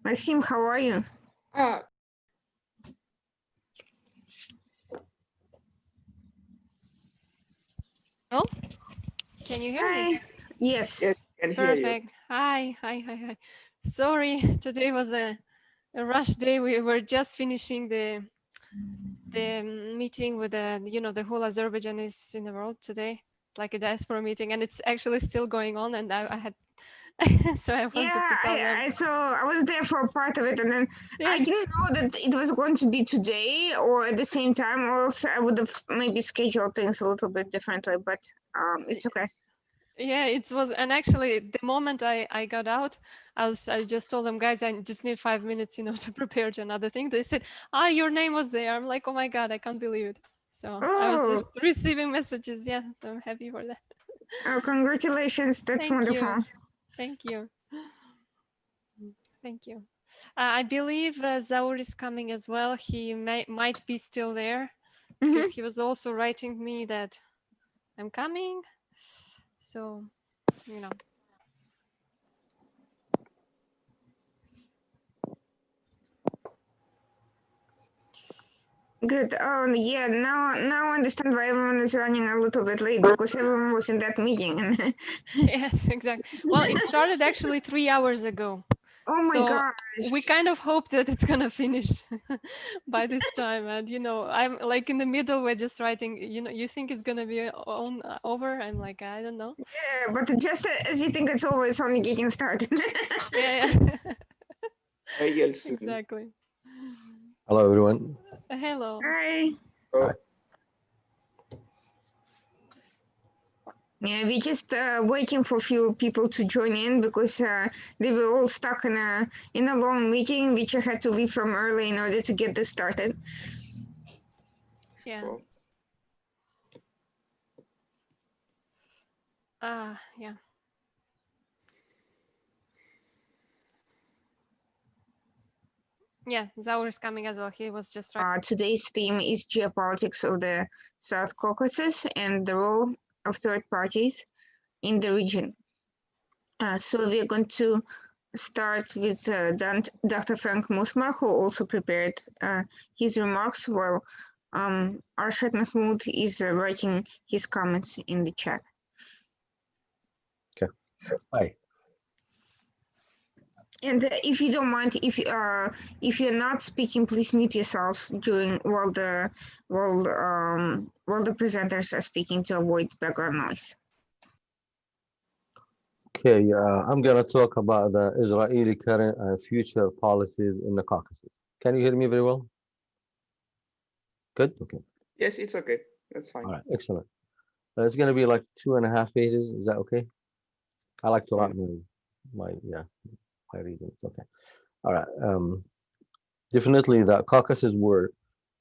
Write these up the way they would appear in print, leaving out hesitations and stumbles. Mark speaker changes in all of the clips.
Speaker 1: Maxim, how are you?
Speaker 2: Uh,
Speaker 3: Oh, can you hear me?
Speaker 1: Hi. Yes.
Speaker 2: yes, can hear you.
Speaker 3: Perfect. Hi. Sorry, today was a rush day. We were just finishing the meeting with the whole Azerbaijan is in the world today. It's like a diaspora meeting, and it's actually still going on. And I had so I
Speaker 1: Yeah,
Speaker 3: wanted to tell them.
Speaker 1: I saw I was there for a part of it, and then I
Speaker 3: Yeah,
Speaker 1: didn't know that it was going to be today or at the same time, or else I would have maybe scheduled things a little bit differently, but it's okay.
Speaker 3: yeah, it was. And actually, the moment I got out, I just told them, guys, I just need 5 minutes, to prepare to another thing. They said, your name was there. I'm like, oh my god, I can't believe it. So I was
Speaker 1: Oh,
Speaker 3: just receiving messages. Yeah, so I'm happy for that.
Speaker 1: oh, congratulations. That's
Speaker 3: Thank
Speaker 1: wonderful.
Speaker 3: you. Thank you. Thank you. I believe Zaur is coming as well. He might be still there
Speaker 1: Hmm.
Speaker 3: because he was also writing me that I'm coming. So, you know.
Speaker 1: Good. Oh, yeah. Now I understand why everyone is running a little bit late because everyone was in that meeting.
Speaker 3: Yes, exactly. Well, it started actually 3 hours ago.
Speaker 1: Oh my
Speaker 3: So we
Speaker 1: gosh.
Speaker 3: kind of hope that it's gonna finish by this time. And I'm like in the middle. We're just writing. You think it's gonna be over? I'm like, I don't know.
Speaker 1: Yeah, but just as you think it's over, it's only getting started.
Speaker 3: Yeah.
Speaker 2: Yeltsin.
Speaker 3: Exactly.
Speaker 4: Hello, everyone.
Speaker 3: Hello.
Speaker 1: Hi.
Speaker 2: Oh,
Speaker 4: Hi.
Speaker 1: Yeah, we just waiting for a few people to join in because they were all stuck in a long meeting, which I had to leave from early in order to get this started.
Speaker 3: Yeah.
Speaker 2: well,
Speaker 3: Yeah. Yeah. Zaur is coming as well. He was just right.
Speaker 1: Today's theme is geopolitics of the South Caucasus and the role of third parties in the region. So we're going to start with Dr. Frank Musmar, who also prepared his remarks while Arshad Mahmoud is writing his comments in the chat.
Speaker 4: Okay. Hi.
Speaker 1: And if you don't mind, if you're not speaking, please mute yourselves during while the presenters are speaking to avoid background noise.
Speaker 4: Okay. I'm going to talk about the Israeli current and future policies in the Caucasus. Can you hear me very well? Good. Okay.
Speaker 2: yes, it's okay. That's fine.
Speaker 4: All right. Excellent. It's going to be like 2.5 pages. Is that okay? I like to write my readings. Okay. All right. Definitely, the Caucasus War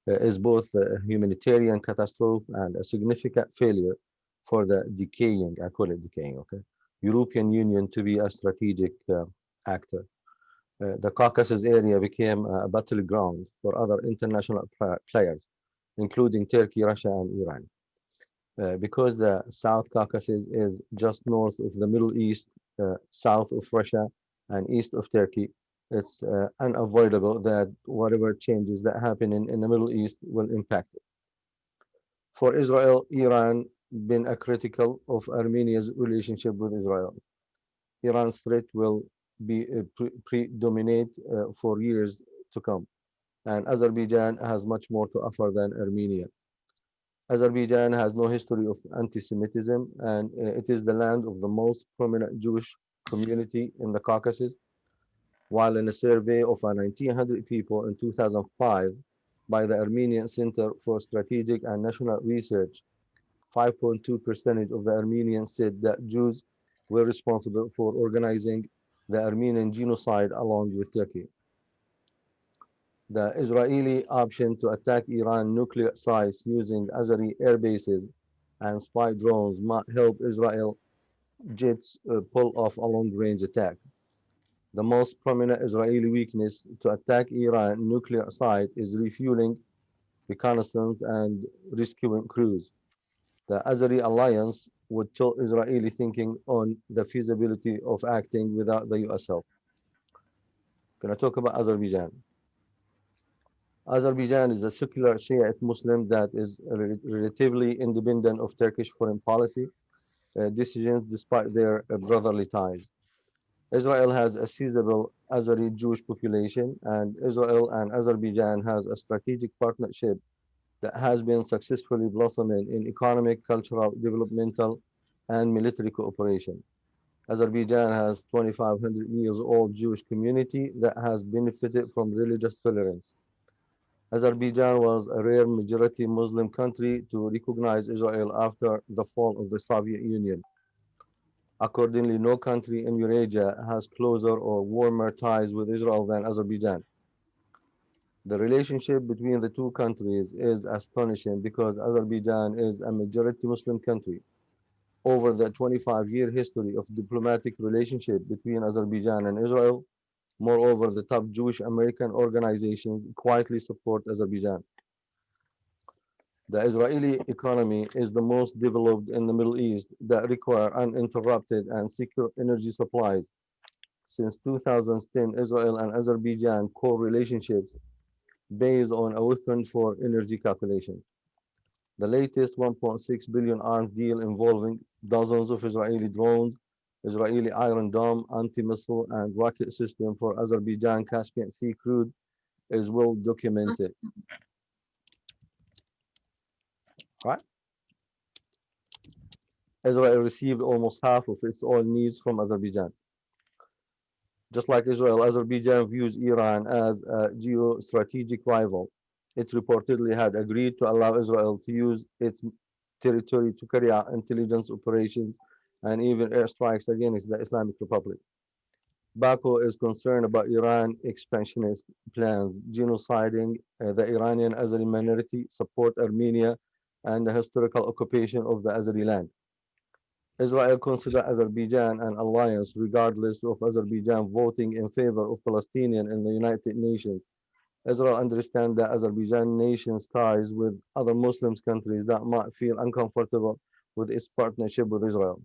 Speaker 4: is both a humanitarian catastrophe and a significant failure for the decaying, I call it decaying, okay, European Union to be a strategic actor. The Caucasus area became a battleground for other international players, including Turkey, Russia, and Iran. Because the South Caucasus is just north of the Middle East, south of Russia, and east of Turkey, it's unavoidable that whatever changes that happen in the Middle East will impact it. For Israel, Iran been a critical of Armenia's relationship with Israel. Iran's threat will be predominate for years to come, and Azerbaijan has much more to offer than Armenia. Azerbaijan has no history of anti-Semitism, and it is the land of the most prominent Jewish community in the Caucasus. While in a survey of 1,900 people in 2005 by the Armenian Center for Strategic and National Research, 5.2% of the Armenians said that Jews were responsible for organizing the Armenian genocide along with Turkey. The Israeli option to attack Iran nuclear sites using Azeri air bases and spy drones might help Israel jets pull off a long-range attack. The most prominent Israeli weakness to attack Iran nuclear site is refueling, reconnaissance, and rescuing crews. The Azeri alliance would tilt Israeli thinking on the feasibility of acting without the US help. Gonna talk about Azerbaijan. Azerbaijan is a secular Shiite Muslim that is relatively independent of Turkish foreign policy decisions despite their brotherly ties. Israel has a sizable Azeri Jewish population, and Israel and Azerbaijan has a strategic partnership that has been successfully blossoming in economic, cultural, developmental, and military cooperation. Azerbaijan has 2,500 years old Jewish community that has benefited from religious tolerance. Azerbaijan was a rare majority Muslim country to recognize Israel after the fall of the Soviet Union. Accordingly, no country in Eurasia has closer or warmer ties with Israel than Azerbaijan. The relationship between the two countries is astonishing because Azerbaijan is a majority Muslim country. Over the 25-year history of diplomatic relationship between Azerbaijan and Israel, moreover, the top Jewish American organizations quietly support Azerbaijan. The Israeli economy is the most developed in the Middle East that require uninterrupted and secure energy supplies. Since 2010, Israel and Azerbaijan core relationships based on a weapon for energy calculations. The latest 1.6 billion arms deal involving dozens of Israeli drones, Israeli Iron Dome, anti-missile and rocket system for Azerbaijan Caspian Sea crude is well documented. Right? Israel received almost half of its oil needs from Azerbaijan. Just like Israel, Azerbaijan views Iran as a geostrategic rival. It reportedly had agreed to allow Israel to use its territory to carry out intelligence operations and even airstrikes against the Islamic Republic. Baku is concerned about Iran expansionist plans, genociding the Iranian Azeri minority, support Armenia, and the historical occupation of the Azeri land. Israel considers Azerbaijan an alliance regardless of Azerbaijan voting in favor of Palestinians in the United Nations. Israel understands that Azerbaijan nation's ties with other Muslim countries that might feel uncomfortable with its partnership with Israel.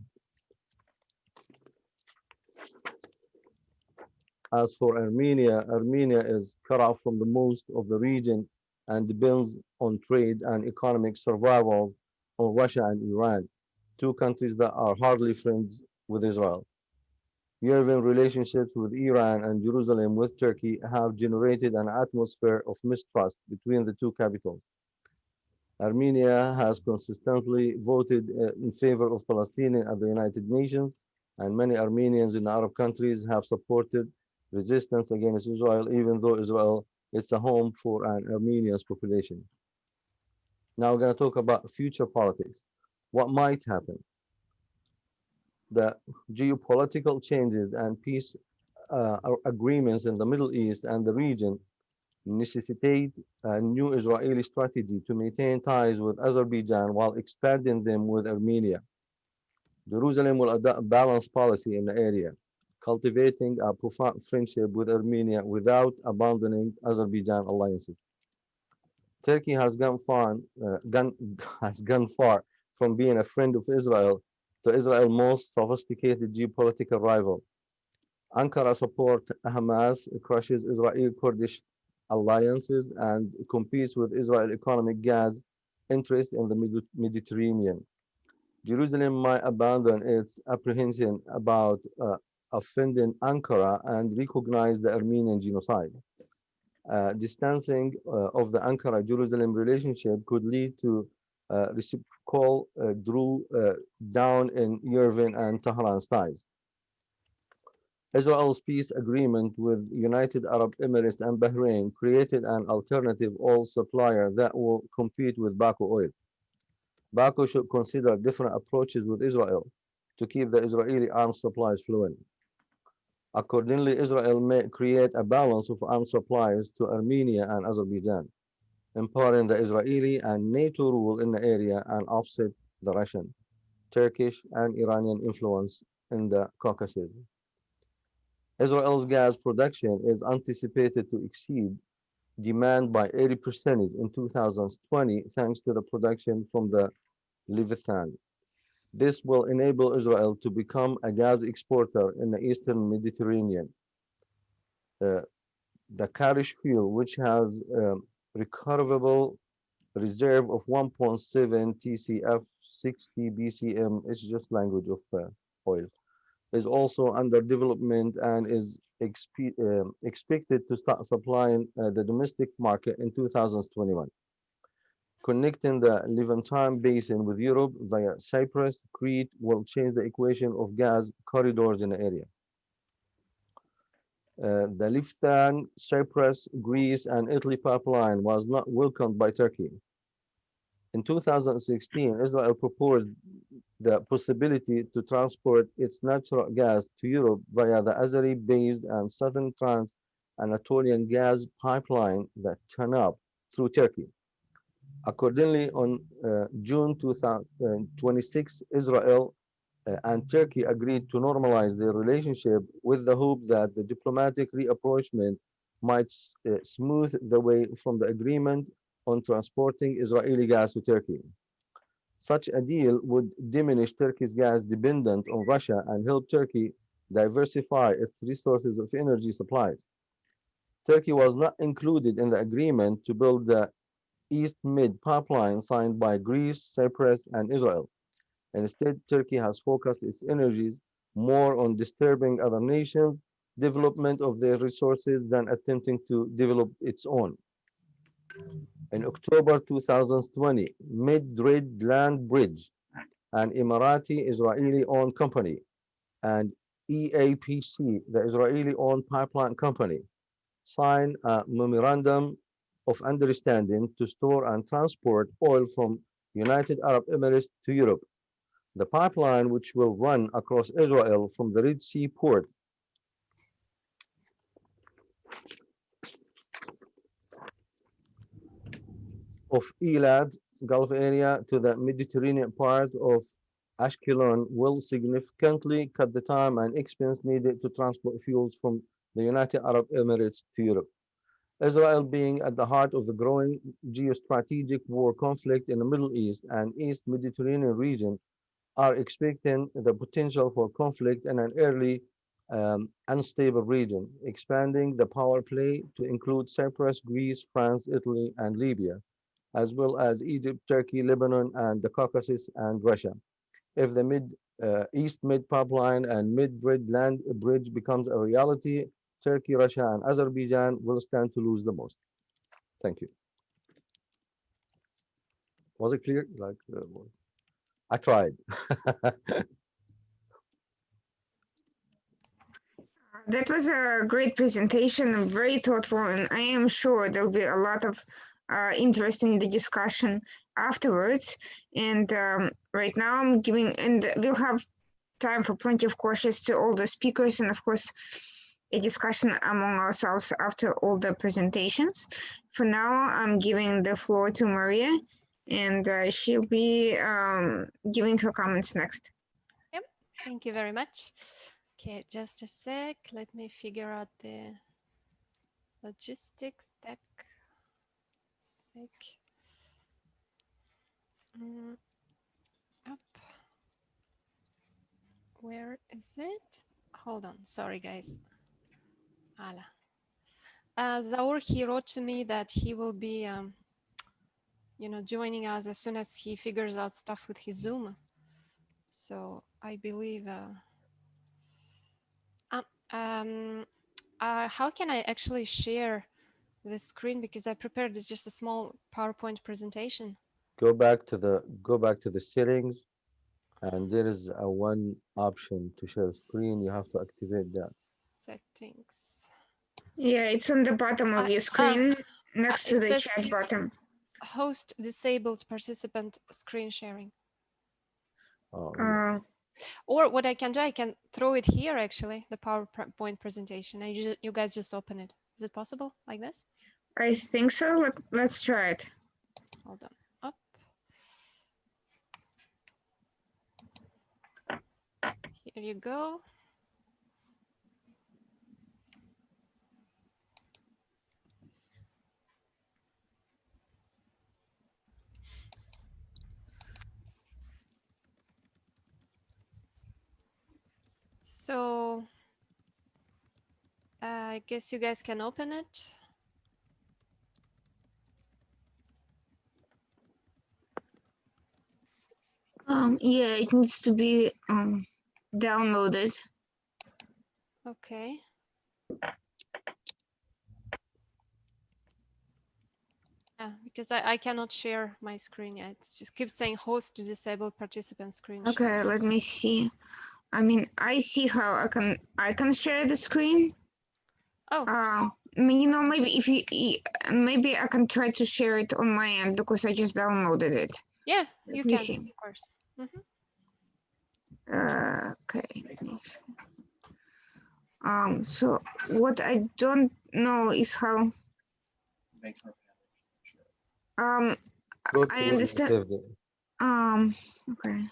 Speaker 4: As for Armenia, Armenia is cut off from the most of the region and depends on trade and economic survival on Russia and Iran, two countries that are hardly friends with Israel. Year-long relationships with Iran and Jerusalem with Turkey have generated an atmosphere of mistrust between the two capitals. Armenia has consistently voted in favor of Palestinians at the United Nations, and many Armenians in Arab countries have supported resistance against Israel, even though Israel is a home for an Armenian population. Now we're going to talk about future politics. What might happen? The geopolitical changes and peace agreements in the Middle East and the region necessitate a new Israeli strategy to maintain ties with Azerbaijan while expanding them with Armenia. Jerusalem will adopt a balanced policy in the area, cultivating a profound friendship with Armenia without abandoning Azerbaijan alliances. Turkey has gone far from being a friend of Israel to Israel's most sophisticated geopolitical rival. Ankara supports Hamas, crushes Israeli-Kurdish alliances, and competes with Israel economic gas interests in the Mediterranean. Jerusalem might abandon its apprehension about offending Ankara and recognize the Armenian genocide. Distancing of the Ankara-Jerusalem relationship could lead to reciprocal drew down in Yerevan and Tehran's ties. Israel's peace agreement with United Arab Emirates and Bahrain created an alternative oil supplier that will compete with Baku oil. Baku should consider different approaches with Israel to keep the Israeli arms supplies flowing. Accordingly, Israel may create a balance of arms supplies to Armenia and Azerbaijan, empowering the Israeli and NATO rule in the area and offset the Russian, Turkish, and Iranian influence in the Caucasus. Israel's gas production is anticipated to exceed demand by 80% in 2020 thanks to the production from the Leviathan. This will enable Israel to become a gas exporter in the Eastern Mediterranean. the Karish field, which has recoverable reserve of 1.7 TCF, 60 BCM, it's just language of oil, is also under development and is expected to start supplying the domestic market in 2021, connecting the Levantine basin with Europe via Cyprus. Crete will change the equation of gas corridors in the area. The Liftan, Cyprus, Greece, and Italy pipeline was not welcomed by Turkey. In 2016, Israel proposed the possibility to transport its natural gas to Europe via the Azeri-based and Southern Trans-Anatolian gas pipeline that TANAP through Turkey. Accordingly, on June 2026, Israel and Turkey agreed to normalize their relationship with the hope that the diplomatic reapproachment might smooth the way from the agreement on transporting Israeli gas to Turkey. Such a deal would diminish Turkey's gas dependence on Russia and help Turkey diversify its resources of energy supplies. Turkey was not included in the agreement to build the East Med pipeline signed by Greece, Cyprus, and Israel. Instead, Turkey has focused its energies more on disturbing other nations' development of their resources than attempting to develop its own. In October 2020, Madrid Land Bridge, an Emirati Israeli-owned company, and EAPC, the Israeli-owned pipeline company, signed a memorandum of understanding to store and transport oil from United Arab Emirates to Europe. The pipeline, which will run across Israel from the Red Sea port of Eilat Gulf area to the Mediterranean part of Ashkelon, will significantly cut the time and expense needed to transport fuels from the United Arab Emirates to Europe. Israel being at the heart of the growing geostrategic war conflict in the Middle East and East Mediterranean region, are expecting the potential for conflict in an early unstable region, expanding the power play to include Cyprus, Greece, France, Italy, and Libya, as well as Egypt, Turkey, Lebanon, and the Caucasus and Russia. If the East Med pipeline and Mid-Red Land Bridge becomes a reality, Turkey, Russia, and Azerbaijan will stand to lose the most. Thank you. Was it clear? I tried.
Speaker 1: That was a great presentation, very thoughtful, and I am sure there'll be a lot of interest in the discussion afterwards. And right now I'm giving, and we'll have time for plenty of questions to all the speakers, and of course, a discussion among ourselves after all the presentations. For now, I'm giving the floor to Maria, and she'll be giving her comments next.
Speaker 3: Yep, thank you very much. Okay, just a sec. Let me figure out the logistics deck. Sec. Up. Where is it? Hold on. Sorry, guys. Ala. Zaur, he wrote to me that he will be, joining us as soon as he figures out stuff with his Zoom. So I believe. How can I actually share the screen, because I prepared just a small PowerPoint presentation.
Speaker 4: Go back to the settings, and there is a one option to share screen. You have to activate that.
Speaker 3: Settings.
Speaker 1: Yeah, it's on the bottom of your screen, next to the chat button.
Speaker 3: Host disabled participant screen sharing.
Speaker 4: Oh, yeah.
Speaker 3: Or what I can do, I can throw it here, actually, the PowerPoint presentation, and you guys just open it. Is it possible like this?
Speaker 1: I think so. Let's try it.
Speaker 3: Hold on. Up. Here you go. So I guess you guys can open it.
Speaker 1: Yeah, it needs to be downloaded.
Speaker 3: Okay. Yeah, because I cannot share my screen yet. It just keeps saying host to disable participant screen share.
Speaker 1: Okay, let me see. I mean, I see how I can share the screen.
Speaker 3: Oh,
Speaker 1: I mean, you know, maybe if you maybe I can try to share it on my end because I just downloaded it.
Speaker 3: yeah,
Speaker 1: Let
Speaker 3: you
Speaker 1: me
Speaker 3: can,
Speaker 1: see.
Speaker 3: of course. Mhm.
Speaker 1: Okay. So what I don't know is how.
Speaker 4: Go to
Speaker 1: I
Speaker 4: where you
Speaker 1: understand.
Speaker 4: saved it.
Speaker 1: Okay.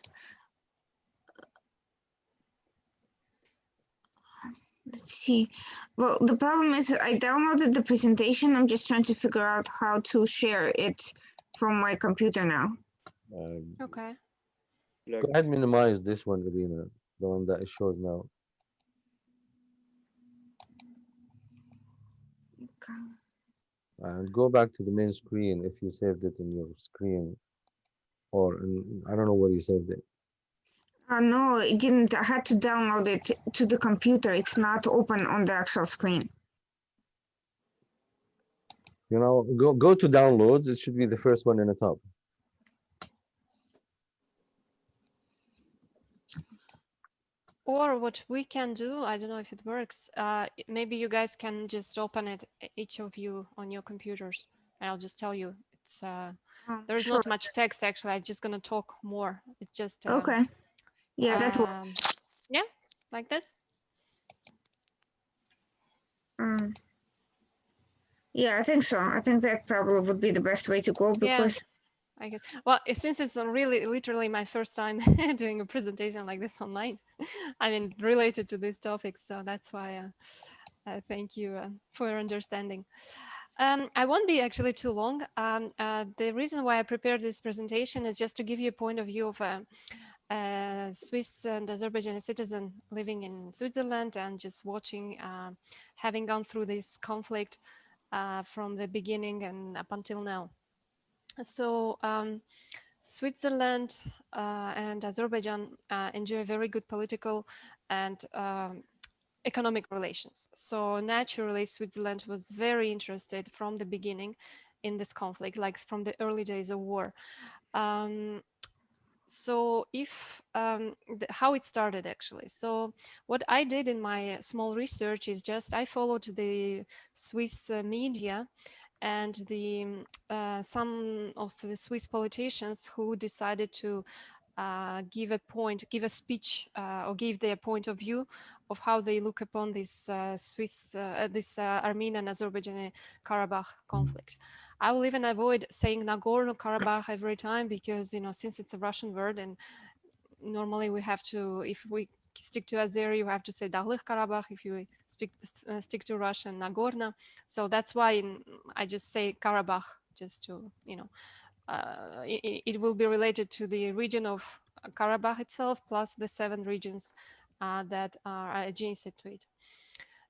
Speaker 1: Let's see. Well, the problem is I downloaded the presentation. I'm just trying to figure out how to share it from my computer now.
Speaker 3: Okay.
Speaker 4: Go ahead, minimize this one, Irina, the one that it shows now.
Speaker 1: Okay.
Speaker 4: And go back to the main screen if you saved it in your screen, or I don't know where you saved it.
Speaker 1: No, it didn't. I had to download it to the computer. It's not open on the actual screen.
Speaker 4: You know, go to downloads. It should be the first one in the top.
Speaker 3: Or what we can do, I don't know if it works. Maybe you guys can just open it, each of you on your computers. I'll just tell you. It's there is
Speaker 1: Sure.
Speaker 3: not much text actually. I'm just gonna talk more. It's just
Speaker 1: Okay. Yeah, that works.
Speaker 3: yeah, like this.
Speaker 1: Yeah, I think so. I think that probably would be the best way to go because
Speaker 3: I guess. Well, since it's really literally my first time doing a presentation like this online, I mean related to this topic, so that's why thank you for your understanding. I won't be actually too long. The reason why I prepared this presentation is just to give you a point of view of a Swiss and Azerbaijani citizen living in Switzerland and just watching, having gone through this conflict from the beginning and up until now. So Switzerland and Azerbaijan enjoy very good political and economic relations. So naturally, Switzerland was very interested from the beginning in this conflict, like from the early days of war. So if how it started actually. So what I did in my small research is just I followed the Swiss media and the some of the Swiss politicians who decided to give a speech or give their point of view of how they look upon this Armenian Azerbaijani Karabakh conflict. I will even avoid saying Nagorno-Karabakh every time because, you know, since it's a Russian word and normally we have to, if we stick to Azeri, you have to say Daghlıq Karabakh. If you stick to Russian, Nagorno. So that's why I just say Karabakh, just to, you know, it will be related to the region of Karabakh itself, plus the 7 regions that are adjacent to it.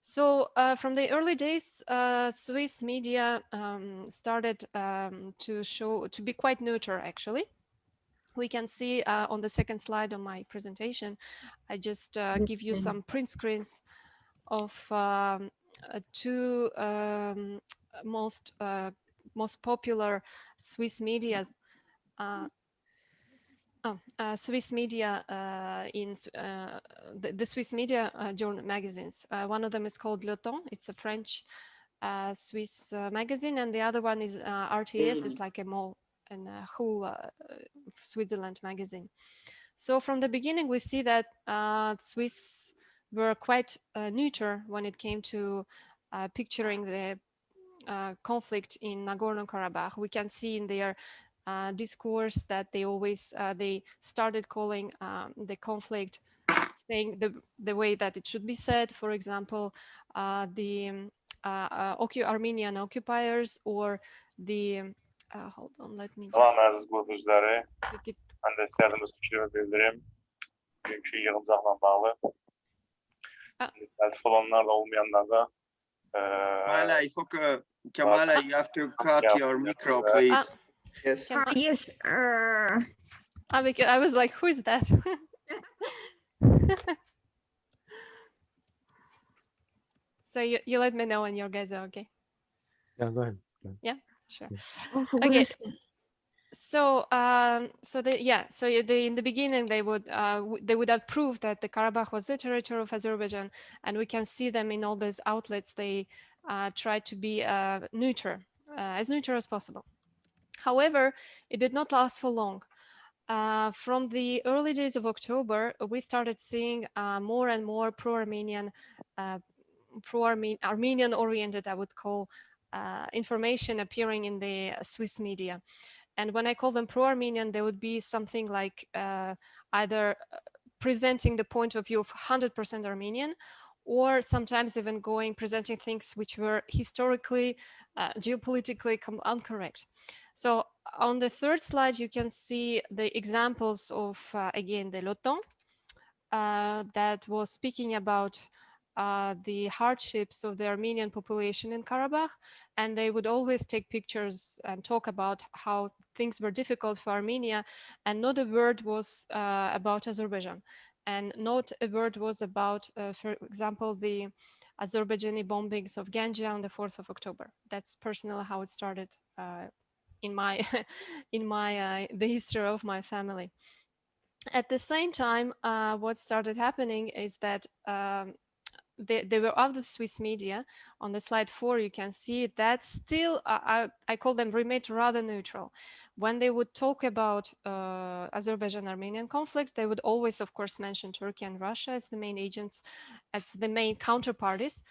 Speaker 3: So from the early days, Swiss media started to be quite neutral, actually. We can see on the second slide of my presentation, I just give you some print screens of 2 most popular Swiss media. Swiss media in the Swiss media journal magazines. One of them is called Le Temps. It's a French Swiss magazine, and the other one is RTS. It's like a mall and a whole Switzerland magazine. So from the beginning, we see that Swiss were quite neutral when it came to picturing the conflict in Nagorno-Karabakh. We can see in their discourse that they always they started calling the conflict, saying the way that it should be said. For example, the Armenian occupiers or the hold on, let me
Speaker 5: Salam
Speaker 3: just
Speaker 5: aziz qullucuları.
Speaker 3: click it.
Speaker 5: Mən də istəyərdim öz fikrimi bildirim. Bugünkü yığıncaqla bağlı.
Speaker 3: Ah.
Speaker 5: Təltif olanlar da olmayanlar da
Speaker 6: Kamala, il faut que Kamala, you have to cut your micro, please.
Speaker 2: Yes.
Speaker 3: Can
Speaker 1: Yes.
Speaker 3: because I was like, who is that? So you let me know when your guys are okay.
Speaker 4: Yeah, go ahead.
Speaker 3: Yeah, sure.
Speaker 1: Oh, for
Speaker 3: Okay.
Speaker 1: goodness sake.
Speaker 3: So, in the beginning they would have proved that the Karabakh was the territory of Azerbaijan, and we can see them in all those outlets. They try to be neutral, as neutral as possible. However, it did not last for long. From the early days of October, we started seeing more and more pro-Armenian, Armenian-oriented, I would call, information appearing in the Swiss media. And when I call them pro-Armenian, there would be something like either presenting the point of view of 100% Armenian, or sometimes even presenting things which were historically, geopolitically incorrect. So on the third slide, you can see the examples of, again, the Loton, that was speaking about the hardships of the Armenian population in Karabakh, and they would always take pictures and talk about how things were difficult for Armenia, and not a word was about Azerbaijan, and not a word was about, for example, the Azerbaijani bombings of Ganja on the 4th of October. That's personally how it started in my the history of my family. At the same time, what started happening is that there were other Swiss media. On the slide 4, you can see that still, I call them remained rather neutral. When they would talk about Azerbaijan-Armenian conflict, they would always, of course, mention Turkey and Russia as the main agents, as the main counterparties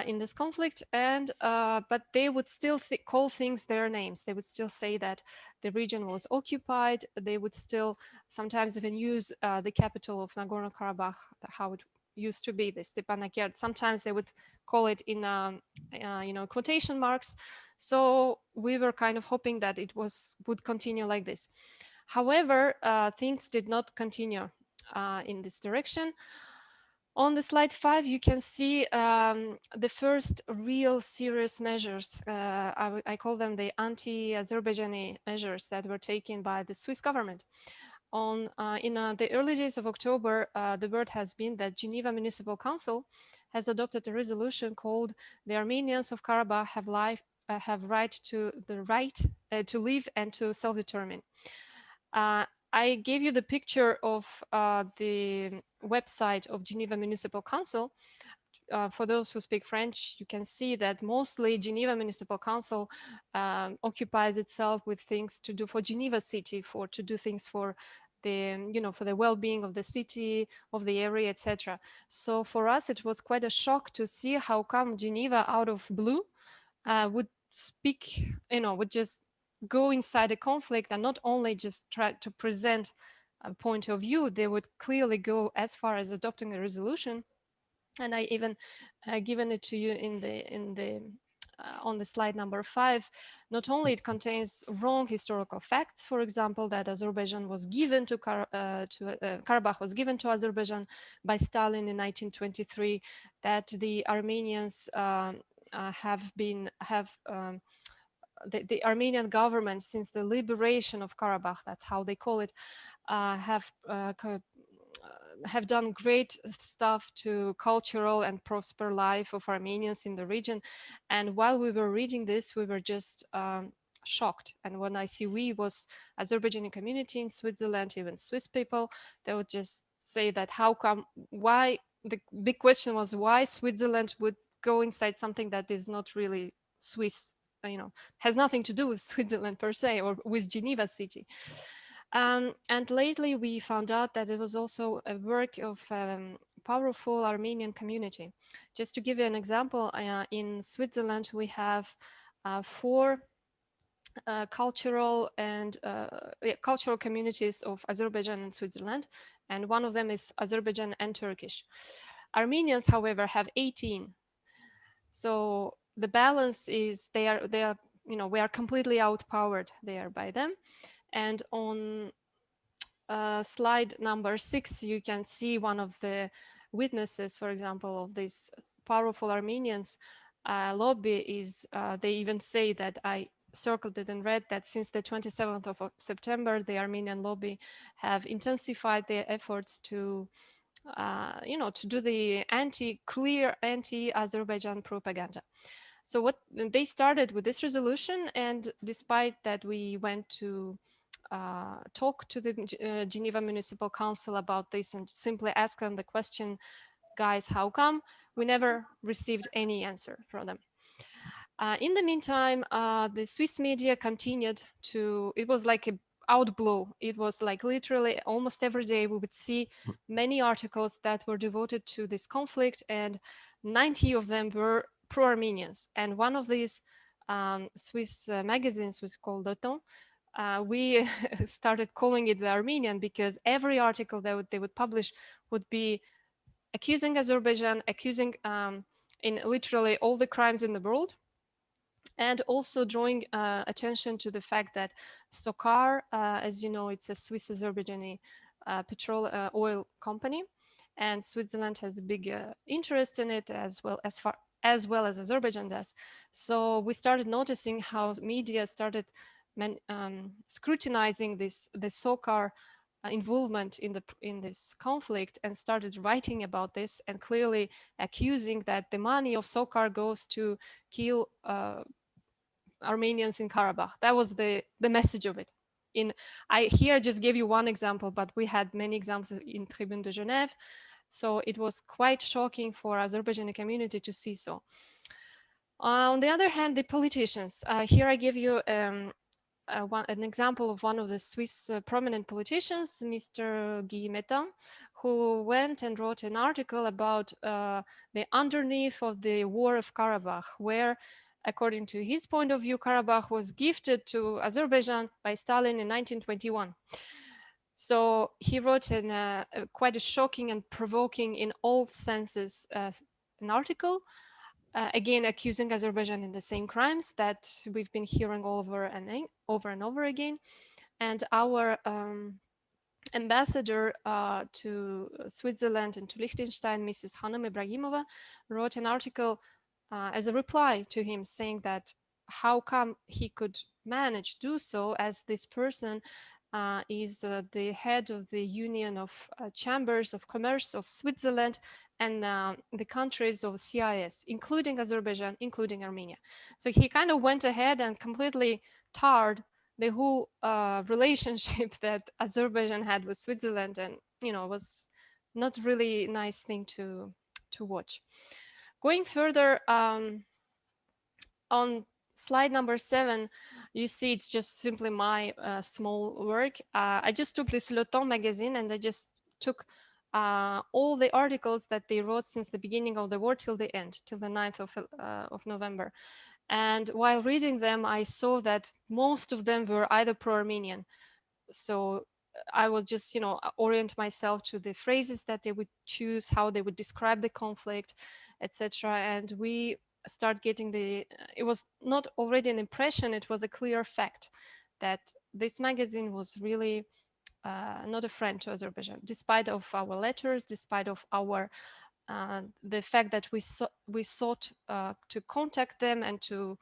Speaker 3: in this conflict, and but they would still call things their names. They would still say that the region was occupied. They would still sometimes even use the capital of Nagorno-Karabakh, how it used to be, the Stepanakert. Sometimes they would call it in quotation marks. So we were kind of hoping that it would continue like this. However, things did not continue in this direction. On the slide 5, you can see the first real serious measures. I call them the anti-Azerbaijani measures that were taken by the Swiss government. In the early days of October, the word has been that Geneva Municipal Council has adopted a resolution called "The Armenians of Karabakh have right to live and to self-determine." I gave you the picture of the website of Geneva Municipal Council. For those who speak French, you can see that mostly Geneva Municipal Council occupies itself with things to do for Geneva city, to do things for for the well-being of the city, of the area, etc. So for us, it was quite a shock to see how come Geneva, out of blue, would speak, would just go inside a conflict and not only just try to present a point of view, they would clearly go as far as adopting a resolution. And I even given it to you in the on the slide number 5. Not only it contains wrong historical facts, for example, that Azerbaijan was given to Karabakh was given to Azerbaijan by Stalin in 1923, that the Armenians the Armenian government, since the liberation of Karabakh, that's how they call it, have done great stuff to cultural and prosper life of Armenians in the region. And while we were reading this, we were just shocked. And when I see was Azerbaijani community in Switzerland, even Swiss people, they would just say that why, the big question was why Switzerland would go inside something that is not really Swiss, has nothing to do with Switzerland per se, or with Geneva city. And lately we found out that it was also a work of powerful Armenian community. Just to give you an example, in Switzerland we have 4 cultural communities of Azerbaijan and Switzerland, and one of them is Azerbaijan and Turkish. Armenians, however, have 18. So the balance is we are completely outpowered there by them. And on slide number 6, you can see one of the witnesses, for example, of these powerful Armenians lobby is, they even say that I circled it in red, that since the 27th of September, the Armenian lobby have intensified their efforts to, to do the clear anti-Azerbaijan propaganda. So what they started with this resolution, and despite that we went to talk to the Geneva Municipal Council about this and simply ask them the question, guys, how come? We never received any answer from them. In the meantime, the Swiss media continued to, it was like a outblow. It was like literally almost every day we would see many articles that were devoted to this conflict, and 90 of them were pro-Armenians. And one of these Swiss magazines was called Le Temps. We started calling it the Armenian because every article that they would publish would be accusing Azerbaijan, accusing in literally all the crimes in the world, and also drawing attention to the fact that SOCAR, as you know, it's a Swiss Azerbaijani petrol oil company, and Switzerland has a big interest in it as well as Azerbaijan does. So we started noticing how media started scrutinizing the SOCAR involvement in this conflict, and started writing about this and clearly accusing that the money of SOCAR goes to kill Armenians in Karabakh. That was the message of it. I here just gave you one example, but we had many examples in Tribune de Genève. So it was quite shocking for Azerbaijani community to see so. On the other hand, the politicians. Here I give you an example of one of the Swiss prominent politicians, Mr. Guy Metin, who went and wrote an article about the underneath of the War of Karabakh, where, according to his point of view, Karabakh was gifted to Azerbaijan by Stalin in 1921. So he wrote quite a shocking and provoking in all senses an article, again accusing Azerbaijan in the same crimes that we've been hearing over and over again. And our ambassador to Switzerland and to Liechtenstein, Mrs. Hanım Ibrahimova, wrote an article as a reply to him, saying that how come he could manage to do so, as this person is the head of the Union of Chambers of Commerce of Switzerland and the countries of CIS, including Azerbaijan, including Armenia. So he kind of went ahead and completely tarred the whole relationship that Azerbaijan had with Switzerland, and was not really nice thing to watch. Going further, on slide number 7, you see it's just simply my small work. I just took this Le Temps magazine and I just took all the articles that they wrote since the beginning of the war till the end, till the 9th of November. And while reading them, I saw that most of them were either pro-Armenian. So I would just, orient myself to the phrases that they would choose, how they would describe the conflict, etc. And we start getting it was not already an impression, it was a clear fact that this magazine was really not a friend to Azerbaijan, despite of our letters, despite of our the fact that we sought to contact them and to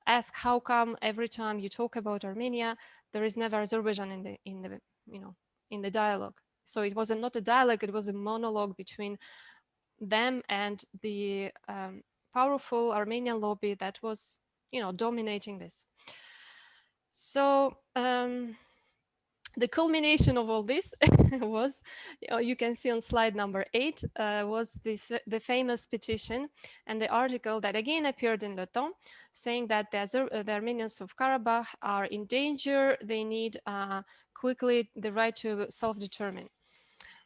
Speaker 3: ask how come every time you talk about Armenia, there is never Azerbaijan in the dialogue. So it was not a dialogue; it was a monologue between them and the powerful Armenian lobby that was, dominating this. So the culmination of all this was, you can see on slide number 8, was the famous petition and the article that again appeared in Le Temps, saying that the Armenians of Karabakh are in danger. They need quickly the right to self-determine.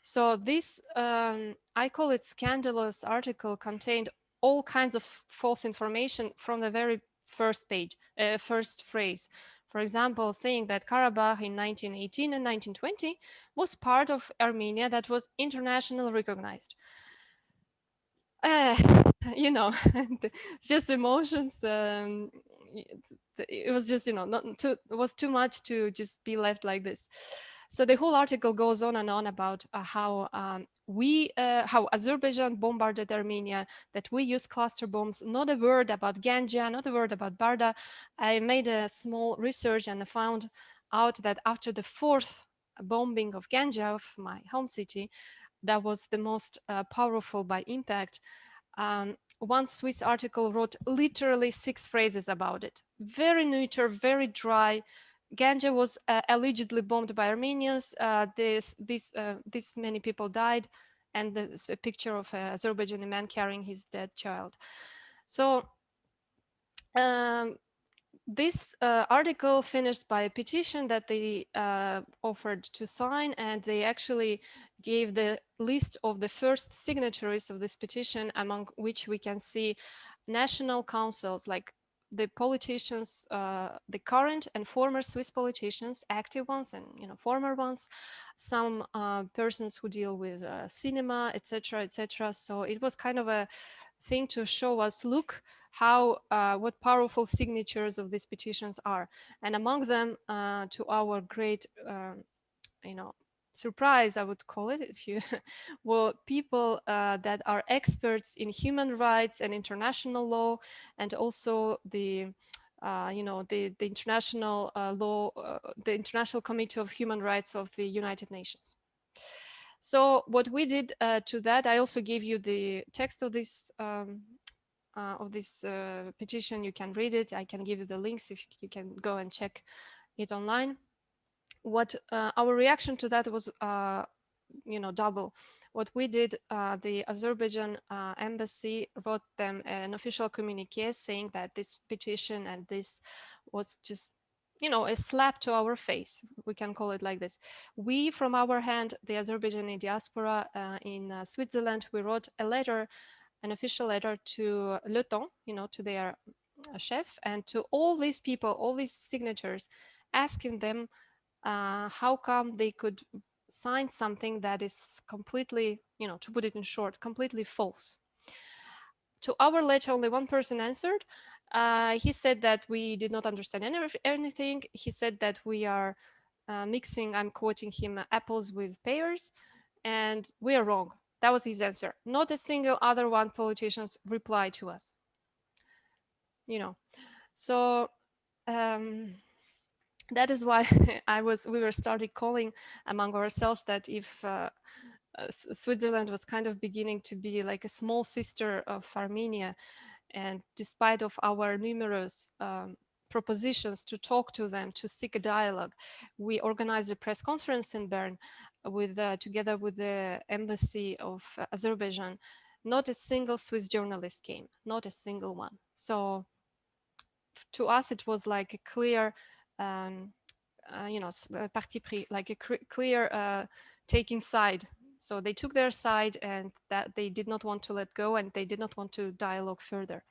Speaker 3: So this, I call it scandalous article, contained all kinds of false information from the very first page, first phrase. For example, saying that Karabakh in 1918 and 1920 was part of Armenia that was internationally recognized. Just emotions. It was just, it was too much to just be left like this. So the whole article goes on and on about how how Azerbaijan bombarded Armenia, that we use cluster bombs. Not a word about Ganja, not a word about Barda. I made a small research and I found out that after the fourth bombing of Ganja, of my home city, that was the most powerful by impact. One Swiss article wrote literally 6 phrases about it. Very neuter, very dry. Ganja was allegedly bombed by Armenians. This many people died, and there's a picture of an Azerbaijani man carrying his dead child. So this article finished by a petition that they offered to sign, and they actually gave the list of the first signatories of this petition, among which we can see national councils, like the politicians, the current and former Swiss politicians, active ones and former ones, some persons who deal with cinema, etc., etc. So it was kind of a thing to show us, look how what powerful signatures of these petitions are. And among them, to our great surprise, I would call it, if you were people that are experts in human rights and international law, and also the the international law, the International Committee of Human Rights of the United Nations. So what we did to that, I also gave you the text of this petition. You can read it. I can give you the links if you can go and check it online. What our reaction to that was, double. What we did, the Azerbaijan embassy wrote them an official communique saying that this petition and this was just a slap to our face. We can call it like this. We, from our hand, the Azerbaijani diaspora in Switzerland, we wrote a letter, an official letter to Le Temps, to their chef, and to all these people, all these signatures, asking them how come they could sign something that is completely, to put it in short, completely false. To our letter, only one person answered. He said that we did not understand anything. He said that we are mixing, I'm quoting him, apples with pears, and we are wrong. That was his answer. Not a single other one politicians replied to us. So that is why we were started calling among ourselves that if Switzerland was kind of beginning to be like a small sister of Armenia, and despite of our numerous propositions to talk to them, to seek a dialogue, we organized a press conference in Bern with together with the embassy of Azerbaijan. Not a single Swiss journalist came, not a single one. So to us, it was like a clear, parti pris, like a clear taking side. So they took their side, and that they did not want to let go, and they did not want to dialogue further.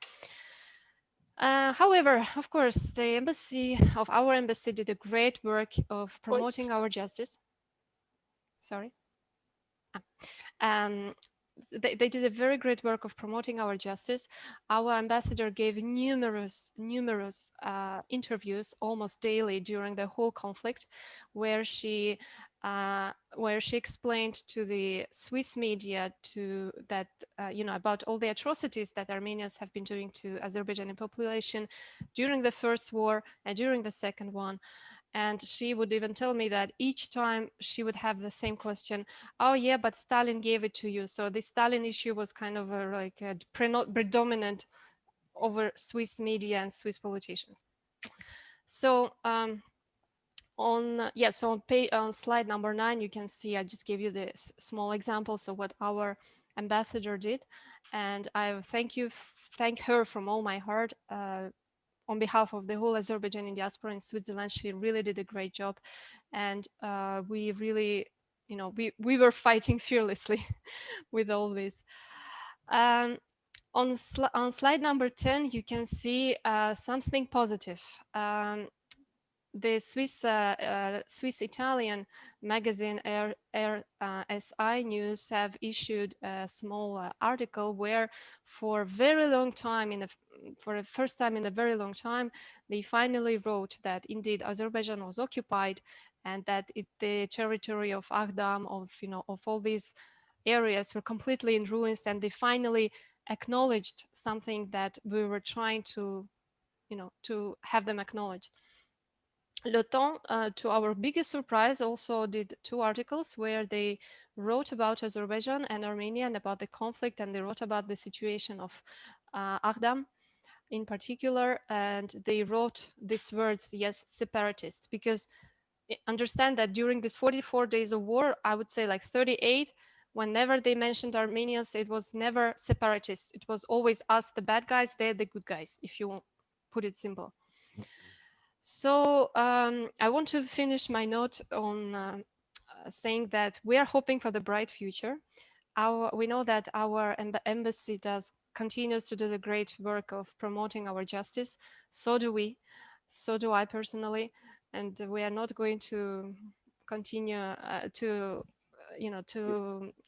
Speaker 3: However, of course, the embassy of our embassy did a great work of promoting our justice. Sorry. They did a very great work of promoting our justice. Our ambassador gave numerous interviews almost daily during the whole conflict, where she explained to the Swiss media that about all the atrocities that Armenians have been doing to Azerbaijani population during the first war and during the second one. And she would even tell me that each time she would have the same question. Oh yeah, but Stalin gave it to you. So the Stalin issue was kind of predominant over Swiss media and Swiss politicians. So on slide number 9, you can see I just gave you this small examples of what our ambassador did, and I thank her from all my heart. On behalf of the whole Azerbaijani diaspora in Switzerland, she really did a great job, and we really, we were fighting fearlessly with all this. On slide number 10, you can see something positive. The Swiss Italian magazine RSI News have issued a small article where, for a very long time, for the first time in a very long time, they finally wrote that indeed Azerbaijan was occupied, and that the territory of Aghdam, of all these areas were completely in ruins, and they finally acknowledged something that we were trying to have them acknowledge. Le Temps, to our biggest surprise, also did 2 articles where they wrote about Azerbaijan and Armenia and about the conflict, and they wrote about the situation of Aghdam in particular, and they wrote these words, yes, separatist, because understand that during this 44 days of war, I would say like 38, whenever they mentioned Armenians, it was never separatist. It was always us, the bad guys, they're the good guys, if you want put it simple. So I want to finish my note on saying that we are hoping for the bright future. We know that our embassy continues to do the great work of promoting our justice. So do we. So do I personally. And we are not going to continue to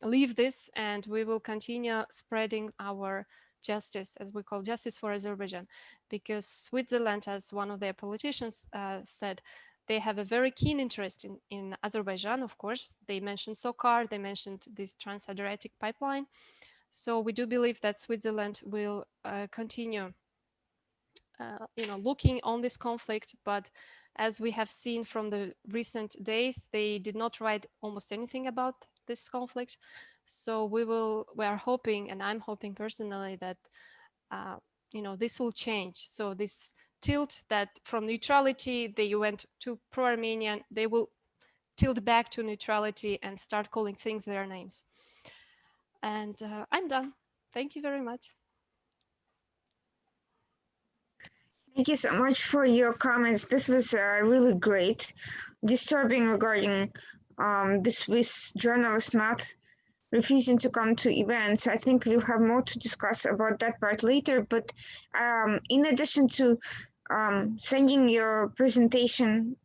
Speaker 3: leave this, and we will continue spreading our justice, as we call justice for Azerbaijan, because Switzerland, as one of their politicians said, they have a very keen interest in Azerbaijan. Of course, they mentioned SOCAR, they mentioned this Trans-Adriatic pipeline. So we do believe that Switzerland will continue looking on this conflict, but as we have seen from the recent days, they did not write almost anything about this conflict. So we are hoping, and I'm hoping personally, that this will change. So this tilt that from neutrality they went to pro-Armenian, they will tilt back to neutrality and start calling things their names. And I'm done. Thank you very much.
Speaker 1: Thank you so much for your comments. This was really great. Disturbing regarding the Swiss journalists not refusing to come to events. I think we'll have more to discuss about that part later. But in addition to sending your presentation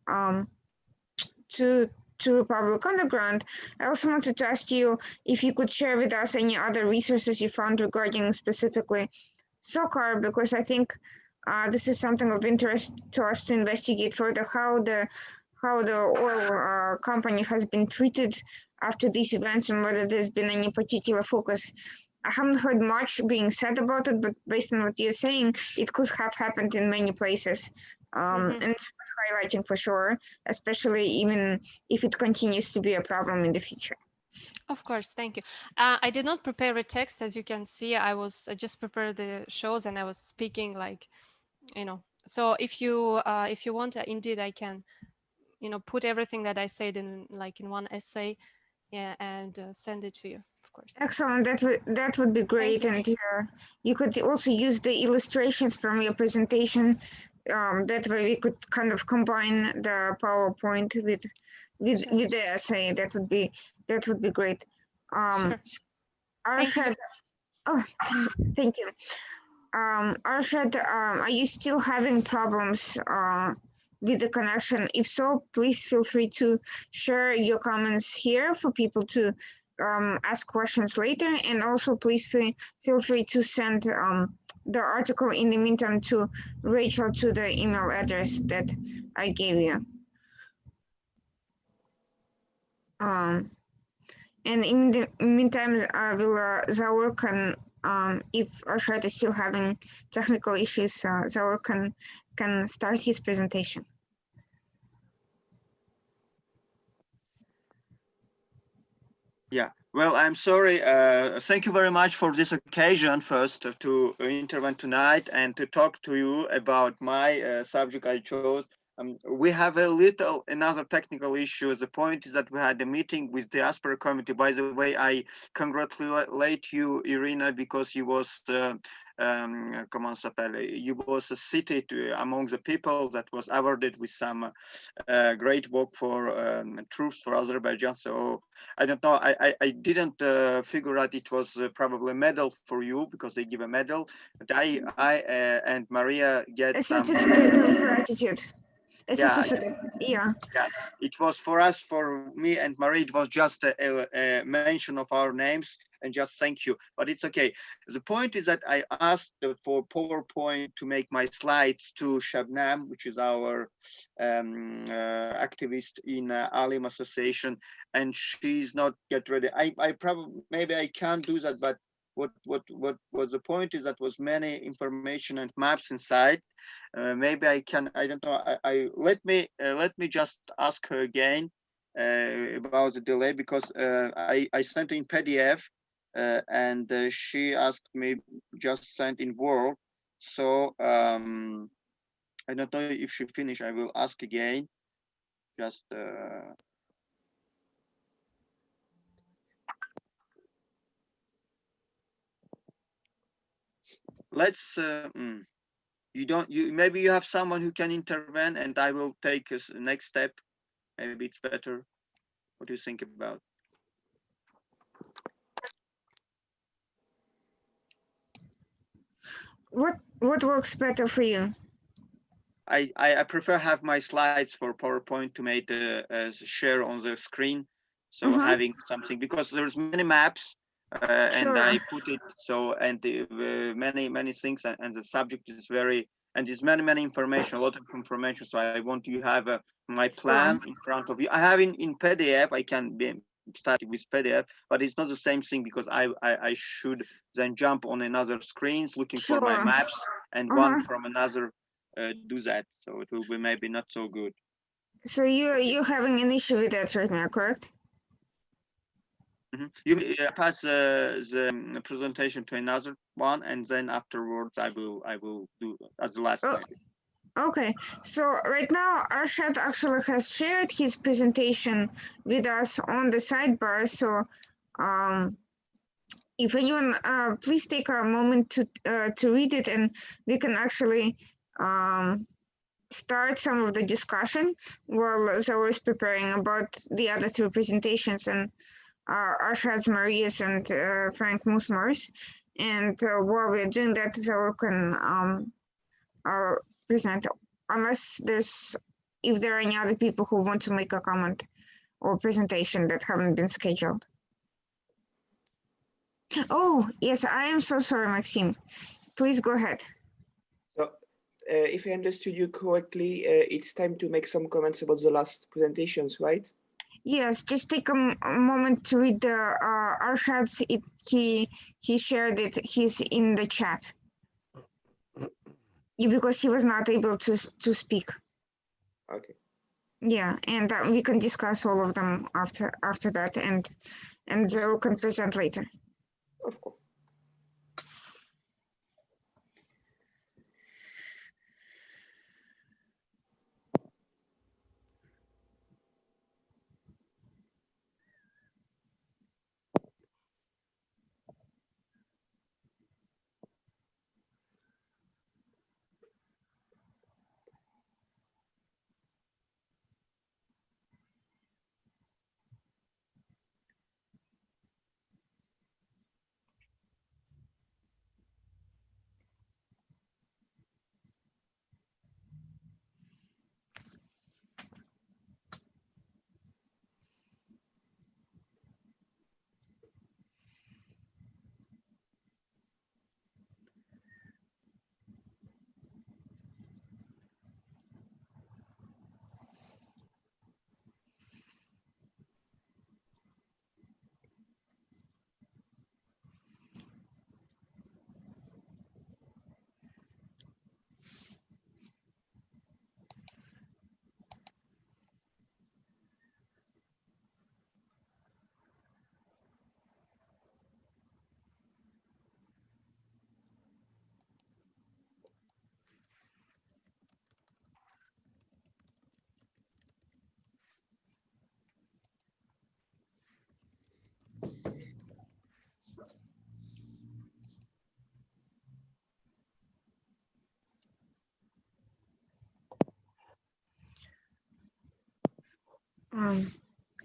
Speaker 1: to Republic Underground, I also wanted to ask you if you could share with us any other resources you found regarding specifically SOCAR, because I think this is something of interest to us to investigate further how the oil company has been treated after these events and whether there's been any particular focus. I haven't heard much being said about it, but based on what you're saying, it could have happened in many places. And it's worth highlighting for sure, especially even if it continues to be a problem in the future.
Speaker 3: Of course, thank you. I did not prepare a text, as you can see. I just prepared the shows and I was speaking like, So if you want, indeed, I can, put everything that I said in one essay, and send it to you, of course.
Speaker 1: Excellent. That would be great. And you could also use the illustrations from your presentation. That way we could kind of combine the PowerPoint with the essay. That would be great.
Speaker 3: Sure.
Speaker 1: Arshad, thank you. Arshad, are you still having problems with the connection? If so, please feel free to share your comments here for people to ask questions later. And also please feel free to send the article in the meantime to Rachel to the email address that I gave you. And in the meantime, Zaur can, if Arshad is still having technical issues, Zaur can start his presentation.
Speaker 6: Yeah, well, I'm sorry. Thank you very much for this occasion first to intervene tonight and to talk to you about my subject I chose. We have another technical issue. The point is that we had a meeting with the Diaspora Committee. By the way, I congratulate you, Irina, because you was you was seated among the people that was awarded with some great work for troops for Azerbaijan. So I don't know. I didn't figure out it was probably a medal for you because they give a medal. But I and Maria get
Speaker 1: a
Speaker 6: some
Speaker 1: certificate of gratitude. Certificate. Yeah.
Speaker 6: It was for us, for me and Marie, it was just a mention of our names. and just thank you, but it's okay. The point is that I asked for PowerPoint to make my slides to Shabnam, which is our activist in Alim Association, and she's not yet ready. I probably, maybe I can't do that, but what was the point is that was many information and maps inside. Maybe I can, I don't know. Let me just ask her again about the delay, because I sent in PDF and she asked me just sent in Word. So I don't know if she finished. I will ask again. Just let's. You maybe you have someone who can intervene, and I will take a next step. Maybe it's better. What do you think about?
Speaker 1: What works better for you?
Speaker 6: I prefer have my slides for PowerPoint to make share on the screen, so having something, because there's many maps and I put it so, and many things, and the subject is very, and there's many information, a lot of information. So I want you have my plan in front of you. I have in PDF. I can start with PDF, but it's not the same thing, because I should then jump on another screens looking for my maps, and one from another do that. So it will be maybe not so good.
Speaker 1: So you're having an issue with that right now, correct?
Speaker 6: You pass the presentation to another one, and then afterwards I will do as the last one.
Speaker 1: Okay, so right now Arshad actually has shared his presentation with us on the sidebar. So if anyone, please take a moment to read it, and we can actually start some of the discussion while Zoe is preparing about the other three presentations, and Arshad's, Maria's, and Frank Musmar's. And while we're doing that, Zoe can present, unless if there are any other people who want to make a comment or presentation that haven't been scheduled. Oh, yes, I am so sorry, Maxime. Please go ahead.
Speaker 2: So, if I understood you correctly, it's time to make some comments about the last presentations, right?
Speaker 1: Yes, just take a moment to read the Arshad's. He shared it. He's in the chat. Because he was not able to speak.
Speaker 2: Okay.
Speaker 1: Yeah, and we can discuss all of them after that, and Zoe can present later.
Speaker 2: Of course.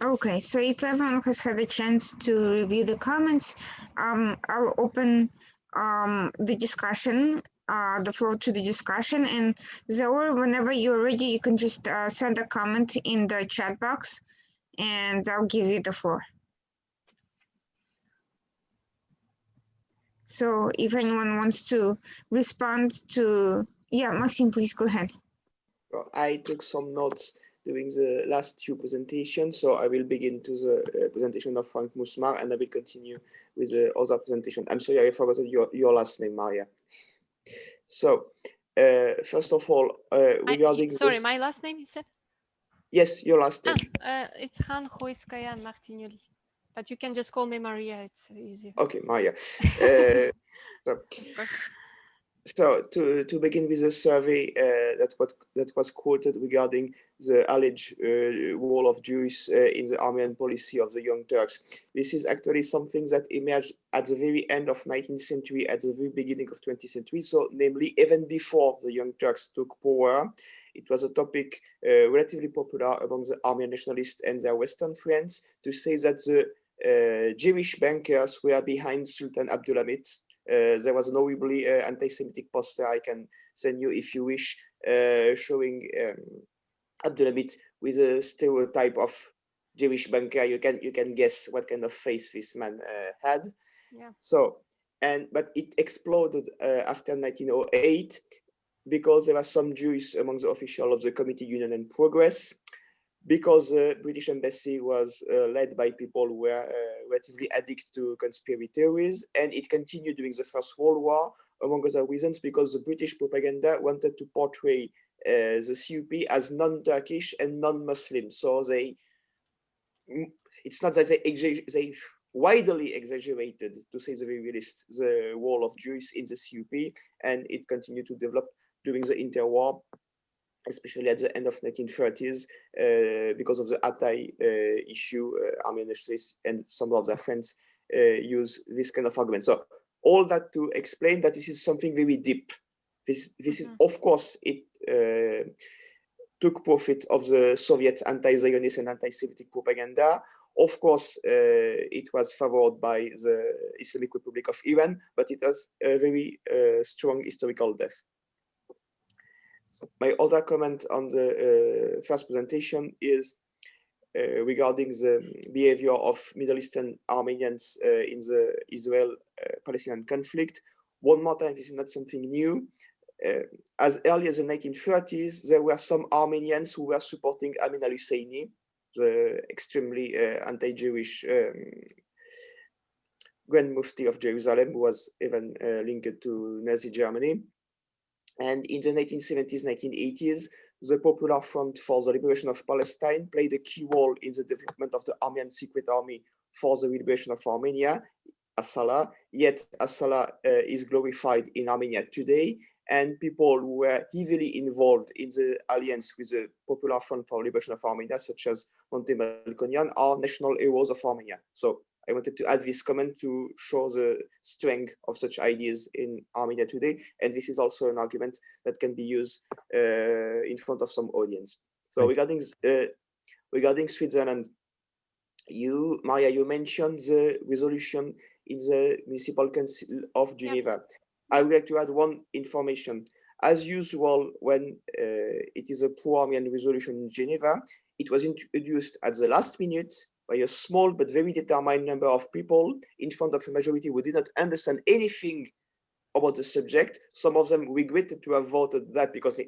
Speaker 1: Okay, so if everyone has had a chance to review the comments, I'll open the discussion, the floor to the discussion. And Zoe, whenever you're ready, you can just send a comment in the chat box, and I'll give you the floor. So if anyone wants to respond to, yeah, Maxime, please go ahead.
Speaker 2: Well, I took some notes during the last two presentations, so I will begin to the presentation of Frank Musmar, and I will continue with the other presentation. I'm sorry, I forgot your last name, Maria. So, first of all, regarding
Speaker 3: sorry,
Speaker 2: this,
Speaker 3: my last name you said?
Speaker 2: yes, your last name.
Speaker 3: It's Han Khoiskaya Martignoli, but you can just call me Maria. It's easier.
Speaker 2: Okay, Maria. So to begin with the survey that was quoted regarding the alleged role of Jews in the Armenian policy of the Young Turks, this is actually something that emerged at the very end of 19th century, at the very beginning of 20th century. So namely, even before the Young Turks took power, it was a topic relatively popular among the Armenian nationalists and their Western friends to say that the Jewish bankers were behind Sultan Abdulhamid. There was an horribly anti-Semitic poster I can send you if you wish, showing Abdulhamid with a stereotype of Jewish banker. You can guess what kind of face this man had.
Speaker 3: Yeah.
Speaker 2: So but it exploded after 1908 because there were some Jews among the officials of the Committee Union and Progress, because the British embassy was led by people who were relatively addicted to conspiracy theories, and it continued during the First World War, among other reasons, because the British propaganda wanted to portray the CUP as non-Turkish and non-Muslim. So it's not that they widely exaggerated, to say the very least, the role of Jews in the CUP, and it continued to develop during the interwar, especially at the end of 1930s, because of the Atay issue. Armenian nationalists and some of their friends use this kind of argument. So all that to explain that this is something very deep. This is, of course, it took profit of the Soviet anti-Zionist and anti-Semitic propaganda. Of course, it was favored by the Islamic Republic of Iran, but it has a very strong historical depth. My other comment on the first presentation is regarding the behavior of Middle Eastern Armenians in the Israel-Palestinian conflict. One more time, this is not something new. As early as the 1930s, there were some Armenians who were supporting Amin al-Husseini, the extremely anti-Jewish Grand Mufti of Jerusalem, who was even linked to Nazi Germany. And in the 1970s, 1980s, the Popular Front for the Liberation of Palestine played a key role in the development of the Armenian Secret Army for the Liberation of Armenia, Asala. Yet Asala is glorified in Armenia today, and people who were heavily involved in the alliance with the Popular Front for Liberation of Armenia, such as Monte Melkonian, are national heroes of Armenia. So I wanted to add this comment to show the strength of such ideas in Armenia today. And this is also an argument that can be used in front of some audience. So regarding Switzerland, Maria, you mentioned the resolution in the Municipal Council of Geneva. I would like to add one information. As usual, when it is a pro-Armenian resolution in Geneva, it was introduced at the last minute by a small but very determined number of people in front of a majority who did not understand anything about the subject. Some of them regretted to have voted that because they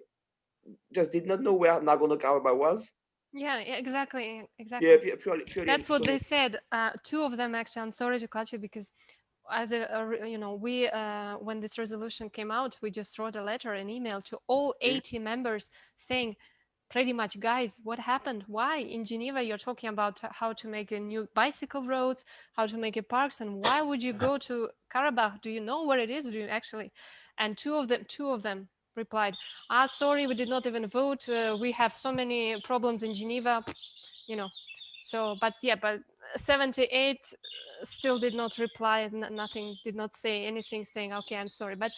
Speaker 2: just did not know where Nagorno-Karabakh was.
Speaker 3: Yeah, exactly.
Speaker 2: Yeah, purely
Speaker 3: That's what they said. Two of them, actually. I'm sorry to cut you because, as we when this resolution came out, we just wrote a letter, an email to all 80 members saying, pretty much, guys, what happened? Why in Geneva you're talking about how to make a new bicycle roads, how to make a parks, and why would you go to Karabakh? Do you know where it is? Do you actually? And two of them replied, sorry, we did not even vote. We have so many problems in Geneva, So, but 78 still did not reply. Nothing, did not say anything saying, okay, I'm sorry. But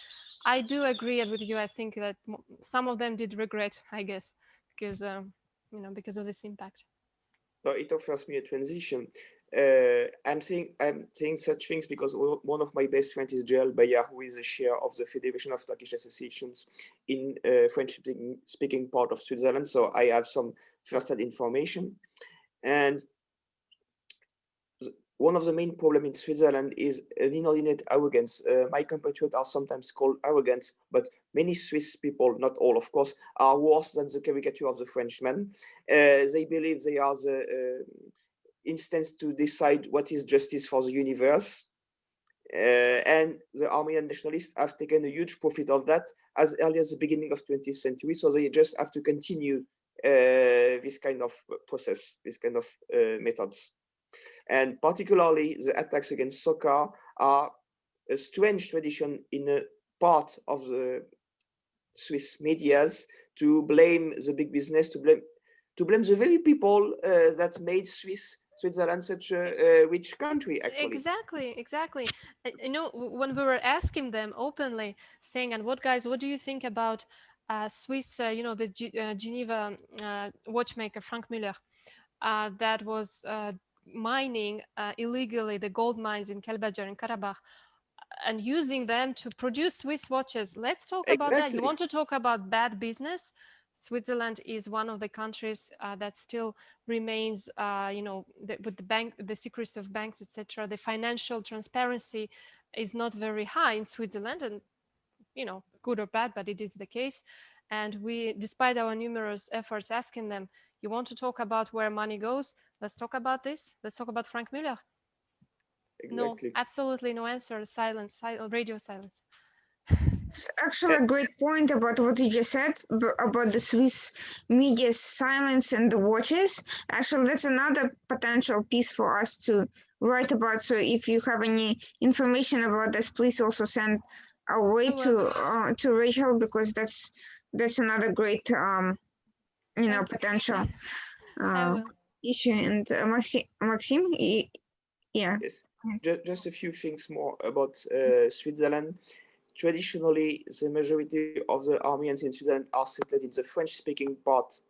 Speaker 3: I do agree with you. I think that some of them did regret, I guess, because because of this impact.
Speaker 2: So it offers me a transition. I'm saying such things because one of my best friends is Joel Bayar, who is a chair of the Federation of Turkish Associations in French-speaking part of Switzerland. So I have some first-hand information. And one of the main problems in Switzerland is an inordinate arrogance. My compatriots are sometimes called arrogant, but many Swiss people, not all of course, are worse than the caricature of the Frenchman. They believe they are the instance to decide what is justice for the universe. And the Armenian nationalists have taken a huge profit of that as early as the beginning of 20th century. So they just have to continue this kind of process, this kind of methods. And particularly the attacks against soccer are a strange tradition in a part of the Swiss medias to blame the big business, to blame the very people that made Switzerland such a rich country, actually.
Speaker 3: Exactly. You know, when we were asking them openly, saying, "And what, guys? What do you think about Swiss? You know, the Geneva watchmaker Frank Müller that was mining illegally the gold mines in Kelbajar in Karabakh and using them to produce Swiss watches. Let's talk about that. You want to talk about bad business? Switzerland is one of the countries that still remains, you know, with the secrecy of banks, etc. The financial transparency is not very high in Switzerland, and you know, good or bad, but it is the case. And we, despite our numerous efforts asking them, you want to talk about where money goes? Let's talk about this. Let's talk about Frank Müller. No, absolutely no answer. Silence, radio silence.
Speaker 1: It's actually a great point about what you just said about the Swiss media's silence and the watches. Actually, that's another potential piece for us to write about. So if you have any information about this, please also send our way to Rachel, because that's another great you know, potential issue. And Maxime, yeah.
Speaker 2: Yes. Just a few things more about Switzerland. Traditionally, the majority of the Armenians in Switzerland are settled in the French-speaking part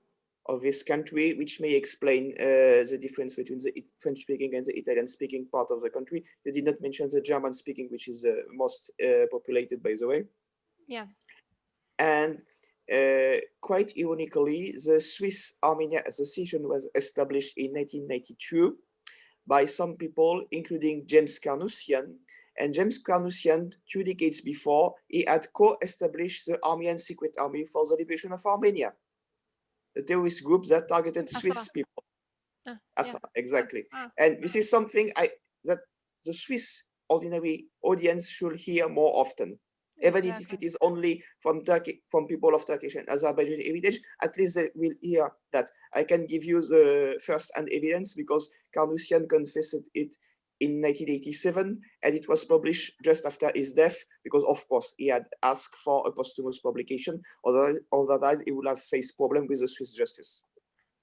Speaker 2: of this country, which may explain the difference between the French-speaking and the Italian-speaking part of the country. You did not mention the German-speaking, which is the most populated, by the way.
Speaker 3: Yeah.
Speaker 2: And quite ironically, the Swiss Armenia Association was established in 1992 by some people, including James Carnoussian. And James Carnoussian, 2 decades before, he had co-established the Armenian Secret Army for the Liberation of Armenia, a terrorist group that targeted Swiss people. Exactly. And this is something that the Swiss ordinary audience should hear more often. Even if it is only from Turkey, from people of Turkish and Azerbaijani heritage, at least they will hear that. I can give you the first-hand evidence because Carnoussian confessed it in 1987, and it was published just after his death, because of course he had asked for a posthumous publication, otherwise he would have faced problem with the Swiss justice.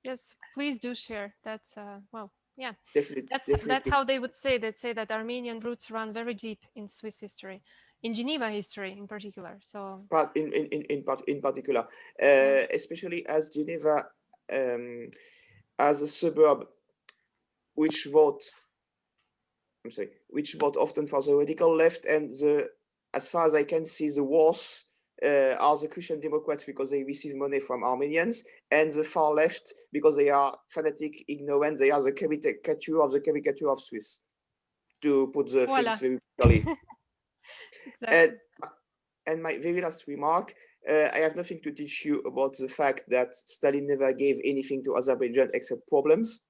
Speaker 3: Yes, please do share. That's well, yeah.
Speaker 2: Definitely.
Speaker 3: That's how they would say. They'd say that Armenian roots run very deep in Swiss history, in Geneva history in particular. So
Speaker 2: in particular, especially as Geneva as a suburb which vote often for the radical left, and as far as I can see, the worst are the Christian Democrats because they receive money from Armenians, and the far left because they are fanatic, ignorant. They are the caricature of Swiss, to put the things very clearly. And my very last remark, I have nothing to teach you about the fact that Stalin never gave anything to Azerbaijan except problems.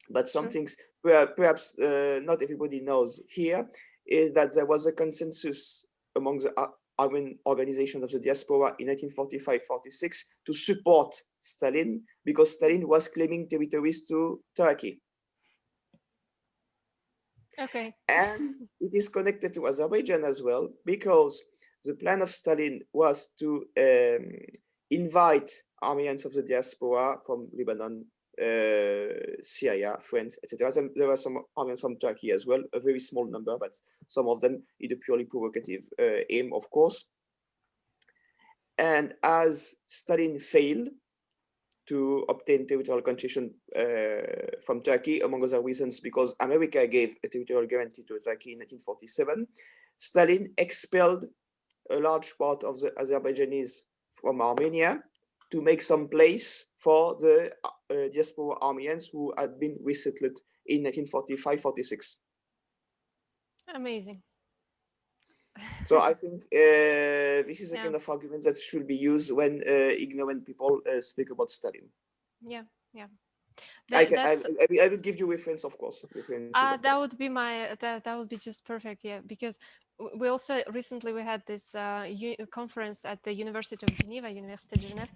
Speaker 2: But some things perhaps not everybody knows here is that there was a consensus among the Armenian organization of the diaspora in 1945-46 to support Stalin, because Stalin was claiming territories to Turkey.
Speaker 3: Okay.
Speaker 2: And it is connected to Azerbaijan as well, because the plan of Stalin was to invite Armenians of the diaspora from Lebanon, Syria, France, etc. There were some Armenians from Turkey as well, a very small number, but some of them in a purely provocative aim, of course. And as Stalin failed to obtain territorial concession from Turkey, among other reasons, because America gave a territorial guarantee to Turkey in 1947, Stalin expelled a large part of the Azerbaijanis from Armenia to make some place for the diaspora Armenians who had been resettled in 1945-46.
Speaker 3: Amazing.
Speaker 2: So I think this is a
Speaker 3: Yeah.
Speaker 2: kind of argument that should be used when ignorant people speak about Stalin.
Speaker 3: Yeah, yeah.
Speaker 2: I will give you reference, of course.
Speaker 3: That would be that would be just perfect. Yeah, because we also recently we had this conference at the University of Geneva, Université de Genève,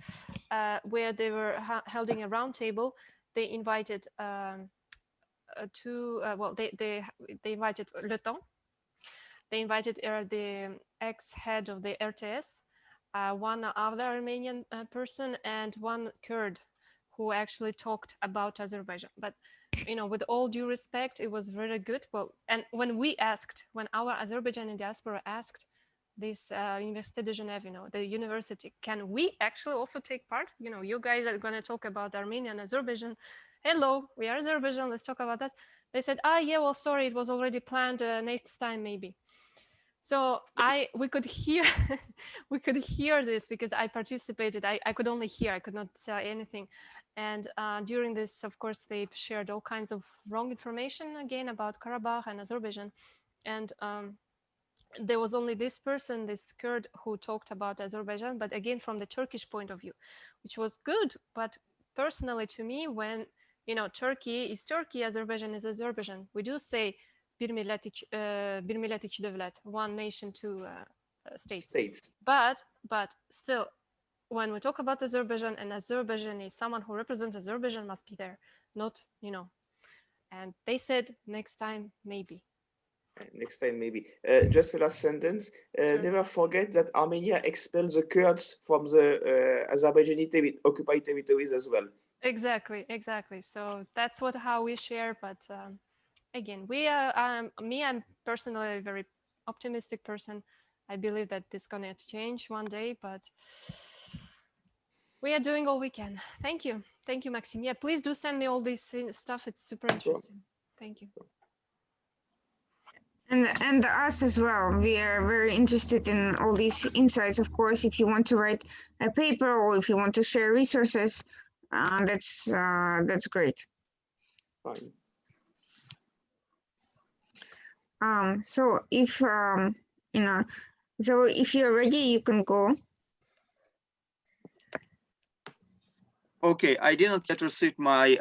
Speaker 3: where they were holding a roundtable. They invited they invited Le Temps. They invited the ex-head of the RTS, one other Armenian person, and one Kurd who actually talked about Azerbaijan. But with all due respect, it was very good. Well, and when our Azerbaijani diaspora asked this Université de Genève, the university, can we actually also take part? You guys are going to talk about Armenia and Azerbaijan. Hello, we are Azerbaijan. Let's talk about that. They said, yeah, well, sorry, it was already planned next time, maybe. So we could hear this because I participated. I could only hear, I could not say anything. And during this, of course, they shared all kinds of wrong information again about Karabakh and Azerbaijan. And there was only this person, this Kurd, who talked about Azerbaijan, but again, from the Turkish point of view, which was good. But personally, to me, when, Turkey is Turkey, Azerbaijan is Azerbaijan, we do say bir millet iki devlet, one nation, two states. But still, when we talk about Azerbaijan, and Azerbaijan is someone who represents Azerbaijan must be there, not, and they said next time, maybe.
Speaker 2: Next time, maybe. Just the last sentence. Never forget that Armenia expelled the Kurds from the Azerbaijani occupied territories as well.
Speaker 3: Exactly. So that's how we share. But again, I'm personally a very optimistic person. I believe that this is gonna change one day, but we are doing all we can. Thank you, Maxime. Yeah, please do send me all this stuff. It's super interesting. Thank you.
Speaker 1: And us as well. We are very interested in all these insights. Of course, if you want to write a paper or if you want to share resources, that's great.
Speaker 2: Fine.
Speaker 1: So if so if you're ready, you can go.
Speaker 6: Okay, I did not yet receive my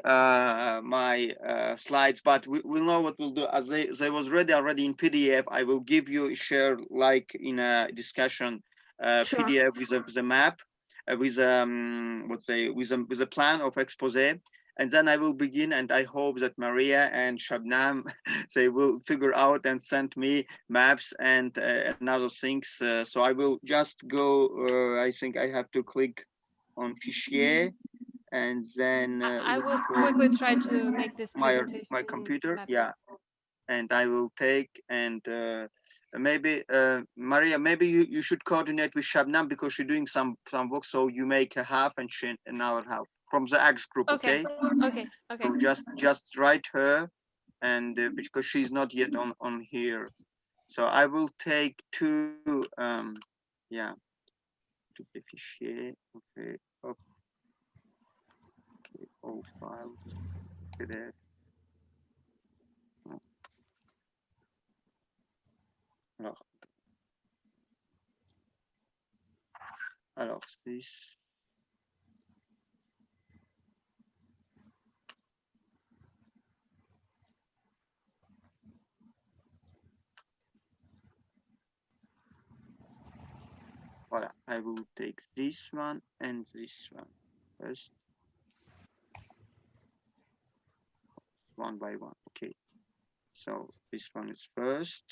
Speaker 6: slides, but we'll know what we'll do. As they was already in PDF, I will give you share like in a discussion
Speaker 1: Sure.
Speaker 6: PDF with a map, with a plan of expose, and then I will begin. And I hope that Maria and Shabnam they will figure out and send me maps and other things. So I will just go. I think I have to click on Fichier. And then
Speaker 3: I will quickly try to make this presentation.
Speaker 6: My computer,
Speaker 3: maps.
Speaker 6: yeah, and I will take and maybe Maria, maybe you should coordinate with Shabnam because she's doing some work, so you make a half and she another half from the X group. Okay. So just write her, and because she's not yet on here, so I will take two. Yeah, to the fichier. Okay. Okay, all files. PDF. Alors, this. Voilà, I will take this one and this one first. One by one. Okay. So this one is first.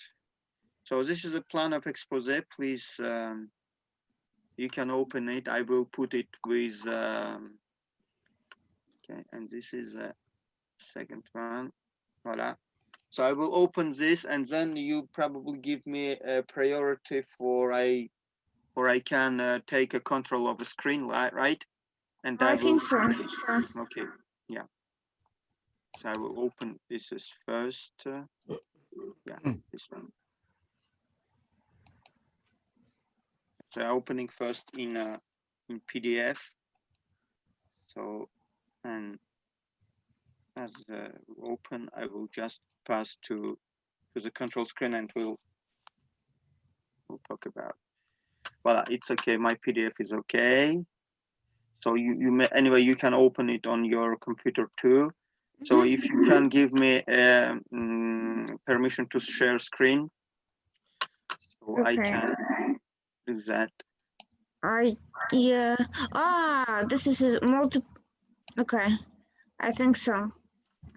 Speaker 6: So this is a plan of expose. Please, you can open it. I will put it with. Okay, and this is a second one. Voila. So I will open this, and then you probably give me a priority for I can take a control of the screen, right? And
Speaker 1: I think so. Sure.
Speaker 6: Okay. Yeah. So I will open this as first. Yeah, this one. So opening first in PDF. So and as open, I will just pass to the control screen and we'll talk about. Well, it's okay. My PDF is okay. So you may, anyway, you can open it on your computer too. So if you can give me permission to share screen, so I
Speaker 1: Okay.
Speaker 6: can do that.
Speaker 1: Yeah. This is a multi. Okay, I think so.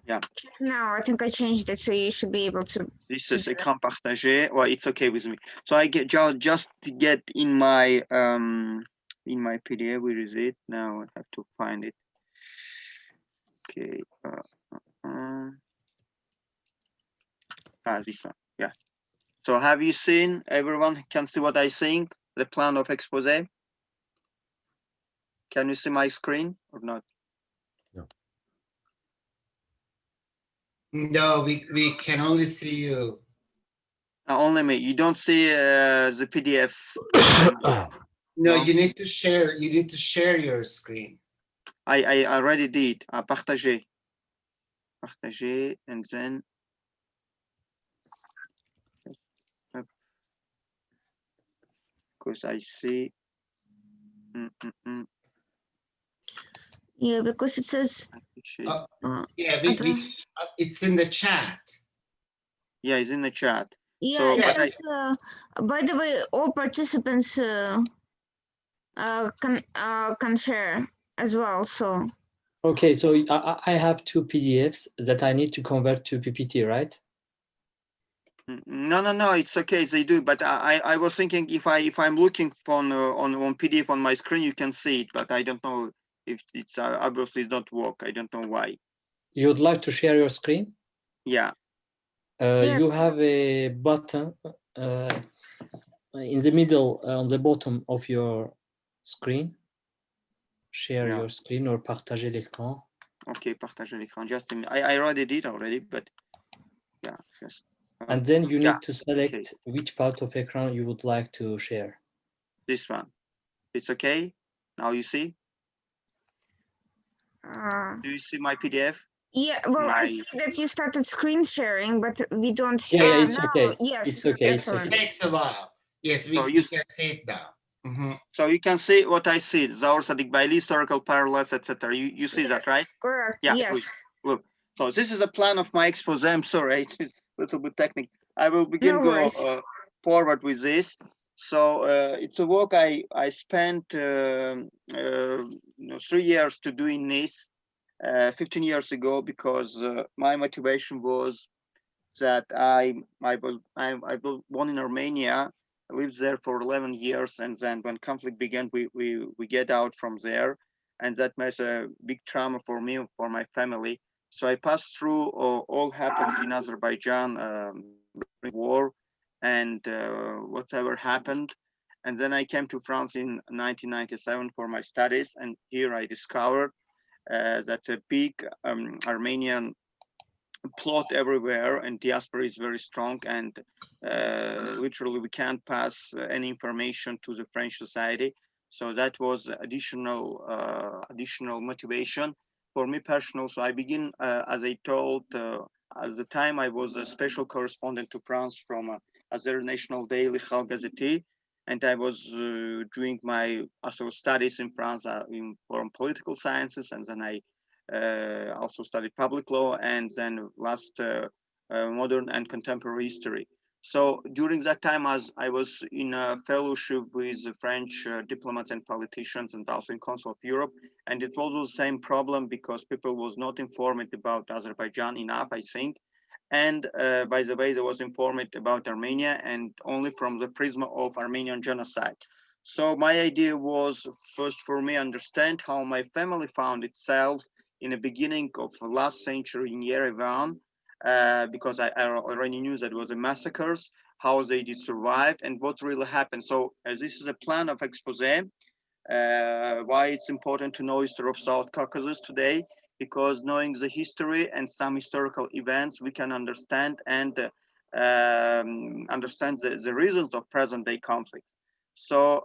Speaker 6: Yeah.
Speaker 1: Check now. I think I changed it, so you should be able to.
Speaker 6: This is écran partagé. Well, it's okay with me. So I get just to get in my PDF. Where is it now? I have to find it. Okay. This one. Yeah. So have you seen? Everyone can see what I think. The plan of expose. Can you see my screen or not?
Speaker 7: No, we can only see you.
Speaker 6: Only me. You don't see the PDF.
Speaker 7: No,
Speaker 6: No?
Speaker 7: you need to share. You need to share your screen.
Speaker 6: I already did. Partager. Partager, and then. Because I see.
Speaker 1: Yeah, because it says.
Speaker 7: Yeah, it's in the chat.
Speaker 6: Yeah, it's in the chat.
Speaker 1: Yeah,
Speaker 6: So,
Speaker 1: it
Speaker 6: but
Speaker 1: says. By the way, all participants can share as well. So.
Speaker 8: Okay, so I have two PDFs that I need to convert to PPT, right?
Speaker 6: No, it's okay. They do, but I was thinking if I'm looking on PDF on my screen, you can see it, but I don't know if it's obviously not work. I don't know why.
Speaker 8: You would like to share your screen?
Speaker 6: Yeah.
Speaker 8: You have a button in the middle on the bottom of your screen. Share your screen or partager l'écran.
Speaker 6: Okay, partager l'écran. Just I already did already, but yeah, just.
Speaker 8: And then you need to select which part of écran you would like to share.
Speaker 6: This one. It's okay. Now you see. Do you see my PDF?
Speaker 1: Yeah, well, I see that you started screen sharing, but we don't see.
Speaker 8: Yeah, it's
Speaker 1: now,
Speaker 8: okay.
Speaker 1: Yes,
Speaker 8: it's okay.
Speaker 1: excellent.
Speaker 7: It takes a while. Yes, we can see it now.
Speaker 6: So you can see what I see, Zaur Sadiq Bailey, historical parallels, etc. You see that, right?
Speaker 1: Correct.
Speaker 6: Yeah,
Speaker 1: yes.
Speaker 6: Look. So this is a plan of my expose. I'm sorry, it's a little bit technical. I will begin forward with this. So it's a work I spent 3 years to do in Nice 15 years ago, because my motivation was that I was born in Armenia. I lived there for 11 years, and then when conflict began, we get out from there, and that was a big trauma for me, for my family. So I passed through all happened in Azerbaijan during war, and whatever happened, and then I came to France in 1997 for my studies, and here I discovered that a big Armenian plot everywhere, and diaspora is very strong, and literally we can't pass any information to the French society. So that was additional motivation for me personal. So I begin, as I told, at the time I was a special correspondent to France from Azer National Daily Khal Gazeti, and I was doing my also studies in France in political sciences, and then I also studied public law, and then last modern and contemporary history. So during that time, as I was in a fellowship with the French diplomats and politicians, and also in Council of Europe, and it was the same problem because people was not informed about Azerbaijan enough, I think. And by the way, they was informed about Armenia, and only from the prism of Armenian genocide. So my idea was first for me understand how my family found itself in the beginning of last century in Yerevan, because I already knew that it was a massacres, how they did survive, and what really happened. So this is a plan of expose, why it's important to know history of South Caucasus today, because knowing the history and some historical events, we can understand and understand the reasons of present day conflicts. So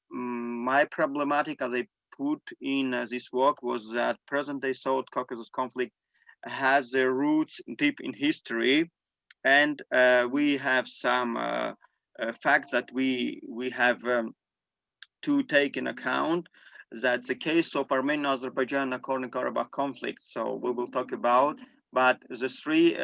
Speaker 6: my problematic, as I put in this work, was that present day South Caucasus conflict has their roots deep in history, and we have some facts that we have to take in account. That's the case of Armenia-Azerbaijan Nagorno-Karabakh conflict. So we will talk about, but the three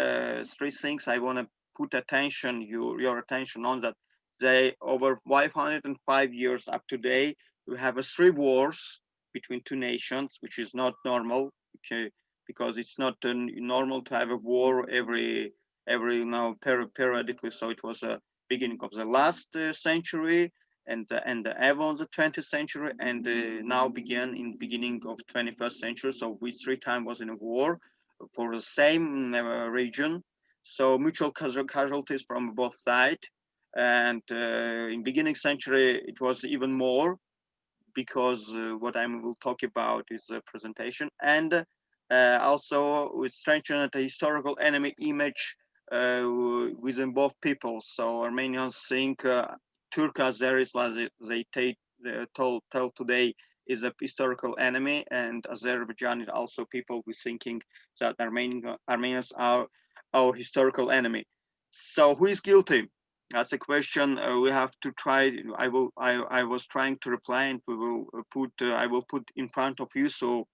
Speaker 6: things I want to put your attention on, that they over 505 years up to date, we have three wars between two nations, which is not normal. Okay, because it's not normal to have a war every periodically. So it was a beginning of the last century, and ever on the 20th century, and now began in the beginning of 21st century. So we three times was in a war for the same region. So mutual casualties from both sides. And in beginning century, it was even more, because what I will talk about is the presentation. And also we strengthen the historical enemy image within both peoples. So Armenians think Turk Azeris, like they tell today, is a historical enemy, and Azerbaijan is also people who thinking that Armenians are our historical enemy. So who is guilty? That's a question we have to try. I was trying to reply, and we will I will put in front of you. So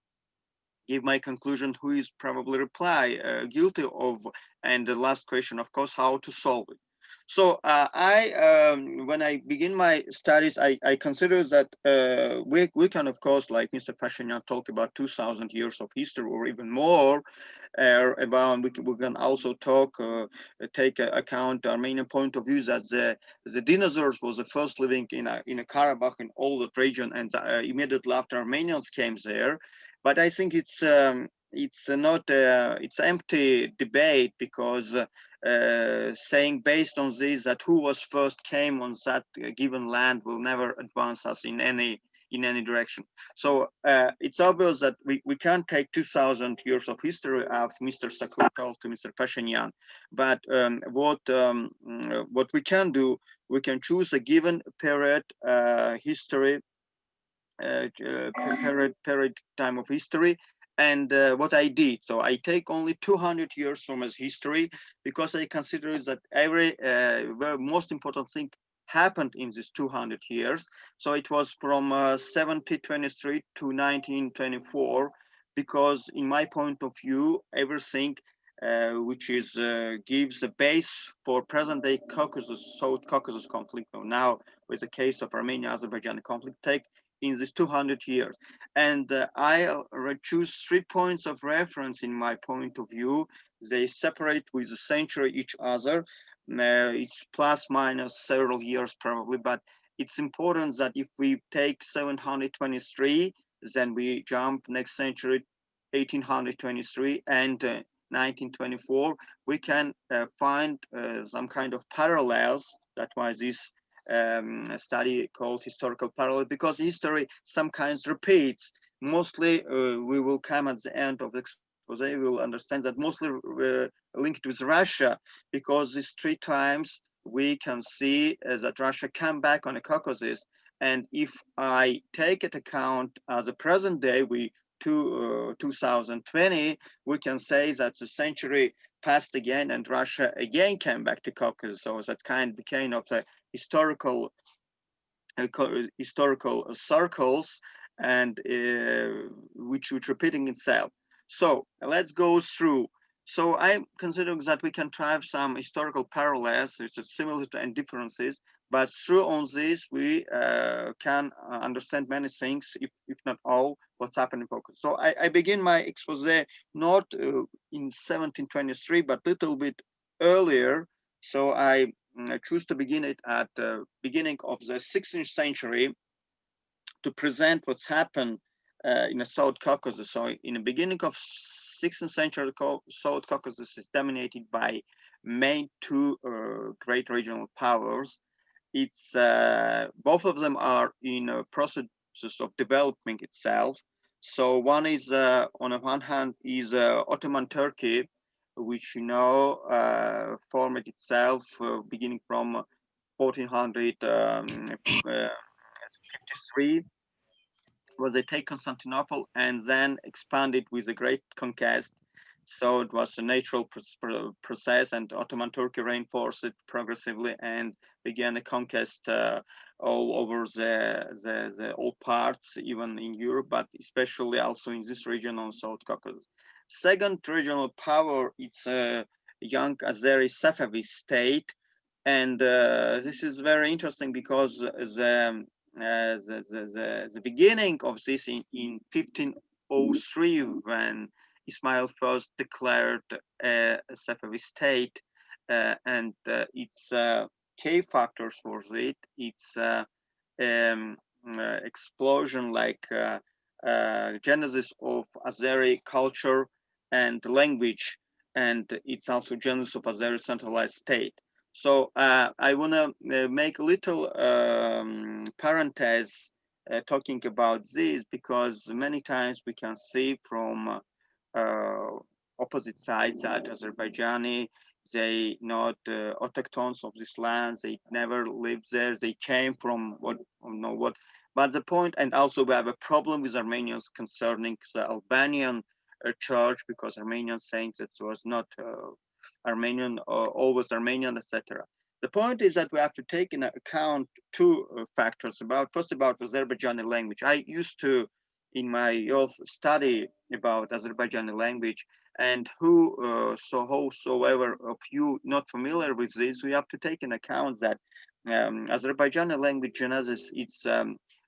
Speaker 6: give my conclusion who is probably reply guilty of, and the last question, of course, how to solve it. So when I begin my studies, I consider that we can, of course, like Mr. Pashinyan, talk about 2,000 years of history or even more. About we can also take account the Armenian point of view, that the dinosaurs was the first living in a Karabakh, in all that region, and immediately after Armenians came there. But I think it's not it's empty debate, because saying based on this that who was first came on that given land will never advance us in any direction. So it's obvious that we can't take 2,000 years of history of Mr. Sakukal to Mr. Pashinyan, but what we can do, we can choose a given period history, period time of history. And what I did, so I take only 200 years from his history, because I consider that every most important thing happened in these 200 years. So it was from 1723 to 1924, because in my point of view, everything which is gives a base for present-day Caucasus, South Caucasus conflict, now with the case of Armenia-Azerbaijan conflict, take in these 200 years. And I choose 3 points of reference in my point of view. They separate with a century each other. It's plus minus several years probably, but it's important that if we take 723, then we jump next century 1823 and 1924, we can find some kind of parallels. That's why this study called historical parallel, because history sometimes repeats. Mostly we will come at the end of the expose, we will understand that mostly linked with Russia, because these 3 times we can see that Russia came back on the Caucasus. And if I take it account as a present day, 2020, we can say that the century passed again and Russia again came back to Caucasus. So that kind of became of a historical circles, and which repeating itself. So let's go through. So I'm considering that we can try some historical parallels, which are similar and differences, but through on this we can understand many things, if not all, what's happening in focus. So I begin my expose not in 1723, but a little bit earlier. So I choose to begin it at the beginning of the 16th century to present what's happened in the South Caucasus. So in the beginning of 16th century, South Caucasus is dominated by main 2 great regional powers. It's both of them are in a process of developing itself. So one is on the one hand is Ottoman Turkey, which formed itself beginning from 1453, where they take Constantinople and then expanded with a great conquest. So it was a natural process, and Ottoman Turkey reinforced it progressively and began a conquest all over the old parts, even in Europe, but especially also in this region on South Caucasus. Second regional power, it's a young Azeri Safavi state, and this is very interesting because the beginning of this in 1503, when Ismail first declared a Safavi state, and its key factors for it, its um, explosion, like genesis of Azeri culture and language, and it's also genesis of Azeri centralized state. So I want to make a little parenthesis talking about this, because many times we can see from opposite sides that Azerbaijani, they not autochthones of this land, they never lived there, they came from what, what. But the point, and also we have a problem with Armenians concerning the Albanian church, because Armenians saying that it was not Armenian, always Armenian, etc. The point is that we have to take into account two factors. First about Azerbaijani language. I used to, in my youth, study about Azerbaijani language, and whosoever of you not familiar with this, we have to take into account that Azerbaijani language genesis, it's a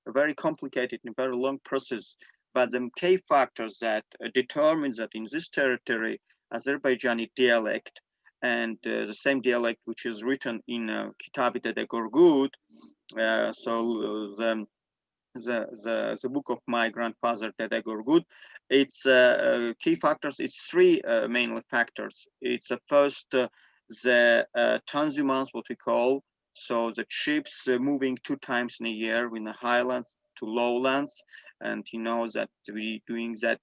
Speaker 6: very complicated and very long process, but the key factors that determine that in this territory, Azerbaijani dialect, and the same dialect which is written in Kitab-i Dede Gorgud, so the book of my grandfather Dede Gorgud, its key factors, it's three mainly factors. It's first the transhumance, what we call, so the ships moving 2 times in a year in the highlands to lowlands, and you know that we doing that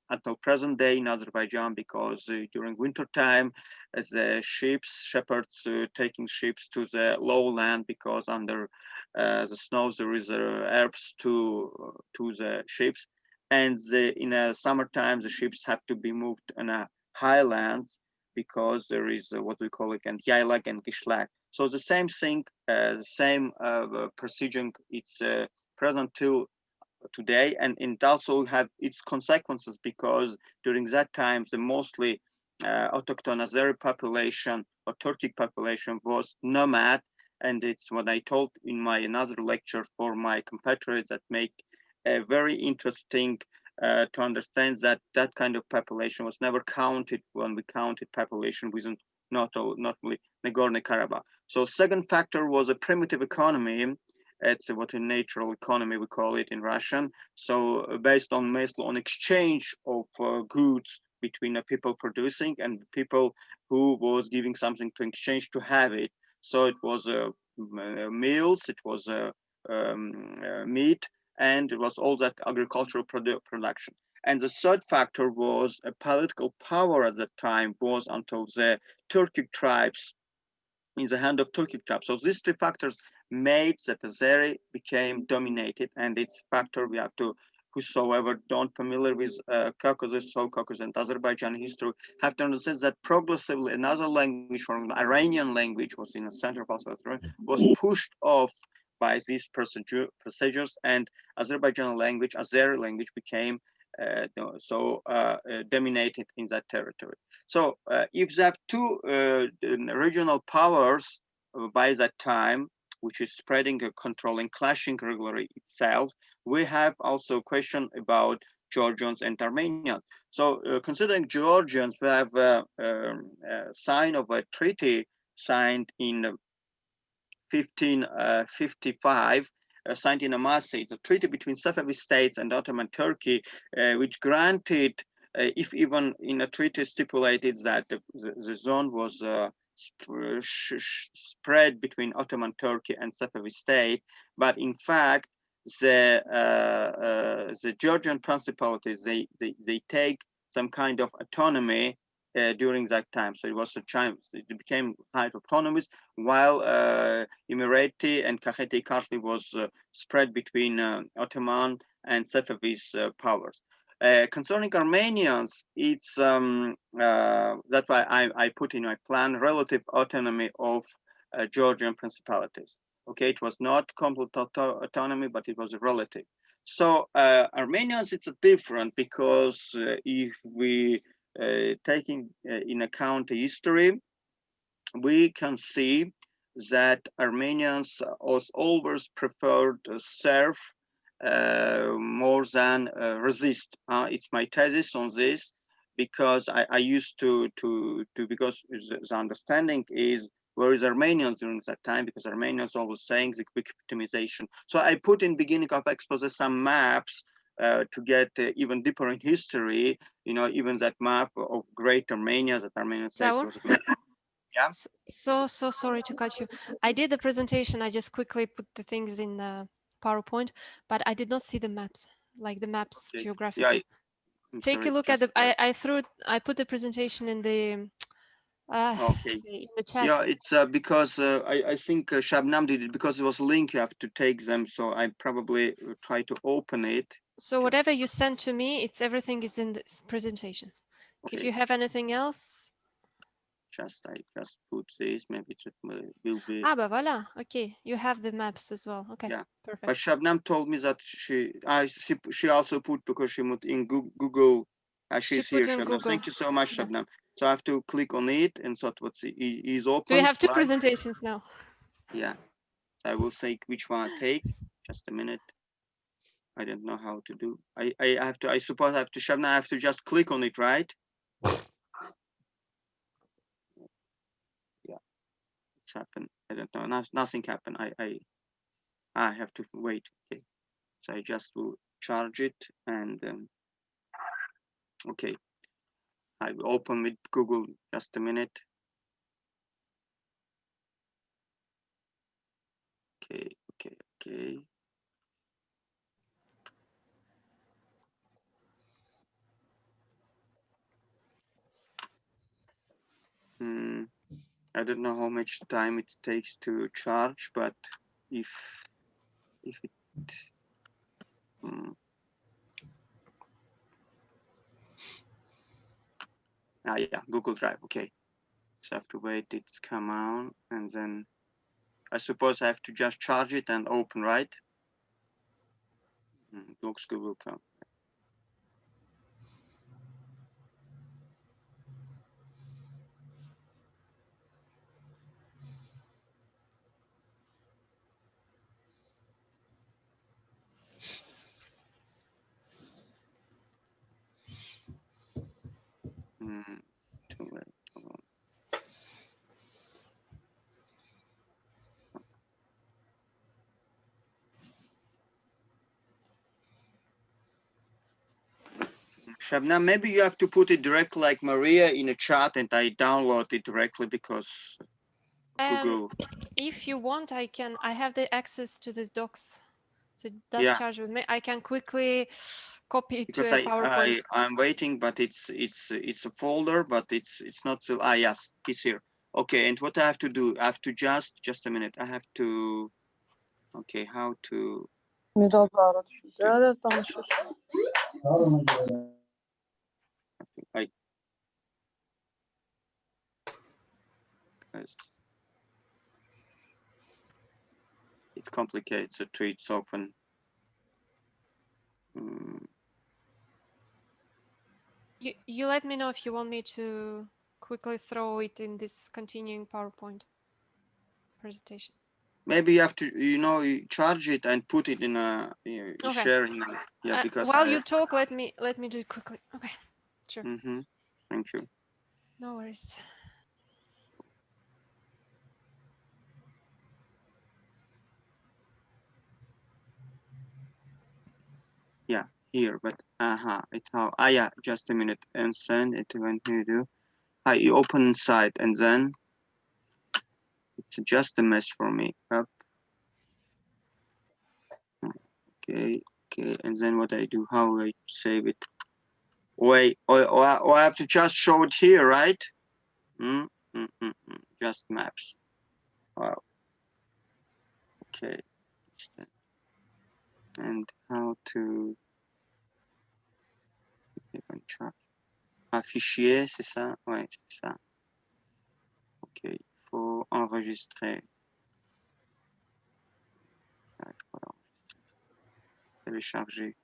Speaker 6: until present day in Azerbaijan, because during winter time, as the shepherds taking ships to the lowland, because under the snows there is herbs to the ships, and in a summertime the ships have to be moved in a highlands, because there is what we call it and yaylak and gishlak. So the same thing, the same procedure, it's present till today, and it also have its consequences, because during that time the mostly autochthon Azeri population or Turkic population was nomad, and it's what I told in my another lecture for my competitors that make a very interesting to understand that that kind of population was never counted when we counted population within not only Nagorno-Karabakh. So second factor was a primitive economy. It's what a natural economy we call it in Russian. So based on mostly on exchange of goods between the people producing and the people who was giving something to exchange to have it. So it was meals, it was meat, and it was all that agricultural production. And the third factor was a political power at that time was until the Turkic tribes in the hand of Turkic tribes. So these three factors made that Azeri became dominated, and it's factor we have to, whosoever don't familiar with Caucasus, South Caucasus, and Azerbaijan history, have to understand that progressively another language from the Iranian language was in the center of Azerbaijan, was pushed off by these procedures, and Azerbaijan language, Azeri language, became dominated in that territory. So if they have two regional powers by that time, which is spreading, controlling, clashing regularly itself, we have also a question about Georgians and Armenians. So considering Georgians, we have a sign of a treaty signed in 1555, signed in Amasya, the treaty between Safavid states and Ottoman Turkey, which granted, if even in a treaty stipulated that the zone was spread between Ottoman Turkey and Safavid state, but in fact, the Georgian principalities, they take some kind of autonomy during that time. So it was a time, it became high autonomous, while Emirati and Kakheti Kartli was spread between Ottoman and Safavid powers. Concerning Armenians, it's that's why I put in my plan relative autonomy of Georgian principalities. Okay, it was not complete autonomy, but it was relative. So Armenians, it's different because if we taking in account the history, we can see that Armenians always preferred serve more than resist. It's my thesis on this because I used to because the understanding is where is Armenians during that time, because Armenians always saying the quick optimization. So I put in beginning of expose some maps to get even deeper in history, you know, even that map of Great Armenia that Armenian says was great. Yeah.
Speaker 3: So sorry to cut you. I did the presentation. I just quickly put the things in PowerPoint, but I did not see the maps, like the maps
Speaker 6: Okay.
Speaker 3: geographical.
Speaker 6: Yeah,
Speaker 3: Take
Speaker 6: sorry,
Speaker 3: a look at the. I put the presentation in the.
Speaker 6: Okay.
Speaker 3: In the chat.
Speaker 6: Yeah, it's because I think Shabnam did it because it was a link. You have to take them, so I probably try to open it.
Speaker 3: So whatever you sent to me, it's everything is in this presentation.
Speaker 6: Okay.
Speaker 3: If you have anything else.
Speaker 6: I just put this. Maybe it will be.
Speaker 3: Ah, but voila. Okay, you have the maps as well. Okay.
Speaker 6: Yeah.
Speaker 3: Perfect.
Speaker 6: But Shabnam told me that she also put because she put in Google. She's here, Shabnam.
Speaker 3: Google.
Speaker 6: Thank you so much, Shabnam. So I have to click on it, and so what's is open.
Speaker 3: So you have two presentations now.
Speaker 6: Yeah. So I will say which one I take. Just a minute. I don't know how to do. I have to. I suppose I have to. Shabnam, I have to just click on it, right? Yeah. It's happened. I don't know. Nothing happened. I have to wait. Okay. So I just will charge it and okay. I will open with Google. Just a minute. Okay. I don't know how much time it takes to charge, but if it yeah, Google Drive. Okay, so I have to wait it's come out, and then I suppose I have to just charge it and open, right? Looks good will come. Too late. Shabnam, maybe you have to put it directly like Maria in a chat and I download it directly because Google.
Speaker 3: If you want, I can. I have the access to these docs, so it does charge with me. I can quickly copy it
Speaker 6: because
Speaker 3: to a PowerPoint.
Speaker 6: I'm waiting, but it's a folder, but it's not so. Yes, it's here. Okay, and what I have to do? I have to just a minute. I have to. Okay, how to. It's complicated, so it's open.
Speaker 3: You let me know if you want me to quickly throw it in this continuing PowerPoint presentation.
Speaker 6: Maybe you have to, you charge it and put it in a sharing. Yeah, because
Speaker 3: while you talk, let me do it quickly. Okay, sure.
Speaker 6: Thank you.
Speaker 3: No worries.
Speaker 6: Yeah, here, but it's how. Yeah, just a minute, and send it when you do. You open inside, and then it's just a mess for me. Up. Okay, and then what I do? How I save it? Wait, I have to just show it here, right? Just maps. Wow. Okay. And how to Un fichier, c'est ça? Ouais, c'est ça. Ok, il faut enregistrer. Télécharger.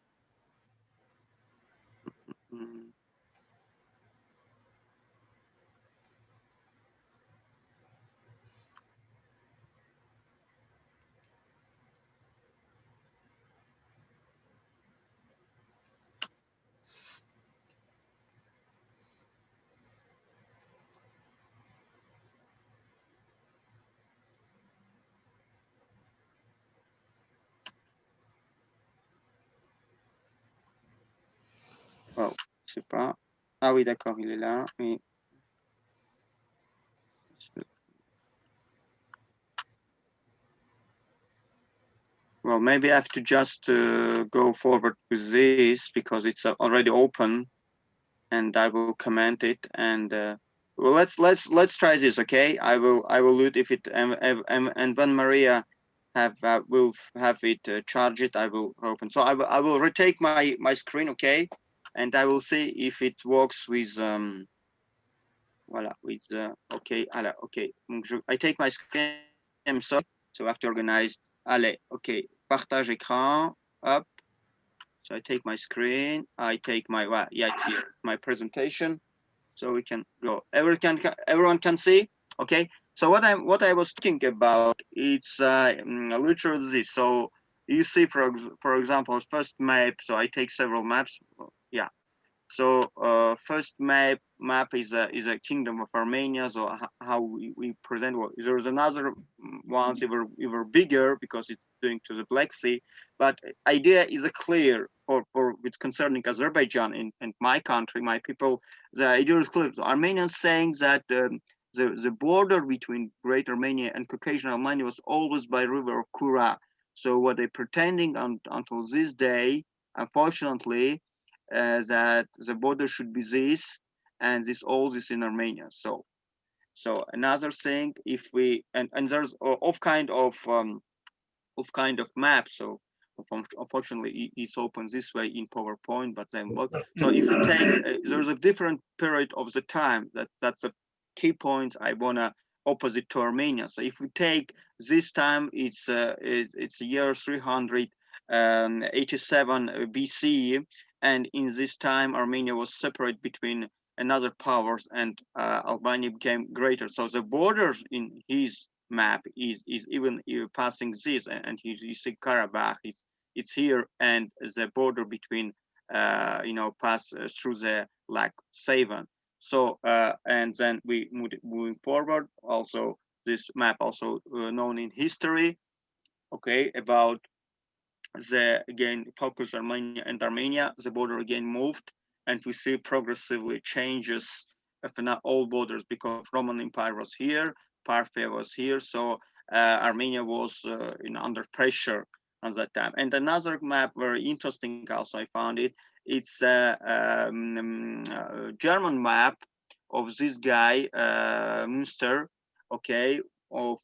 Speaker 6: Oh, je sais pas. Ah oui, d'accord, il est là. Oui. Well, maybe I have to just go forward with this because it's already open, and I will comment it. And well, let's try this, okay? I will loot if it and when Maria will have it charge it, I will open. So I will retake my screen, okay? And I will see if it works with voilà, with okay, allez, okay. I take my screen. I'm sorry. So I have to organize. Allez, okay. Partage écran. Up. So I take my screen. I take my well, yeah, it's here. My presentation. So we can go. Everyone can see. Okay. So what I was talking about, it's literally this. So you see, for example, first map. So I take several maps. Yeah. So first map is a kingdom of Armenia. So how we present what there's another ones even bigger because it's going to the Black Sea. But idea is a clear for it's concerning Azerbaijan and my country, my people. The idea is clear. So Armenians saying that the border between Great Armenia and Caucasian Armenia was always by river of Kura. So what they're pretending until this day, unfortunately, that the border should be this, and all this in Armenia. So another thing, if we and there's of kind of map. So unfortunately, it's open this way in PowerPoint, but then what? So if you take, there's a different period of the time. That's a key point I wanna opposite to Armenia. So if we take this time, it's year 387 BC, and in this time Armenia was separate between another powers, and Albania became greater. So the borders in his map is even passing this, and you see Karabakh, it's here, and the border between pass through the Lake Savan. So and then we moving forward. Also, this map also known in history, okay, about the again Caucasus, Armenia and Armenia. The border again moved, and we see progressively changes of all borders because Roman Empire was here, Parthia was here, so Armenia was under pressure at that time. And another map, very interesting also, I found it. It's a German map of this guy, Münster, okay, of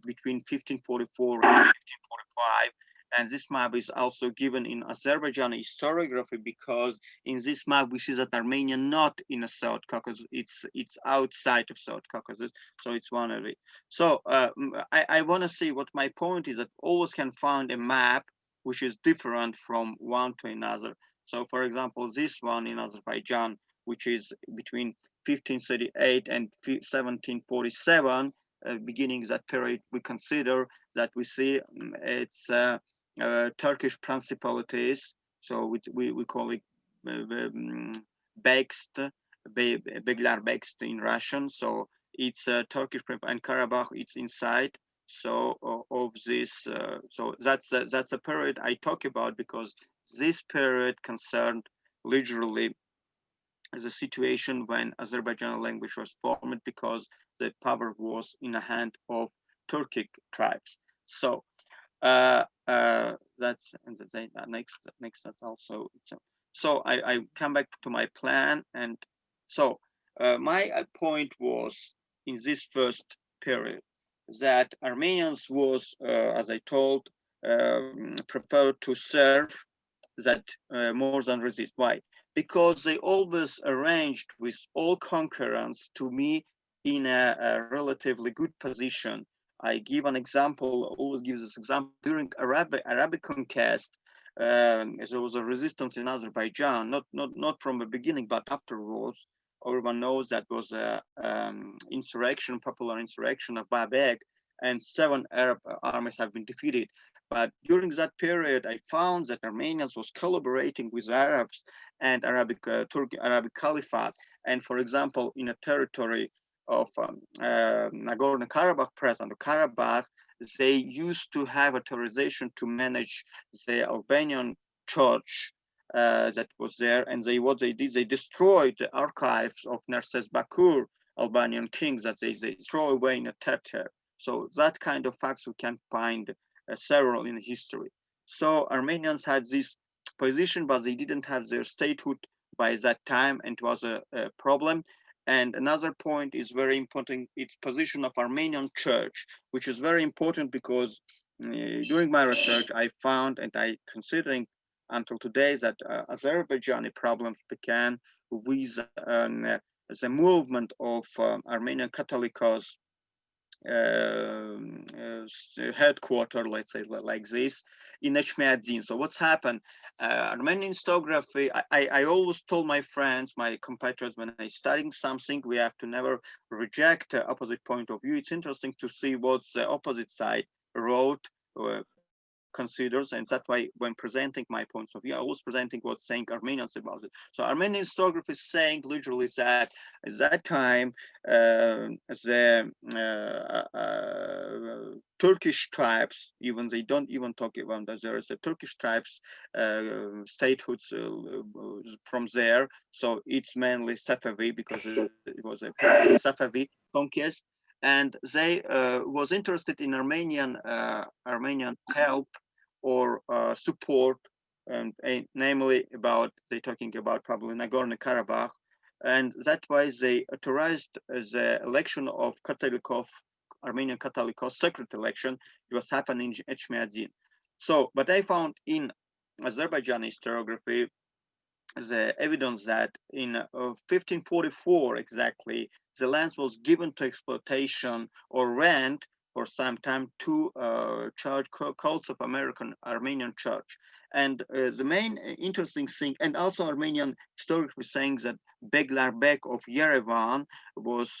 Speaker 6: between 1544 and 1545. And this map is also given in Azerbaijani historiography because in this map we see that Armenia not in a South Caucasus, it's outside of South Caucasus, so it's one of it. So I want to see what my point is, that always can find a map which is different from one to another. So for example, this one in Azerbaijan, which is between 1538 and 1747, beginning that period, we consider that we see it's Turkish principalities, so we call it Begst, Beglar Begst in Russian. So it's Turkish, and Karabakh it's inside. So of this, so that's a period I talk about because this period concerned literally the situation when Azerbaijani language was formed because the power was in the hand of Turkic tribes. So that's the next that also. So I come back to my plan, and so my point was in this first period that Armenians was, as I told, prepared to serve that more than resist. Why? because they always arranged with all conquerors to be in a relatively good position. I give an example, always give this example. During Arabic conquest, there was a resistance in Azerbaijan, not from the beginning, but afterwards. Everyone knows that was a insurrection, popular insurrection of Babek, and 7 Arab armies have been defeated. But during that period, I found that Armenians was collaborating with Arabs and Arabic Caliphate. And for example, in a territory of Nagorno-Karabakh, present Karabakh, they used to have authorization to manage the Albanian church that was there. And what they did, they destroyed the archives of Nerses Bakur, Albanian kings, that they throw away in a Tatar. So that kind of facts we can find several in history. So Armenians had this position, but they didn't have their statehood by that time, and it was a problem. And another point is very important, its position of Armenian church, which is very important because during my research, I found, and I considering until today, that Azerbaijani problems began with the movement of Armenian Catholicos headquarters, let's say like this, in Echmiadzin. So what's happened? Armenian historiography, I always told my friends, my competitors, when I studying something, we have to never reject the opposite point of view. It's interesting to see what the opposite side wrote, considers, and that's why when presenting my points of view, I was presenting what's saying Armenians about it. So Armenian historiography is saying literally that at that time the Turkish tribes, even they don't even talk about that there is a Turkish tribes statehoods from there. So it's mainly Safavi because it was a Safavi conquest. And they was interested in Armenian help or support, and namely about they talking about probably Nagorno-Karabakh, and that why they authorized the election of Katolikov, Armenian Katolikos, secret election. It was happening in Echmiadzin. So, but I found in Azerbaijani historiography the evidence that in 1544 exactly, the land was given to exploitation or rent for some time to church cults of Armenian church. And the main interesting thing, and also Armenian historiography saying that Beglar Bek of Yerevan was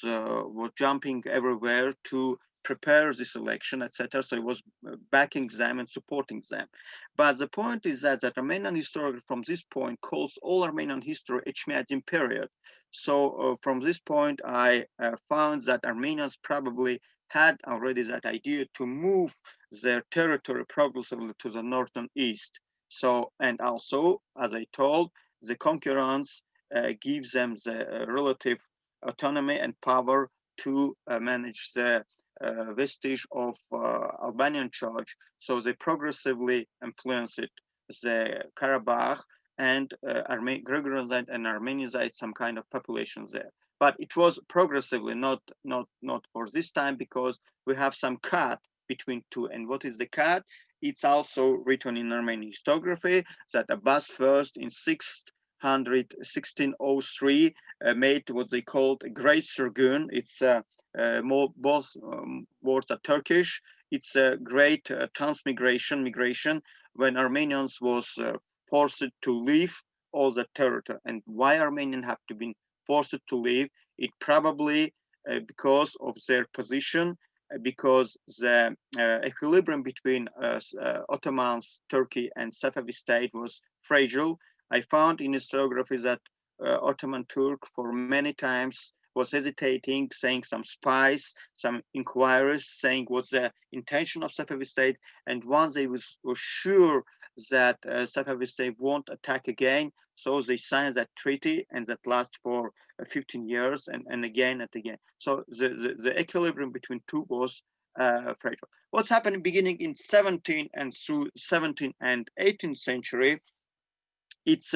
Speaker 6: jumping everywhere to prepare this election, etc. So it was backing them and supporting them. But the point is that Armenian historiography from this point calls all Armenian history Echmiadzin period. So from this point, I found that Armenians probably had already that idea to move their territory progressively to the northern east. So, and also, as I told, the conquerors gives them the relative autonomy and power to manage the vestige of Albanian church. So they progressively influenced the Karabakh and Gregorian and Armenianized some kind of populations there. But it was progressively, not for this time, because we have some cut between two. And what is the cut? It's also written in Armenian historiography that Abbas first in 1603 made what they called a great surgun. It's both words are Turkish. It's a great migration when Armenians was forced to leave all the territory. And why Armenians have to be forced to leave? It probably because of their position, because the equilibrium between Ottomans, Turkey, and Safavi state was fragile. I found in historiography that Ottoman Turk for many times was hesitating, saying some spies, some inquiries, saying what's the intention of Safavi state. And once they were sure that Safavi state won't attack again, so they signed that treaty, and that lasts for 15 years and again and again. So the equilibrium between two was fragile. What's happening beginning in 17 and through 17th and 18th century, it's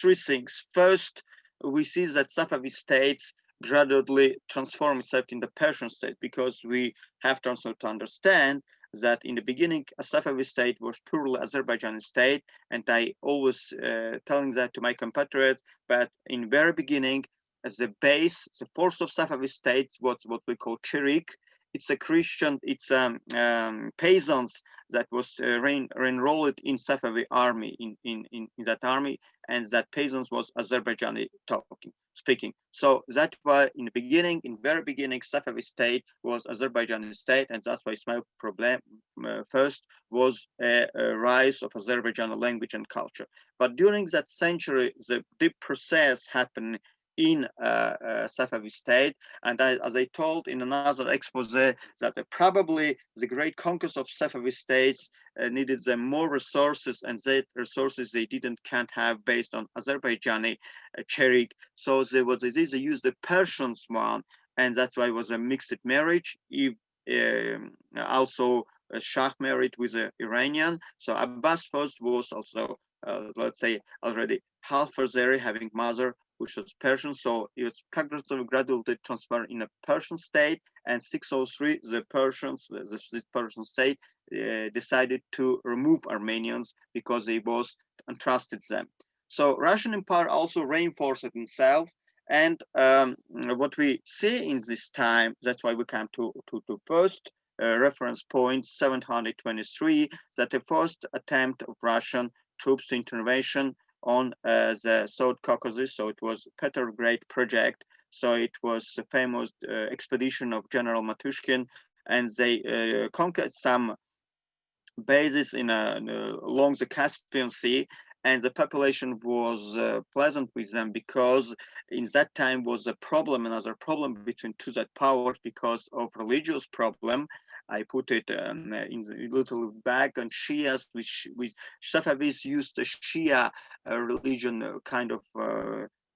Speaker 6: three things. First, we see that Safavi states gradually transform itself in the Persian state, because we have to also to understand that in the beginning, a Safavid state was purely Azerbaijani state, and I always telling that to my compatriots. But in very beginning, as the base, the force of Safavid state, what we call Chirik. It's a Christian, it's peasants that was enrolled in Safavid army, in that army, and that peasants was Azerbaijani speaking. So that's why in the beginning, in very beginning, Safavid state was Azerbaijani state, and that's why Ismail problem first was a rise of Azerbaijani language and culture. But during that century, the deep process happened in Safavid state, and as I told in another expose, that probably the great conquest of Safavid states needed them more resources, and that resources can't have based on Azerbaijani Cherik. So they used the Persians one, and that's why it was a mixed marriage. Also Shah married with an Iranian. So Abbas first was also, let's say, already half Azeri, having mother which was Persian. So it was gradually transferred in a Persian state. And 603, the Persians, this Persian state decided to remove Armenians because they both entrusted them. So Russian Empire also reinforced itself. And what we see in this time, that's why we come to first reference point 723, that the first attempt of Russian troops to intervention on the South Caucasus. So it was Petrograd project. So it was a famous expedition of General Matushkin, and they conquered some bases along the Caspian Sea, and the population was pleasant with them, because in that time was another problem between two that powers because of religious problem. I put it in the little bag on Shias, with Safavids used the Shia religion, kind of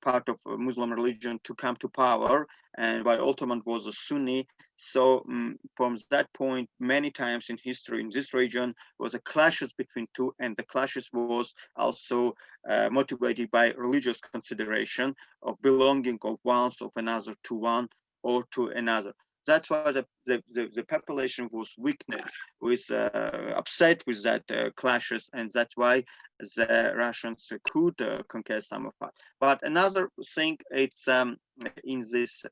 Speaker 6: part of Muslim religion, to come to power, and while Ottoman was a Sunni. So from that point, many times in history in this region was a clashes between two, and the clashes was also motivated by religious consideration of belonging of one of another to one or to another. That's why the population was weakened, was upset with that clashes, and that's why the Russians could conquer some of that. But another thing, it's in this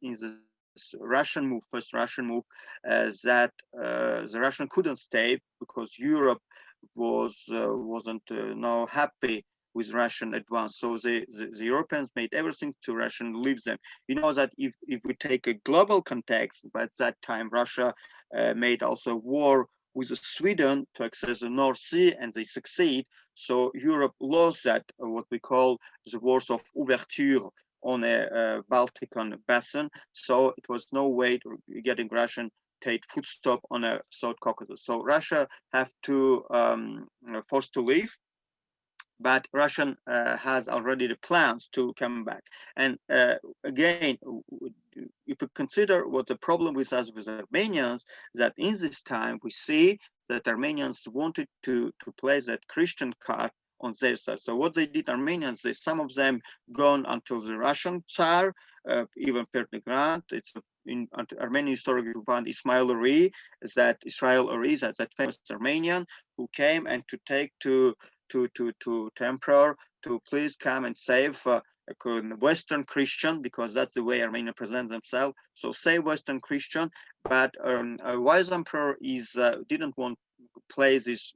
Speaker 6: Russian move, first Russian move, that the Russian couldn't stay because Europe wasn't now happy with Russian advance. So the Europeans made everything to Russian leave them. You know that if we take a global context, by that time Russia made also war with Sweden to access the North Sea, and they succeed. So Europe lost that, what we call the wars of ouverture on a Baltic basin. So it was no way to getting Russian take foot stop on a South Caucasus. So Russia have to forced to leave, but Russian has already the plans to come back. And again, if we consider what the problem with us with Armenians, that in this time we see that Armenians wanted to play that Christian card on their side. So what they did, Armenians, some of them gone until the Russian Tsar, even Pernigrant. It's in Armenian historic you find Ismail Uri, that famous Armenian who came and to take to emperor to please come and save Western Christian, because that's the way Armenia presents themselves. So save Western Christian, but a wise emperor didn't want to play this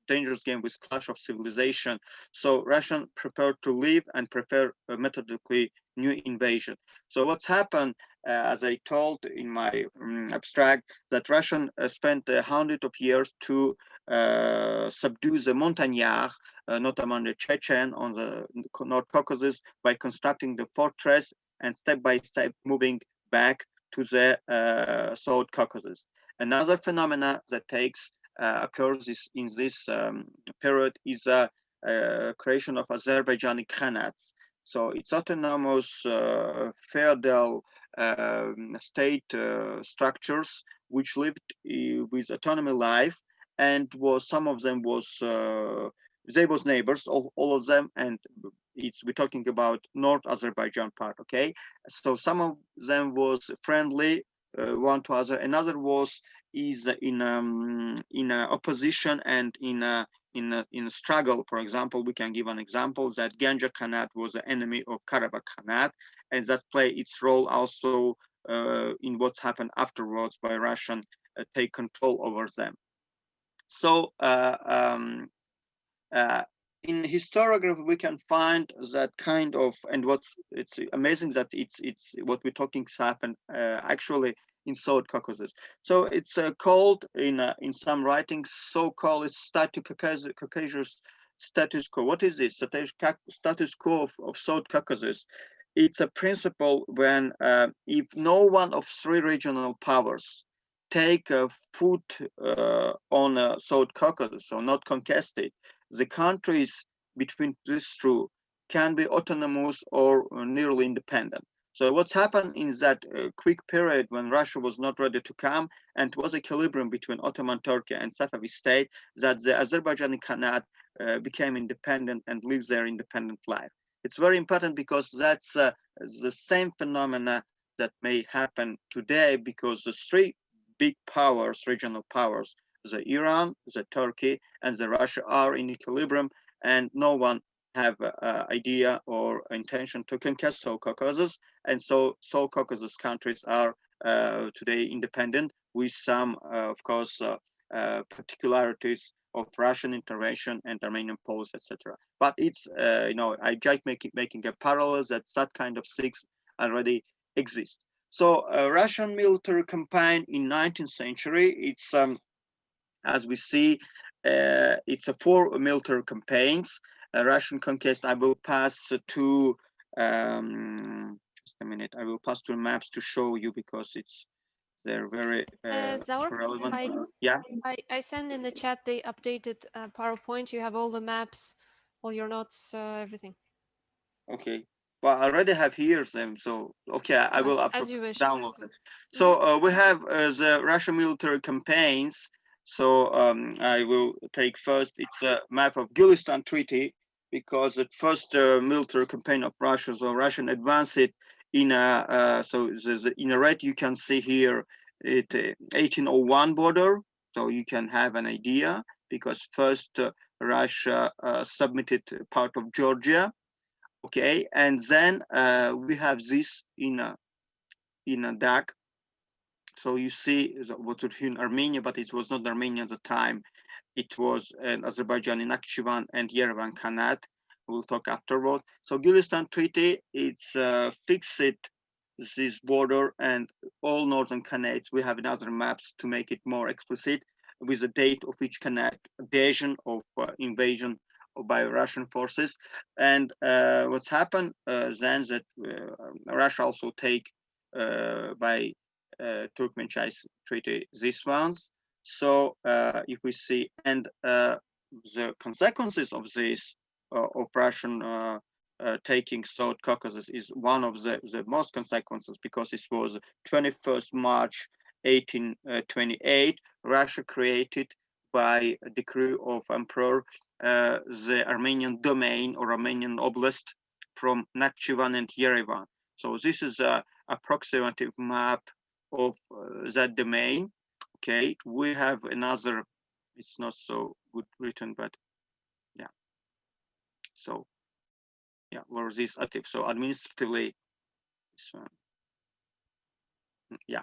Speaker 6: dangerous game with clash of civilization. So Russian prepared to leave and prepare methodically new invasion. So what's happened, as I told in my abstract, that Russian spent 100 of years to subdue the Montagnards, notably the Chechen on the North Caucasus, by constructing the fortress and step by step moving back to the South Caucasus. Another phenomena that occurs in this period is creation of Azerbaijani Khanates. So it's autonomous feudal state structures which lived with autonomy life, and some of them was they was neighbors of all of them, and we're talking about North Azerbaijan part. Okay, so some of them was friendly one to other, another was is in opposition and in a struggle. For example, we can give an example that Ganja Khanate was the enemy of Karabakh Khanate, and that play its role also in what's happened afterwards by Russian take control over them. So in historiography we can find that kind of, and it's amazing that it's what we're talking happened actually in South Caucasus. So it's called in some writings so-called Caucasus status quo. What is this status quo of South Caucasus? It's a principle when if no one of three regional powers take a foot on South Caucasus, so not contested, the countries between these two can be autonomous or nearly independent. So what's happened in that quick period when Russia was not ready to come, and it was equilibrium between Ottoman Turkey and Safavid state, that the Azerbaijani Khanate became independent and lives their independent life. It's very important because that's the same phenomena that may happen today, because the three big powers, regional powers, the Iran, the Turkey, and the Russia are in equilibrium, and no one have idea or intention to conquer South Caucasus, and so South Caucasus countries are today independent, with some, of course, particularities of Russian intervention and Armenian policy, etc. But it's I just making a parallel that kind of things already exist. So Russian military campaign in 19th century, it's as we see, it's a 4 military campaigns. Russian conquest. I will pass to just a minute. I will pass to maps to show you because they're very
Speaker 3: Zaur,
Speaker 6: relevant. Yeah.
Speaker 3: I send in the chat the updated PowerPoint. You have all the maps, all your notes, everything.
Speaker 6: Okay. Well, I already have here them, so okay, I will
Speaker 3: as you wish.
Speaker 6: download it. So we have the Russian military campaigns. So I will take first. It's a map of Gulistan Treaty, because the first military campaign of Russia, so Russian advanced it in a so in a red you can see here it 1801 border. So you can have an idea, because first Russia submitted part of Georgia. Okay, and then we have this in a dark. So you see what was in Armenia, but it was not Armenia at the time. It was Azerbaijan in Nakhchivan and Yerevan Khanate. We'll talk afterward. So Gulistan Treaty, it's fixed this border and all northern Khanates. We have in other maps to make it more explicit with the date of each Khanate adhesion of invasion by Russian forces. And what's happened then that Russia also take by Turkmenchay Treaty these ones. So if we see, and the consequences of this of Russian taking South Caucasus is one of the most consequences, because it was 21st March 1828, Russia created by a decree of Emperor the Armenian domain or Armenian oblast from Nakhchivan and Yerevan. So this is a approximative map of that domain. Okay, we have another, it's not so good written, but yeah. So yeah, where is this active? So administratively, yeah,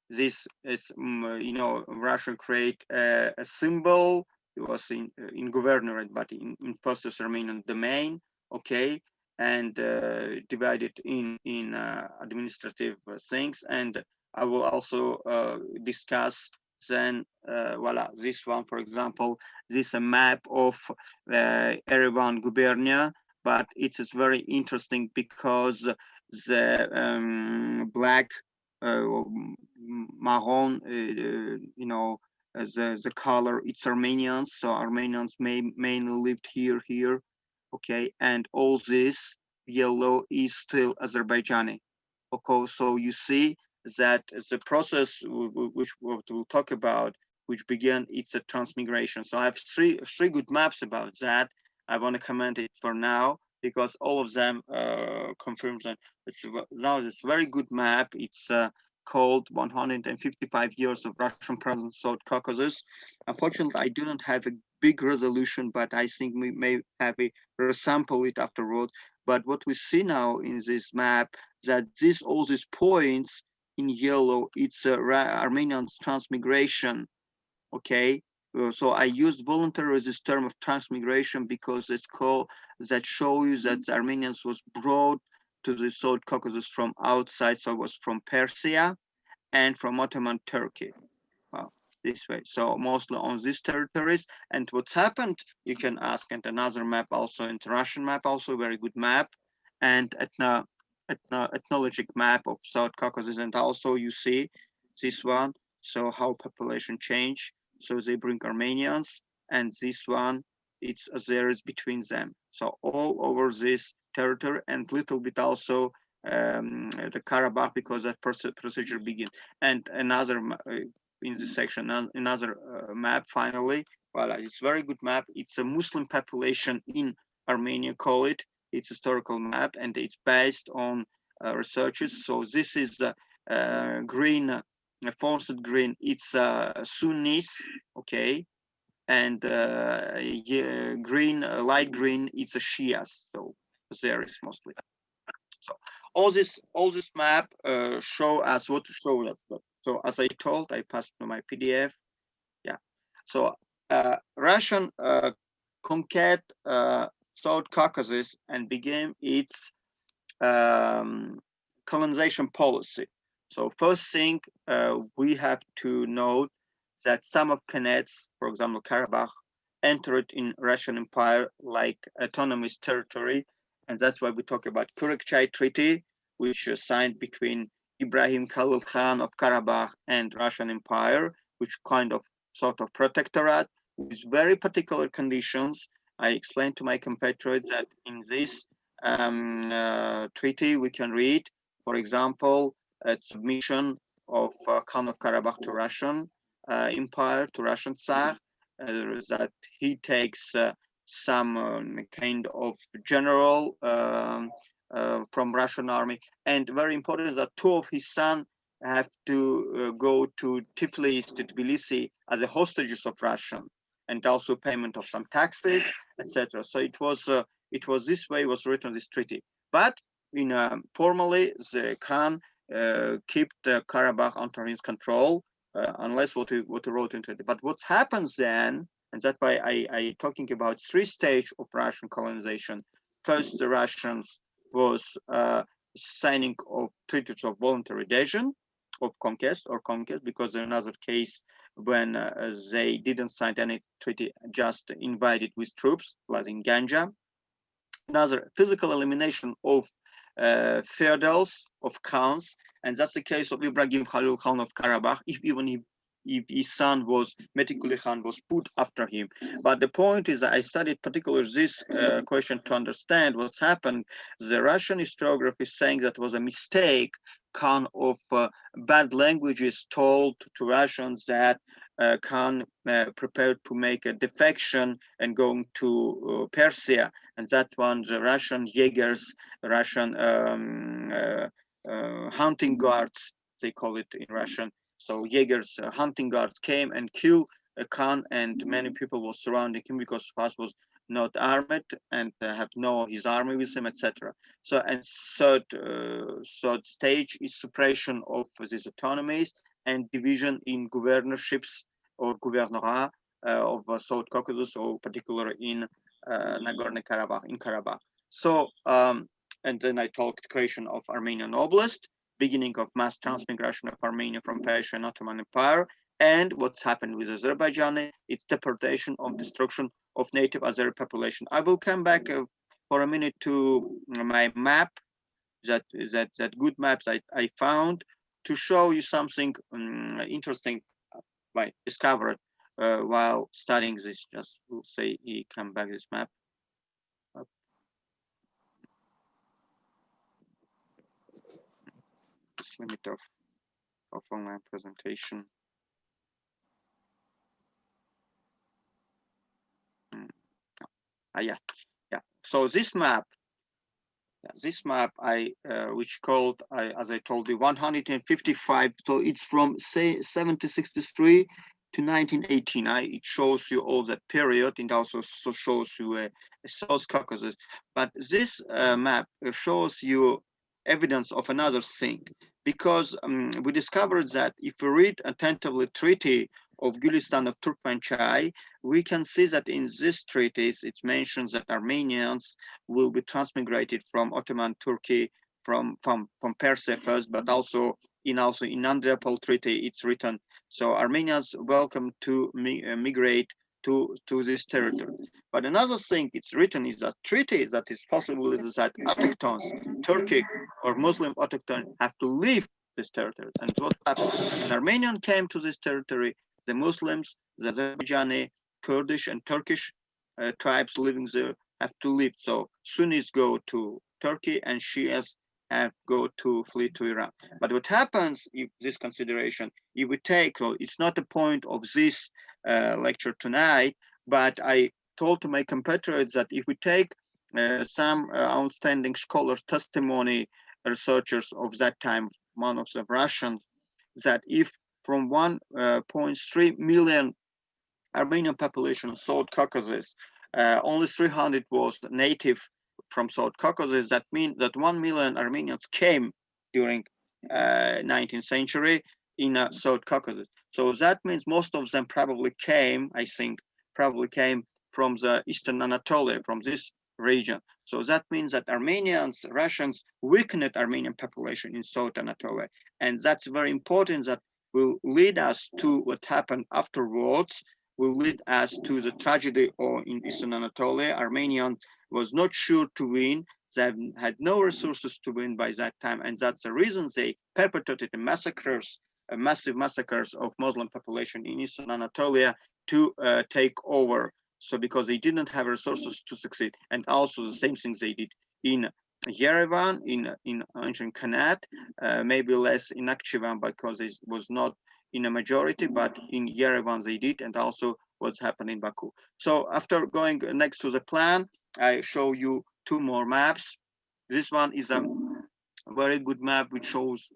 Speaker 6: this is Russia create a symbol. It was in governorate, but in first Armenian domain. Okay, and divided in administrative things. And I will also discuss then voila, this one, for example, this is a map of Yerevan gubernia, but it is very interesting because the black marron, the color, it's Armenians. So Armenians mainly lived here, okay, and all this yellow is still Azerbaijani. Okay, so you see that the process which we'll talk about, which began, it's a transmigration. So I have three good maps about that. I want to comment it for now, because all of them confirms that now it's a very good map. It's called 155 years of Russian presence in South Caucasus. Unfortunately, I do not have a big resolution, but I think we may have a resample it afterward. But what we see now in this map, that all these points in yellow, it's Armenian transmigration, okay? So I used voluntarily this term of transmigration because it's called, that shows that the Armenians was brought to the South Caucasus from outside, so it was from Persia and from Ottoman Turkey. This way, so mostly on these territories. And what's happened, you can ask, and another map also, and Russian map also, very good map, and ethnologic map of South Caucasus, and also you see this one, so how population change. So they bring Armenians, and this one, it's Azeris between them. So all over this territory, and little bit also the Karabakh, because that procedure begins. And another in this section, another map finally. Well, it's a very good map. It's a Muslim population in Armenia, call it. It's a historical map, and it's based on researches. So this is the green, forested green. It's Sunnis, okay, and green, light green. It's a Shias. So there is mostly. So all this map show us what to show us. So as I told, I passed to my PDF. Yeah. So Russian conquered South Caucasus and began its colonization policy. So first thing we have to note that some of Khanets, for example, Karabakh, entered in Russian Empire like autonomous territory. And that's why we talk about Kurekchai Treaty, which was signed between Ibrahim Khalil Khan of Karabakh and Russian Empire, which kind of sort of protectorate with very particular conditions. I explained to my compatriot that in this treaty we can read, for example, a submission of Khan of Karabakh to Russian Empire, to Russian Tsar, that he takes some kind of general from Russian army, and very important that two of his sons have to go to Tiflis, to Tbilisi, as the hostages of Russian, and also payment of some taxes, etc. So it was this way was written this treaty. But in formally, the Khan kept Karabakh under his control, unless what he wrote into it. But what happens then, and that's why I talking about three stages of Russian colonization. First, the Russians was signing of treaties of voluntary adhesion, of conquest, because in another case when they didn't sign any treaty, just invaded with troops, like in Ganja. Another, physical elimination of feudals, of khans, and that's the case of Ibrahim Khalil Khan of Karabakh, even if his son was Metikuli Khan was put after him. But the point is, I studied particularly this question to understand what's happened. The Russian historiography is saying that was a mistake, kind of bad languages told to Russians that Khan prepared to make a defection and going to Persia, and that one the Russian Jaegers, Russian hunting guards, they call it in Russian. So Jaegers, hunting guards came and killed Khan, and many people were surrounding him because Fas was not armed and have no his army with him, etc. So, and third stage is suppression of these autonomies and division in governorships or gouvernorat of South Caucasus, or particularly in Nagorno-Karabakh, in Karabakh. So, and then I talked creation of Armenian Oblast, beginning of mass transmigration of Armenia from Persia and Ottoman Empire, and what's happened with Azerbaijan, its deportation of destruction of native Azeri population. I will come back for a minute to my map, that good maps I found, to show you something interesting I discovered while studying this. Just we'll say come back this map. This limit of online presentation. Yeah. So this map, This map which called, as I told you, 155. So it's from say 1763 to 1918. It shows you all that period, and also shows you South Caucasus. But this map shows you evidence of another thing, because we discovered that if we read attentively Treaty of Gulistan of Turkmenchai, we can see that in this treaties it mentions that Armenians will be transmigrated from Ottoman Turkey, from Persia first, but also in Andriapol Treaty it's written. So Armenians welcome to migrate to this territory. But another thing it's written is that treaty that is possible is that autochthones, Turkic or Muslim autochthon, have to leave this territory. And what happened? When Armenian came to this territory, the Muslims, the Azerbaijani, Kurdish and Turkish tribes living there have to leave. So Sunnis go to Turkey and Shias have to flee to Iran. But what happens if this consideration, if we take, well, it's not the point of this lecture tonight, but I told to my compatriots that if we take some outstanding scholars' testimony, researchers of that time, one of the Russians, that if from 1.3 million Armenian population of South Caucasus, only 300 was native from South Caucasus. That means that 1 million Armenians came during 19th century in South Caucasus. So that means most of them probably came, I think, from the Eastern Anatolia, from this region. So that means that Armenians, Russians weakened Armenian population in South Anatolia. And that's very important, that will lead us to what happened afterwards, will lead us to the tragedy in Eastern Anatolia. Armenian was not sure to win. They had no resources to win by that time. And that's the reason they perpetrated massacres, massive massacres of Muslim population in Eastern Anatolia to take over. So because they didn't have resources to succeed. And also the same things they did in Yerevan, in ancient Khanat, maybe less in Nakhchivan because it was not in a majority, but in Yerevan they did, and also what's happened in Baku. So after going next to the plan, I show you two more maps. This one is a very good map which shows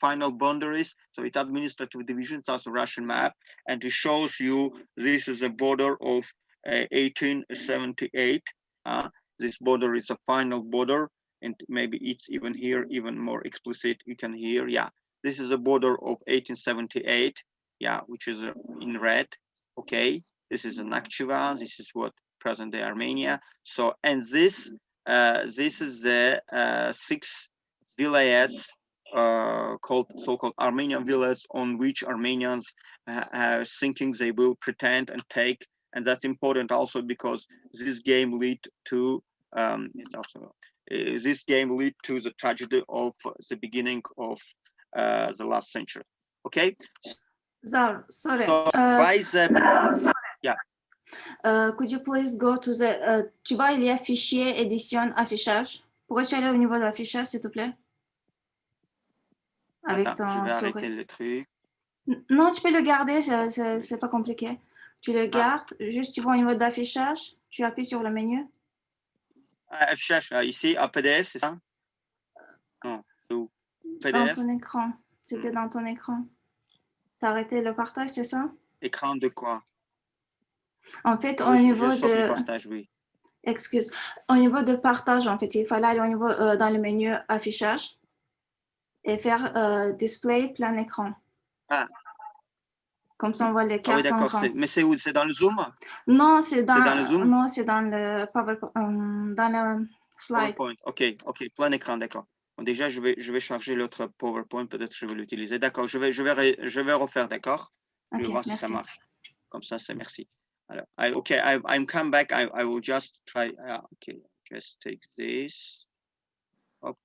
Speaker 6: final boundaries. So it's administrative divisions, also Russian map, and it shows you this is a border of 1878. This border is a final border, and maybe it's even here, even more explicit. You can hear, yeah. This is a border of 1878, yeah, which is in red. Okay, this is Nakhchivan. This is what present-day Armenia. So, and this is the 6 vilayets called so-called Armenian villages, on which Armenians are thinking they will pretend and take, and that's important also because this game lead to this game lead to the tragedy of the beginning of the last century. Okay.
Speaker 9: Zar, sorry.
Speaker 6: So by the yeah.
Speaker 9: Could you please go to the tu vois il y a fichier édition affichage. Pourquoi tu es allé au niveau de l'affichage s'il te plaît? Avec
Speaker 6: Attends, je
Speaker 9: ton
Speaker 6: vais
Speaker 9: souris.
Speaker 6: arrêter le truc.
Speaker 9: Non, tu peux le garder, c'est pas compliqué. Tu le gardes, juste tu vas au niveau d'affichage, tu appuies sur le menu.
Speaker 6: Affichage ici à PDF, c'est ça? Non, où?
Speaker 9: Dans
Speaker 6: PDF.
Speaker 9: ton écran. C'était dans ton écran. T'as arrêté le partage, c'est ça?
Speaker 6: Écran de quoi?
Speaker 9: En fait,
Speaker 6: Oui,
Speaker 9: au niveau
Speaker 6: je saute
Speaker 9: de...
Speaker 6: le partage, oui.
Speaker 9: Excuse. Au niveau de partage, en fait, il fallait aller au niveau dans le menu affichage et faire display plein écran.
Speaker 6: Ah.
Speaker 9: Comme ça, on voit les
Speaker 6: Ah oui,
Speaker 9: cartes en
Speaker 6: d'accord.
Speaker 9: grand.
Speaker 6: Mais c'est où? C'est dans le Zoom?
Speaker 9: Non, c'est dans
Speaker 6: le Zoom?
Speaker 9: Non, c'est dans le PowerPoint, dans le slide.
Speaker 6: PowerPoint. OK, plein écran, d'accord. Bon, déjà, je vais charger l'autre PowerPoint, peut-être je vais l'utiliser. D'accord, je vais refaire, d'accord? Je vais voir si ça marche. Comme ça, c'est merci. Alors, I'm come back. I will just try. Okay, just take this up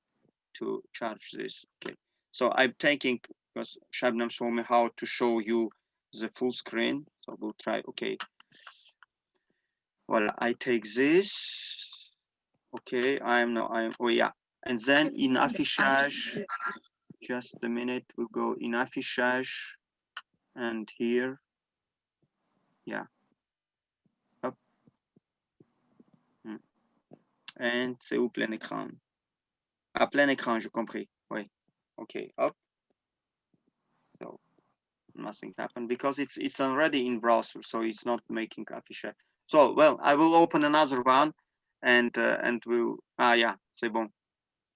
Speaker 6: to charge this. Okay, so I'm taking, because Shabnam showed me how to show you the full screen. So we'll try. Okay. Well, I take this. Okay, oh yeah. And then in affichage, just a minute, we'll go in affichage and here. Yeah. Up. And c'est où plein écran? À plein écran, j'ai compris. Oui. Okay, up. So nothing happened because it's already in browser, so it's not making affichage. So well, I will open another one, and we'll yeah, c'est bon.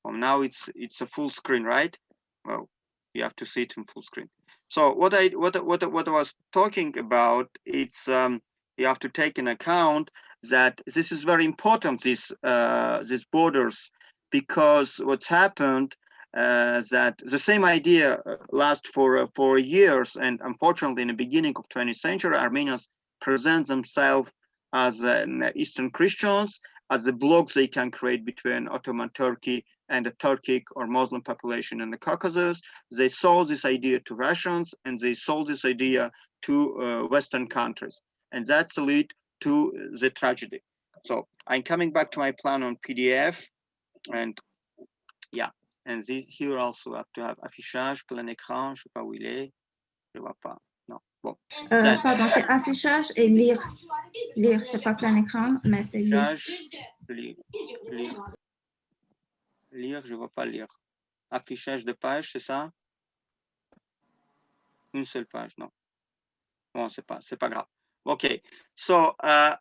Speaker 6: Well, now it's a full screen, right? Well, you have to see it in full screen. So what I was talking about, it's you have to take in account that this is very important, these borders, because what's happened that the same idea lasts for years, and unfortunately in the beginning of 20th century Armenians present themselves as Eastern Christians, as the blocks they can create between Ottoman Turkey and the Turkic or Muslim population in the Caucasus. They sold this idea to Russians, and they sold this idea to Western countries. And that's the lead to the tragedy. So I'm coming back to my plan on PDF, and yeah, and here also have to have affichage, plein écran, je sais pas où il est, je vois pas, non, bon.
Speaker 9: Pardon, c'est affichage et lire. Lire, c'est pas plein écran, mais c'est lire.
Speaker 6: Lire, je vois pas lire. Affichage de page, c'est ça? Une seule page, non. Bon, c'est pas grave. Okay, so and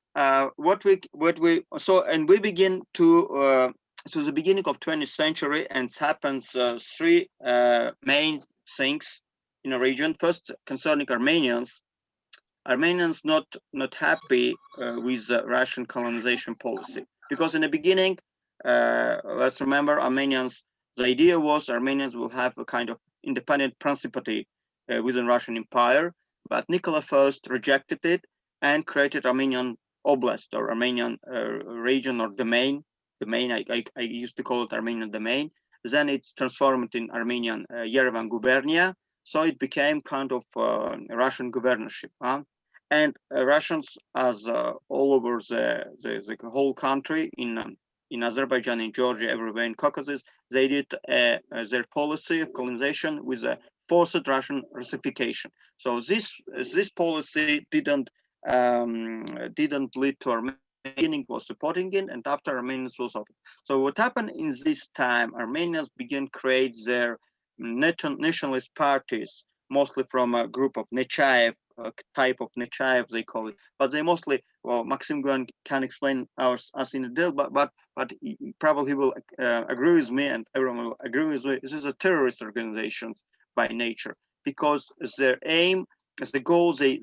Speaker 6: we begin to the beginning of 20th century, and it happens three main things in a region. First, concerning Armenians not happy with the Russian colonization policy, because in the beginning, let's remember, the idea was Armenians will have a kind of independent principality within Russian Empire, but Nicola I rejected it and created Armenian Oblast, or Armenian region or domain. I used to call it Armenian domain. Then it's transformed in Armenian Yerevan gubernia, so it became kind of Russian governorship. And Russians, as all over the whole country, in Azerbaijan, in Georgia, everywhere in Caucasus, they did their policy of colonization with a forced Russian Russification. So this policy didn't lead to Armenia. Beginning was supporting it, and after Armenians was open. So what happened in this time? Armenians began create their nationalist parties, mostly from a group of Nechayev, type of Nechayev they call it, but they mostly, well, Maxim Guan can explain us in the deal, but probably he will agree with me, and everyone will agree with me. This is a terrorist organization by nature, because their aim, as the goals they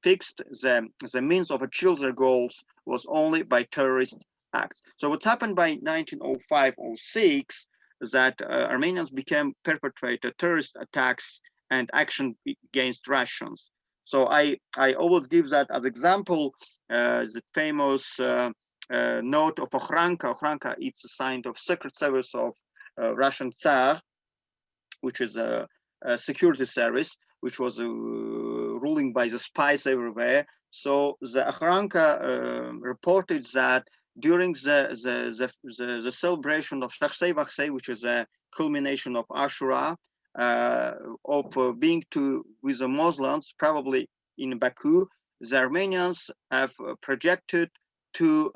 Speaker 6: fixed, the means of achieve their goals was only by terrorist acts. So what happened by 1905-06 that Armenians became perpetrated terrorist attacks and action against Russians. So I always give that as example, the famous note of Ochranka. Ochranka, it's a sign of secret service of Russian Tsar, which is a security service, which was ruling by the spies everywhere. So the Ochranka reported that during the celebration of Shakhsei Vakhsei, which is a culmination of Ashura, of being with the Muslims, probably in Baku, the Armenians have projected to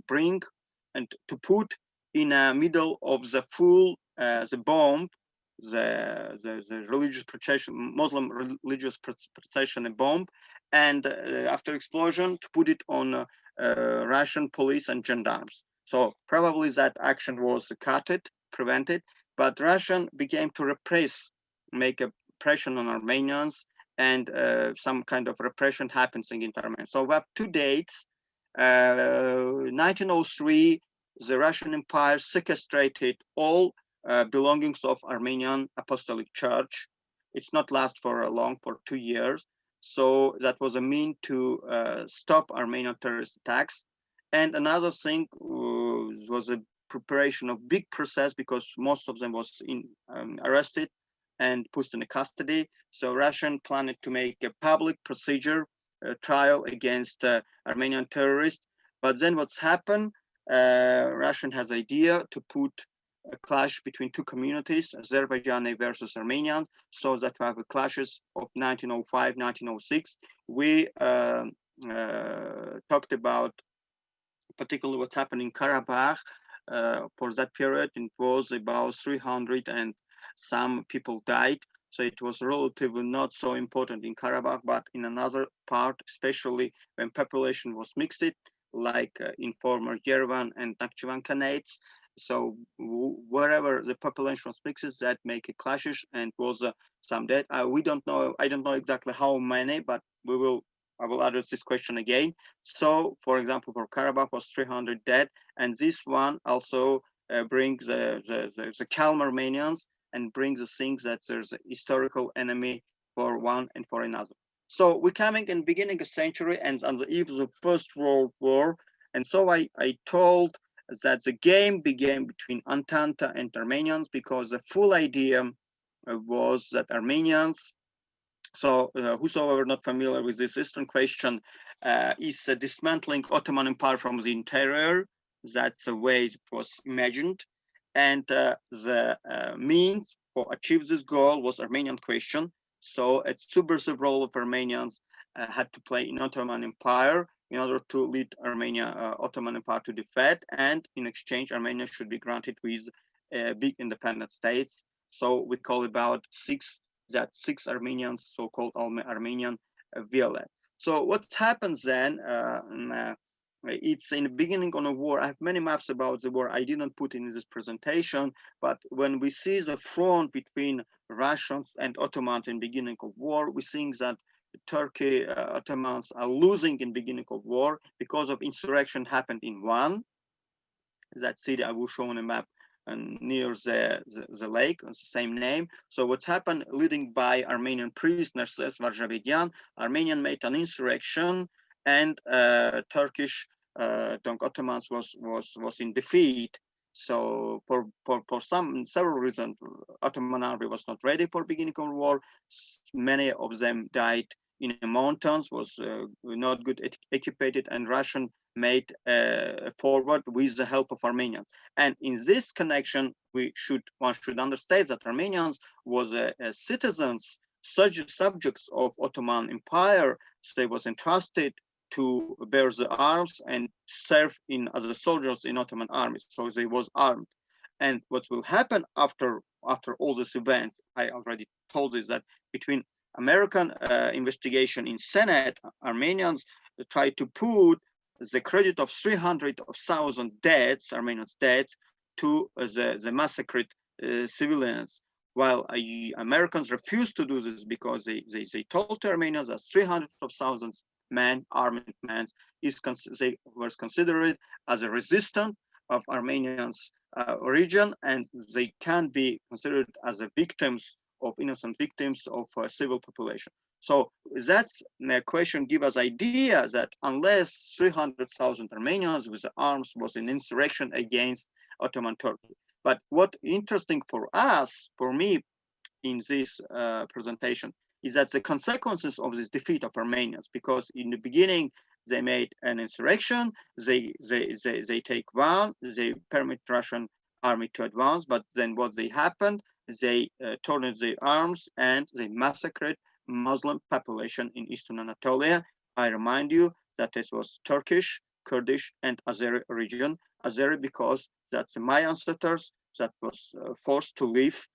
Speaker 6: bring and to put in the middle of the full the bomb, the religious procession, Muslim religious procession bomb, and after explosion to put it on Russian police and gendarmes. So probably that action was prevented, but Russian began to repress, make a pressure on Armenians, and some kind of repression happens in Armenia. So we have two dates. 1903, the Russian Empire sequestrated all belongings of Armenian Apostolic Church. It's not last for 2 years. So that was a mean to stop Armenian terrorist attacks. And another thing was a preparation of big process, because most of them was arrested and put in custody. So Russian planned to make a public procedure trial against Armenian terrorists. But then what's happened? Russian has idea to put a clash between two communities, Azerbaijani versus Armenian, so that we have a clashes of 1905, 1906. We talked about particularly what's happened in Karabakh. For that period, it was about 300 and some people died. So it was relatively not so important in Karabakh, but in another part, especially when population was mixed, like in former Yerevan and Nakhchivan Khanates. So wherever the population was mixed, that make a clashes and was some dead. We don't know. I don't know exactly how many, but I will address this question again. So, for example, for Karabakh was 300 dead, and this one also brings the calm Armenians and brings the things that there's a historical enemy for one and for another. So we're coming in beginning a century and on the eve of the First World War, and so I told that the game began between Entente and Armenians because the full idea was that Armenians, so whosoever not familiar with this Eastern question, is dismantling Ottoman Empire from the interior. That's the way it was imagined. And the means for achieve this goal was Armenian question. So a subversive role of Armenians had to play in Ottoman Empire in order to lead Ottoman Empire to defeat, and in exchange, Armenia should be granted with big independent states. So we call about six Armenians, so-called Armenian violent. So what happens then? It's in the beginning of a war. I have many maps about the war. I didn't put in this presentation, but when we see the front between Russians and Ottomans in beginning of war, we think that Turkey, Ottomans are losing in beginning of war because of insurrection happened in one. That city I will show on a map near the lake, the same name. So what's happened, leading by Armenian prisoners, as Varjavedian, Armenian made an insurrection, and Turkish Ottomans was in defeat. So for several reasons, Ottoman army was not ready for beginning of war. Many of them died in the mountains, was not good equipped, and Russian made forward with the help of Armenians. And in this connection, one should understand that Armenians was citizens, subjects of Ottoman Empire. So they was entrusted to bear the arms and serve as the soldiers in Ottoman armies. So they was armed. And what will happen after all these events, I already told you that between American investigation in Senate, Armenians tried to put the credit of 300,000 deaths, Armenians' deaths, to the massacred civilians, while Americans refused to do this because they told the Armenians that 300,000 men, armed men, they were considered as a resistant of Armenians' origin, and they can be considered as innocent victims of civil population. So that's the question give us idea that unless 300,000 Armenians with arms was an insurrection against Ottoman Turkey. But what interesting for us, for me, in this presentation, is that the consequences of this defeat of Armenians, because in the beginning they made an insurrection, they take one, they permit Russian army to advance, but then what they happened, they turned their arms and they massacred Muslim population in Eastern Anatolia. I remind you that this was Turkish, Kurdish, and Azeri region. Azeri because that's my ancestors that was forced to leave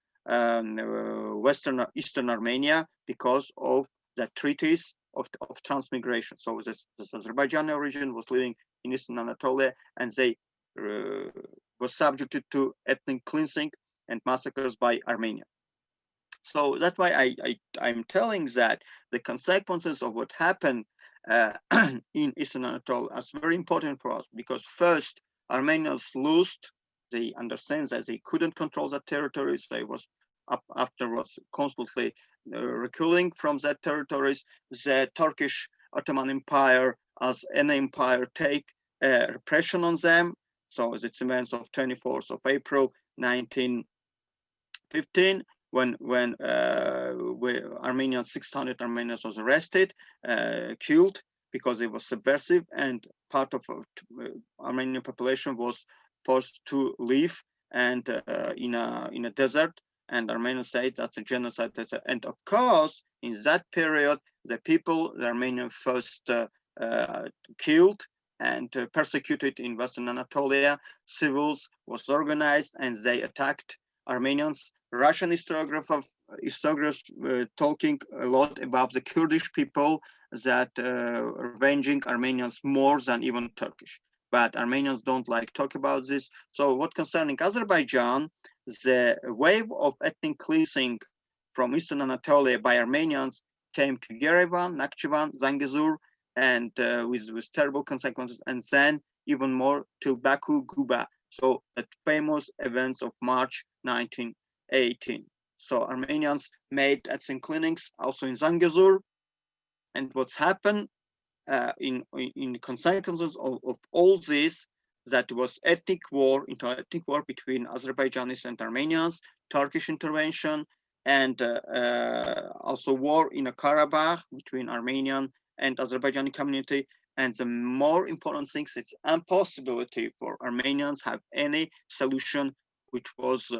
Speaker 6: Eastern Armenia because of the treaties of transmigration. So this Azerbaijani region was living in Eastern Anatolia, and they was subjected to ethnic cleansing and massacres by Armenia. So that's why I'm telling that the consequences of what happened in Eastern Anatolia are very important for us, because first, Armenians lost. They understand that they couldn't control that territories. They was afterwards constantly reculing from that territories. The Turkish Ottoman Empire, as an empire, take repression on them. So it's events of 24th of April 1915. When 600 Armenians was arrested, killed because it was subversive, and part of Armenian population was forced to live and in a desert. And Armenians say that's a genocide. And of course, in that period, the Armenian first killed and persecuted in Western Anatolia. Civils was organized and they attacked Armenians. Russian historiographers talking a lot about the Kurdish people that avenging Armenians more than even Turkish. But Armenians don't like talk about this. So what concerning Azerbaijan, the wave of ethnic cleansing from Eastern Anatolia by Armenians came to Yerevan, Nakhchivan, Zangezur, and with terrible consequences, and then even more to Baku, Guba. So that famous events of March 1918. So Armenians made ethnic cleanings also in Zangezur, and what's happened in the consequences of all this, that was ethnic war, inter-ethnic war between Azerbaijanis and Armenians, Turkish intervention, and also war in a Karabakh between Armenian and Azerbaijani community. And the more important thing, it's impossibility for Armenians have any solution which was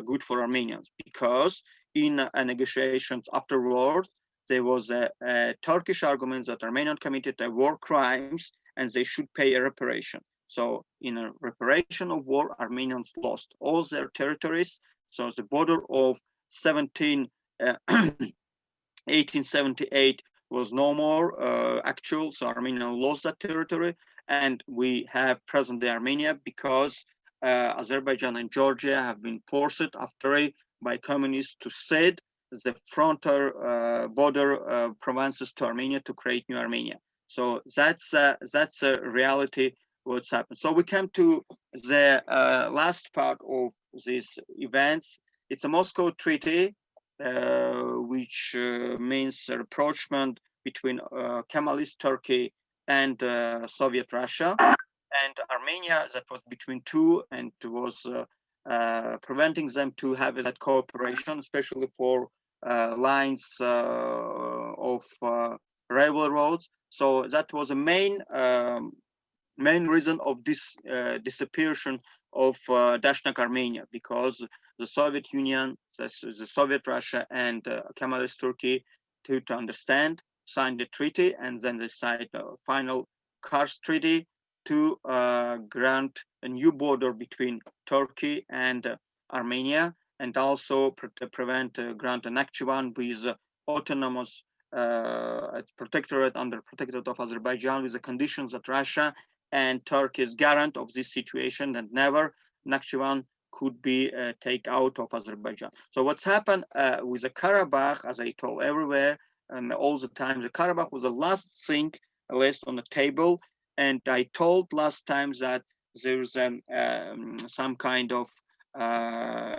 Speaker 6: good for Armenians, because in negotiations afterwards, there was a Turkish argument that Armenian committed war crimes and they should pay a reparation. So in a reparation of war, Armenians lost all their territories. So the border of 1878 was no more actual. So Armenia lost that territory, and we have present-day Armenia because Azerbaijan and Georgia have been forced after by communists to cede the frontier border provinces to Armenia to create new Armenia. So that's a reality what's happened. So we come to the last part of these events. It's a Moscow Treaty, which means a rapprochement between Kemalist Turkey and Soviet Russia, and Armenia that was between two, and was preventing them to have that cooperation, especially for lines of railroads. So that was a main reason of this disappearance of Dashnak Armenia, because the Soviet Union, the Soviet Russia, and Kemalist Turkey to understand, signed the treaty, and then they signed a final Kars Treaty to grant a new border between Turkey and Armenia, and also prevent grant a Nakhchivan with autonomous protectorate under protectorate of Azerbaijan, with the conditions that Russia and Turkey is garant of this situation, and never Nakhchivan could be taken out of Azerbaijan. So what's happened with the Karabakh, as I told everywhere and all the time, the Karabakh was the last thing left on the table. And I told last time that there's some kind of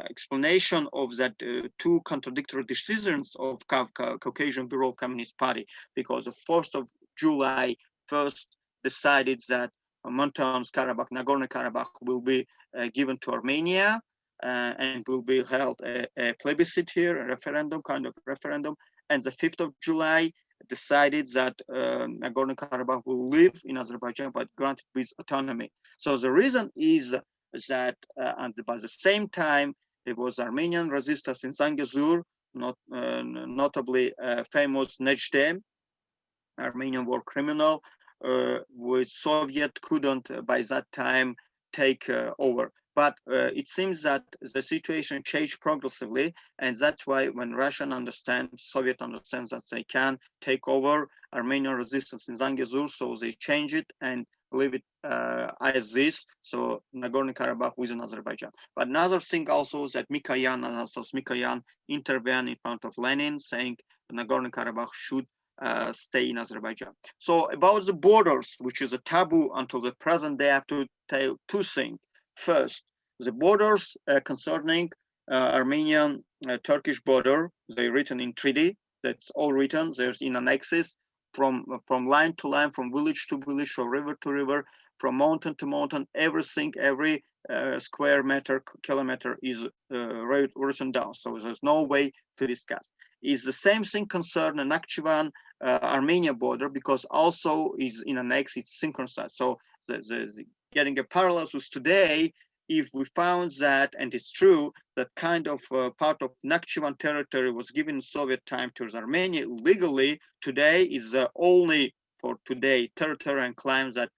Speaker 6: explanation of that two contradictory decisions of Caucasian Bureau of Communist Party, because the 1st of July first decided that Mountains Karabakh, Nagorno-Karabakh will be given to Armenia, and will be held a plebiscite here, a referendum, kind of referendum. And the 5th of July decided that Nagorno-Karabakh will live in Azerbaijan, but granted with autonomy. So the reason is that, and by the same time, there was Armenian resistance in Zangezur, notably famous Nejdem, Armenian war criminal, which Soviet couldn't by that time take over. But it seems that the situation changed progressively, and that's why when Russian understand, Soviet understands that they can take over Armenian resistance in Zangezur, so they change it and leave it as this. So Nagorno-Karabakh within Azerbaijan. But another thing also that Mikoyan and Asas Mikoyan intervened in front of Lenin, saying Nagorno-Karabakh should stay in Azerbaijan. So about the borders, which is a taboo until the present day, I have to tell two things. First, the borders concerning Armenian Turkish border, they written in treaty. That's all written. There's in annexes from line to line, from village to village, from river to river, from mountain to mountain. Everything, every square meter, kilometer is written down. So there's no way to discuss. Is the same thing concerning Nakhchivan Armenia border, because also is in annex, it's synchronized. So the getting a parallels with today, if we found that, and it's true, that kind of part of Nakhchivan territory was given in Soviet time to Armenia legally, today is only for today territory and claims that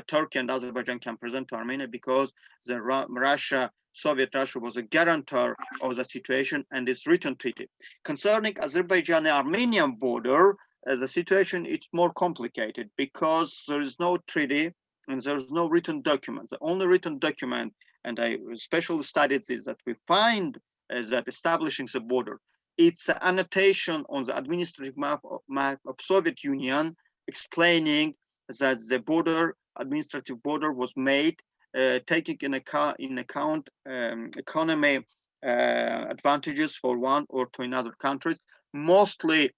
Speaker 6: Turkey and Azerbaijan can present to Armenia, because the Soviet Russia was a guarantor of the situation and this written treaty. Concerning Azerbaijan and Armenian border, the situation is more complicated, because there is no treaty and there's no written documents. The only written document, and I especially studied this, that we find is that establishing the border, it's an annotation on the administrative map of Soviet Union, explaining that the border, administrative border, was made taking in account economy advantages for one or two in other countries, mostly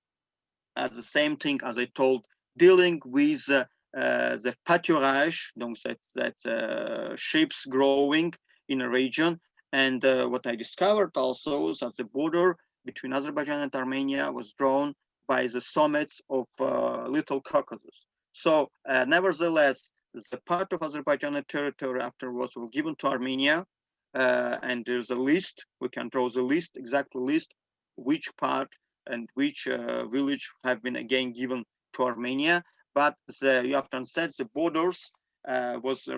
Speaker 6: as the same thing as I told, dealing with the pâturage, donc that ships growing in a region. And what I discovered also is that the border between Azerbaijan and Armenia was drawn by the summits of Little Caucasus. So nevertheless, the part of Azerbaijani territory afterwards was given to Armenia, and there's a list. We can draw the list, exact list, which part and which village have been again given to Armenia. But you have to understand the borders was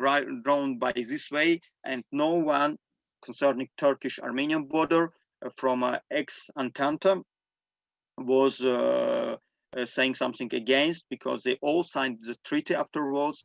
Speaker 6: drawn by this way, and no one concerning Turkish-Armenian border from ex-Entente was saying something against, because they all signed the treaty afterwards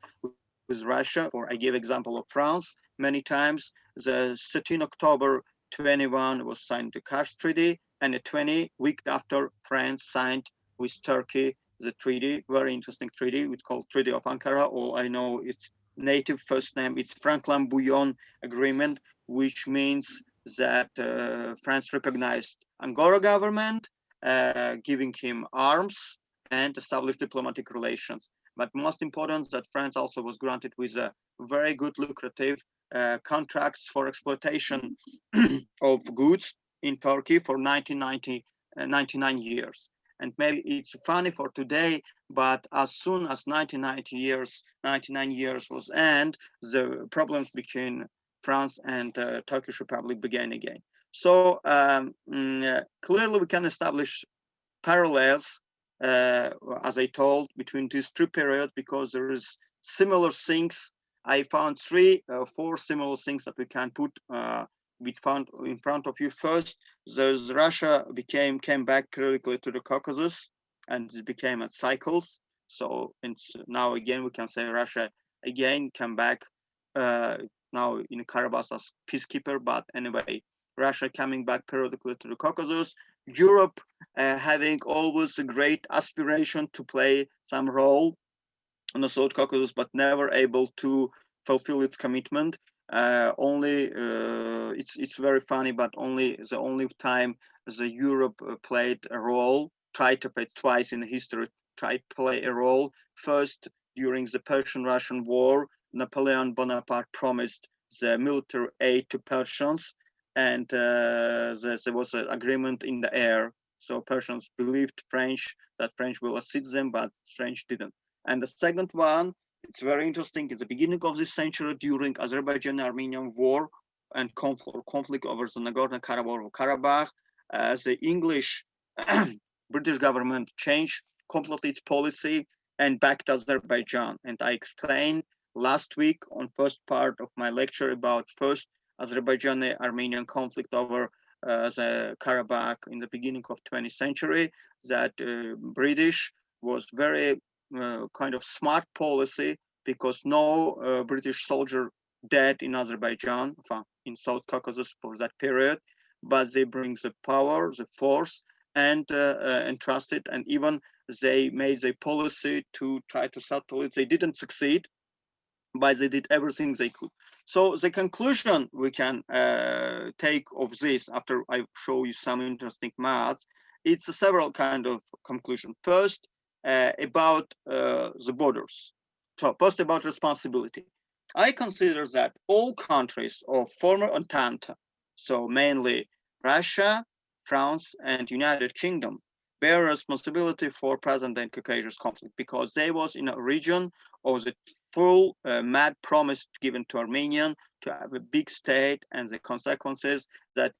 Speaker 6: with Russia. Or I give example of France many times. The 13 October 21 was signed the Kars Treaty, and the 20 week after, France signed with Turkey the treaty, very interesting treaty, it's called Treaty of Ankara. All I know its native first name, it's Franklin-Bouillon Agreement, which means that France recognized Angora government, giving him arms and established diplomatic relations. But most important, that France also was granted with a very good lucrative contracts for exploitation of goods in Turkey for 99 years. And maybe it's funny for today, but as soon as 99 years was end, the problems between France and Turkish Republic began again. So clearly we can establish parallels, as I told, between these three periods, because there is similar things. I found four similar things that we can put we found in front of you. First, there's Russia came back periodically to the Caucasus, and it became a cycles. So now again we can say Russia again come back now in Karabakh as peacekeeper. But anyway, Russia coming back periodically to the Caucasus. Europe having always a great aspiration to play some role on the South Caucasus, but never able to fulfill its commitment. It's very funny, but the only time the Europe played a role, tried to play twice in history, tried to play a role. First, during the Persian-Russian War, Napoleon Bonaparte promised the military aid to Persians, and there was an agreement in the air. So Persians believed that French will assist them, but French didn't. And the second one, it's very interesting, at the beginning of this century, during Azerbaijan-Armenian war and conflict over the Nagorno-Karabakh, the English British government changed completely its policy and backed Azerbaijan. And I explained last week on first part of my lecture about first Azerbaijani-Armenian conflict over the Karabakh in the beginning of 20th century, that British was very kind of smart policy, because no British soldier dead in Azerbaijan, in South Caucasus for that period, but they bring the power, the force, and trust it, and even they made the policy to try to settle it. They didn't succeed, but they did everything they could. So the conclusion we can take of this, after I show you some interesting maths, it's several kind of conclusion. First, about the borders. So first about responsibility. I consider that all countries of former Entente, so mainly Russia, France, and United Kingdom, bear responsibility for present-day Caucasus conflict, because they was in a region of the full mad promise given to Armenian to have a big state, and the consequences that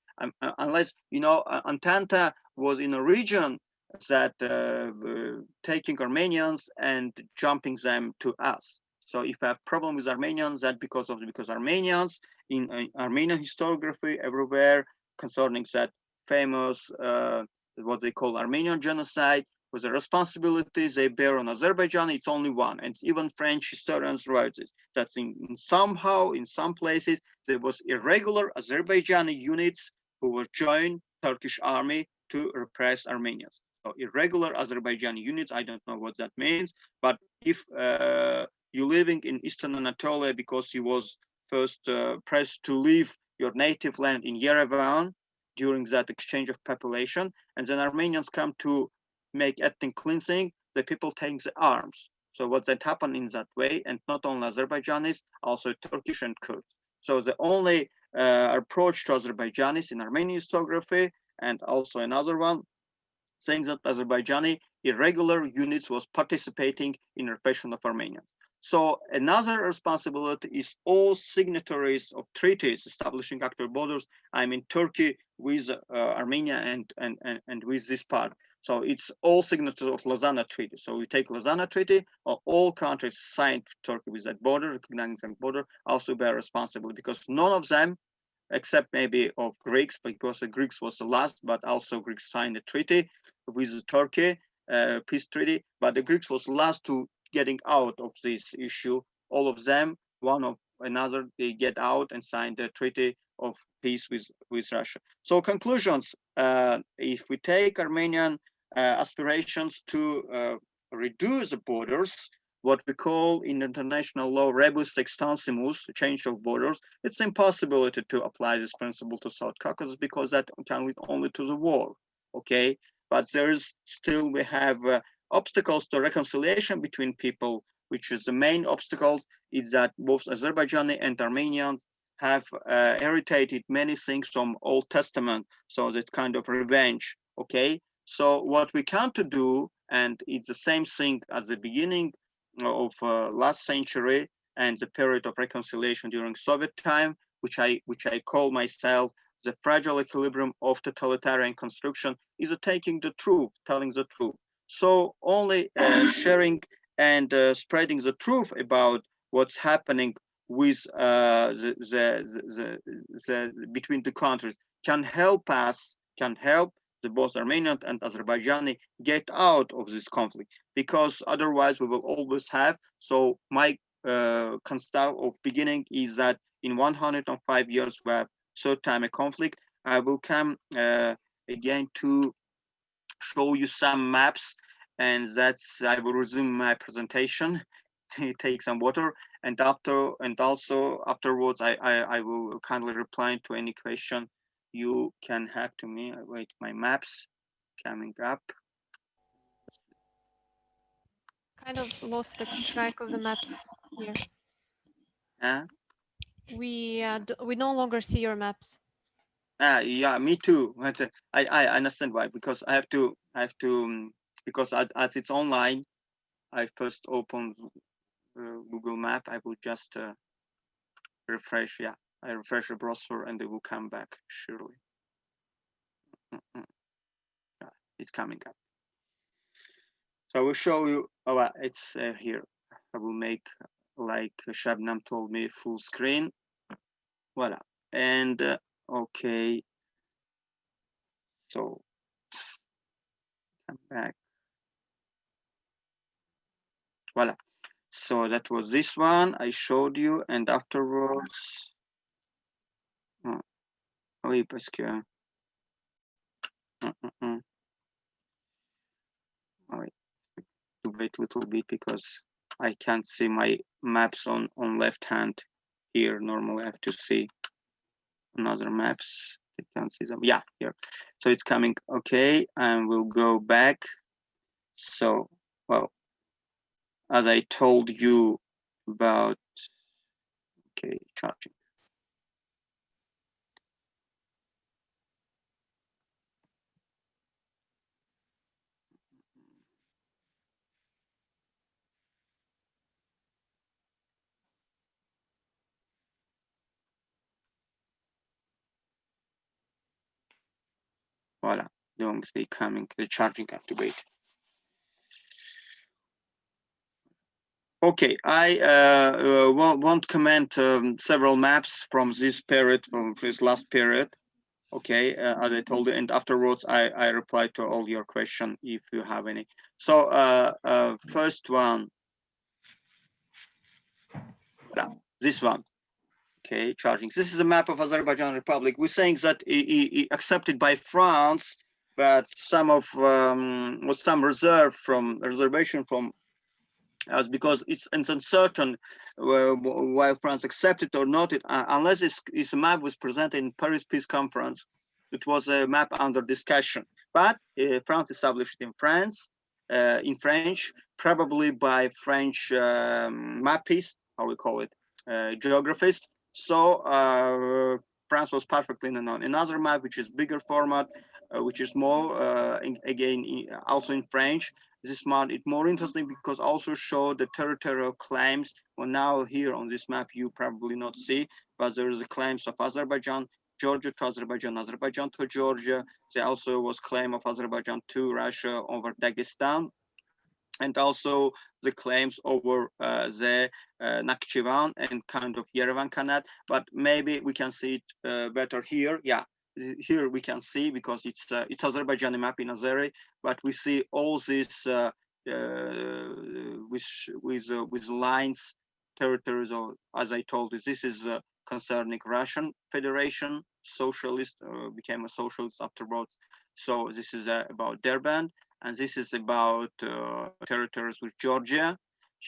Speaker 6: unless, Entente was in a region that taking Armenians and jumping them to us. So if I have problem with Armenians, that because Armenians in Armenian historiography everywhere concerning that famous what they call Armenian genocide, with the responsibilities they bear on Azerbaijan, it's only one. And even French historians write this. That's somehow in some places there was irregular Azerbaijani units who were joined Turkish army to repress Armenians. So irregular Azerbaijani units, I don't know what that means, but if you're living in Eastern Anatolia because you was first pressed to leave your native land in Yerevan during that exchange of population, and then Armenians come to make ethnic cleansing, the people take the arms. So what that happened in that way, and not only Azerbaijanis, also Turkish and Kurds. So the only approach to Azerbaijanis in Armenian historiography, and also another one, saying that Azerbaijani irregular units was participating in repression of Armenians. So another responsibility is all signatories of treaties establishing actual borders. I mean Turkey with Armenia and with this part. So it's all signatories of Lausanne Treaty. So we take Lausanne Treaty, or all countries signed Turkey with that border, recognizing that border, also bear responsibility, because none of them, except maybe of Greeks, because the Greeks was the last, but also Greeks signed a treaty with Turkey, peace treaty, but the Greeks was last to getting out of this issue. All of them, one of another, they get out and sign the treaty of peace with Russia. So conclusions, if we take Armenian aspirations to reduce the borders, what we call in international law rebus extensimus, change of borders, it's impossibility to apply this principle to South Caucasus because that can lead only to the war, okay? But there's still, we have obstacles to reconciliation between people, which is the main obstacles is that both Azerbaijani and Armenians have heritated many things from Old Testament, so that kind of revenge, okay? So what we can to do, and it's the same thing at the beginning of last century and the period of reconciliation during Soviet time, which I call myself the fragile equilibrium of totalitarian construction, is taking the truth, telling the truth. So only sharing and spreading the truth about what's happening with between the countries can help us, can help the both Armenian and Azerbaijani get out of this conflict, because otherwise we will always have. So my concept of beginning is that in 105 years we have third time a conflict. I will come again to show you some maps, and that's I will resume my presentation. Take some water, and also afterwards I will kindly reply to any question you can have to me. I wait, my maps coming up.
Speaker 3: Kind of lost the track of the maps here. We no longer see your maps.
Speaker 6: Yeah, me too. But I understand why, because I have to because as it's online, I first open Google Map. I will just refresh. Yeah, I refresh the browser and it will come back surely. Yeah, it's coming up. So I will show you. Oh, it's here. I will make, like Shabnam told me, full screen. Voila. And okay. So come back. Voila. So that was this one I showed you, and afterwards, oui, parce que, wait, to wait a little bit because I can't see my maps on left hand here. Normally I have to see another maps. I can't see them. Yeah, here. So it's coming. Okay, and we'll go back. So, well, as I told you about, okay, charging. Voila, donc c'est coming, the charging activate. Okay, I won't comment several maps from this period, from this last period. Okay, as I told you, and afterwards I reply to all your questions if you have any. So first one, this one. Okay, charging. This is a map of Azerbaijan Republic. We're saying that it accepted by France, but some of was some reservation from us because it's uncertain while France accepted or not. Unless this map was presented in Paris Peace Conference, it was a map under discussion. But France established it in French, probably by French mappists, how we call it, geographist. So France was perfectly known. Another map, which is bigger format, which is more, also in French. This map is more interesting because also show the territorial claims. Well, now here on this map, you probably not see, but there is the claims of Azerbaijan, Georgia to Azerbaijan, Azerbaijan to Georgia. There also was claim of Azerbaijan to Russia over Dagestan, and also the claims over the Nakhchivan and kind of Yerevan Khanate. But maybe we can see it better here. Yeah, here we can see because it's Azerbaijani map in Azeri, but we see all this with lines, territories, or as I told you, this is concerning Russian Federation, socialist, became a socialist afterwards. So this is about Derbent, and this is about territories with Georgia.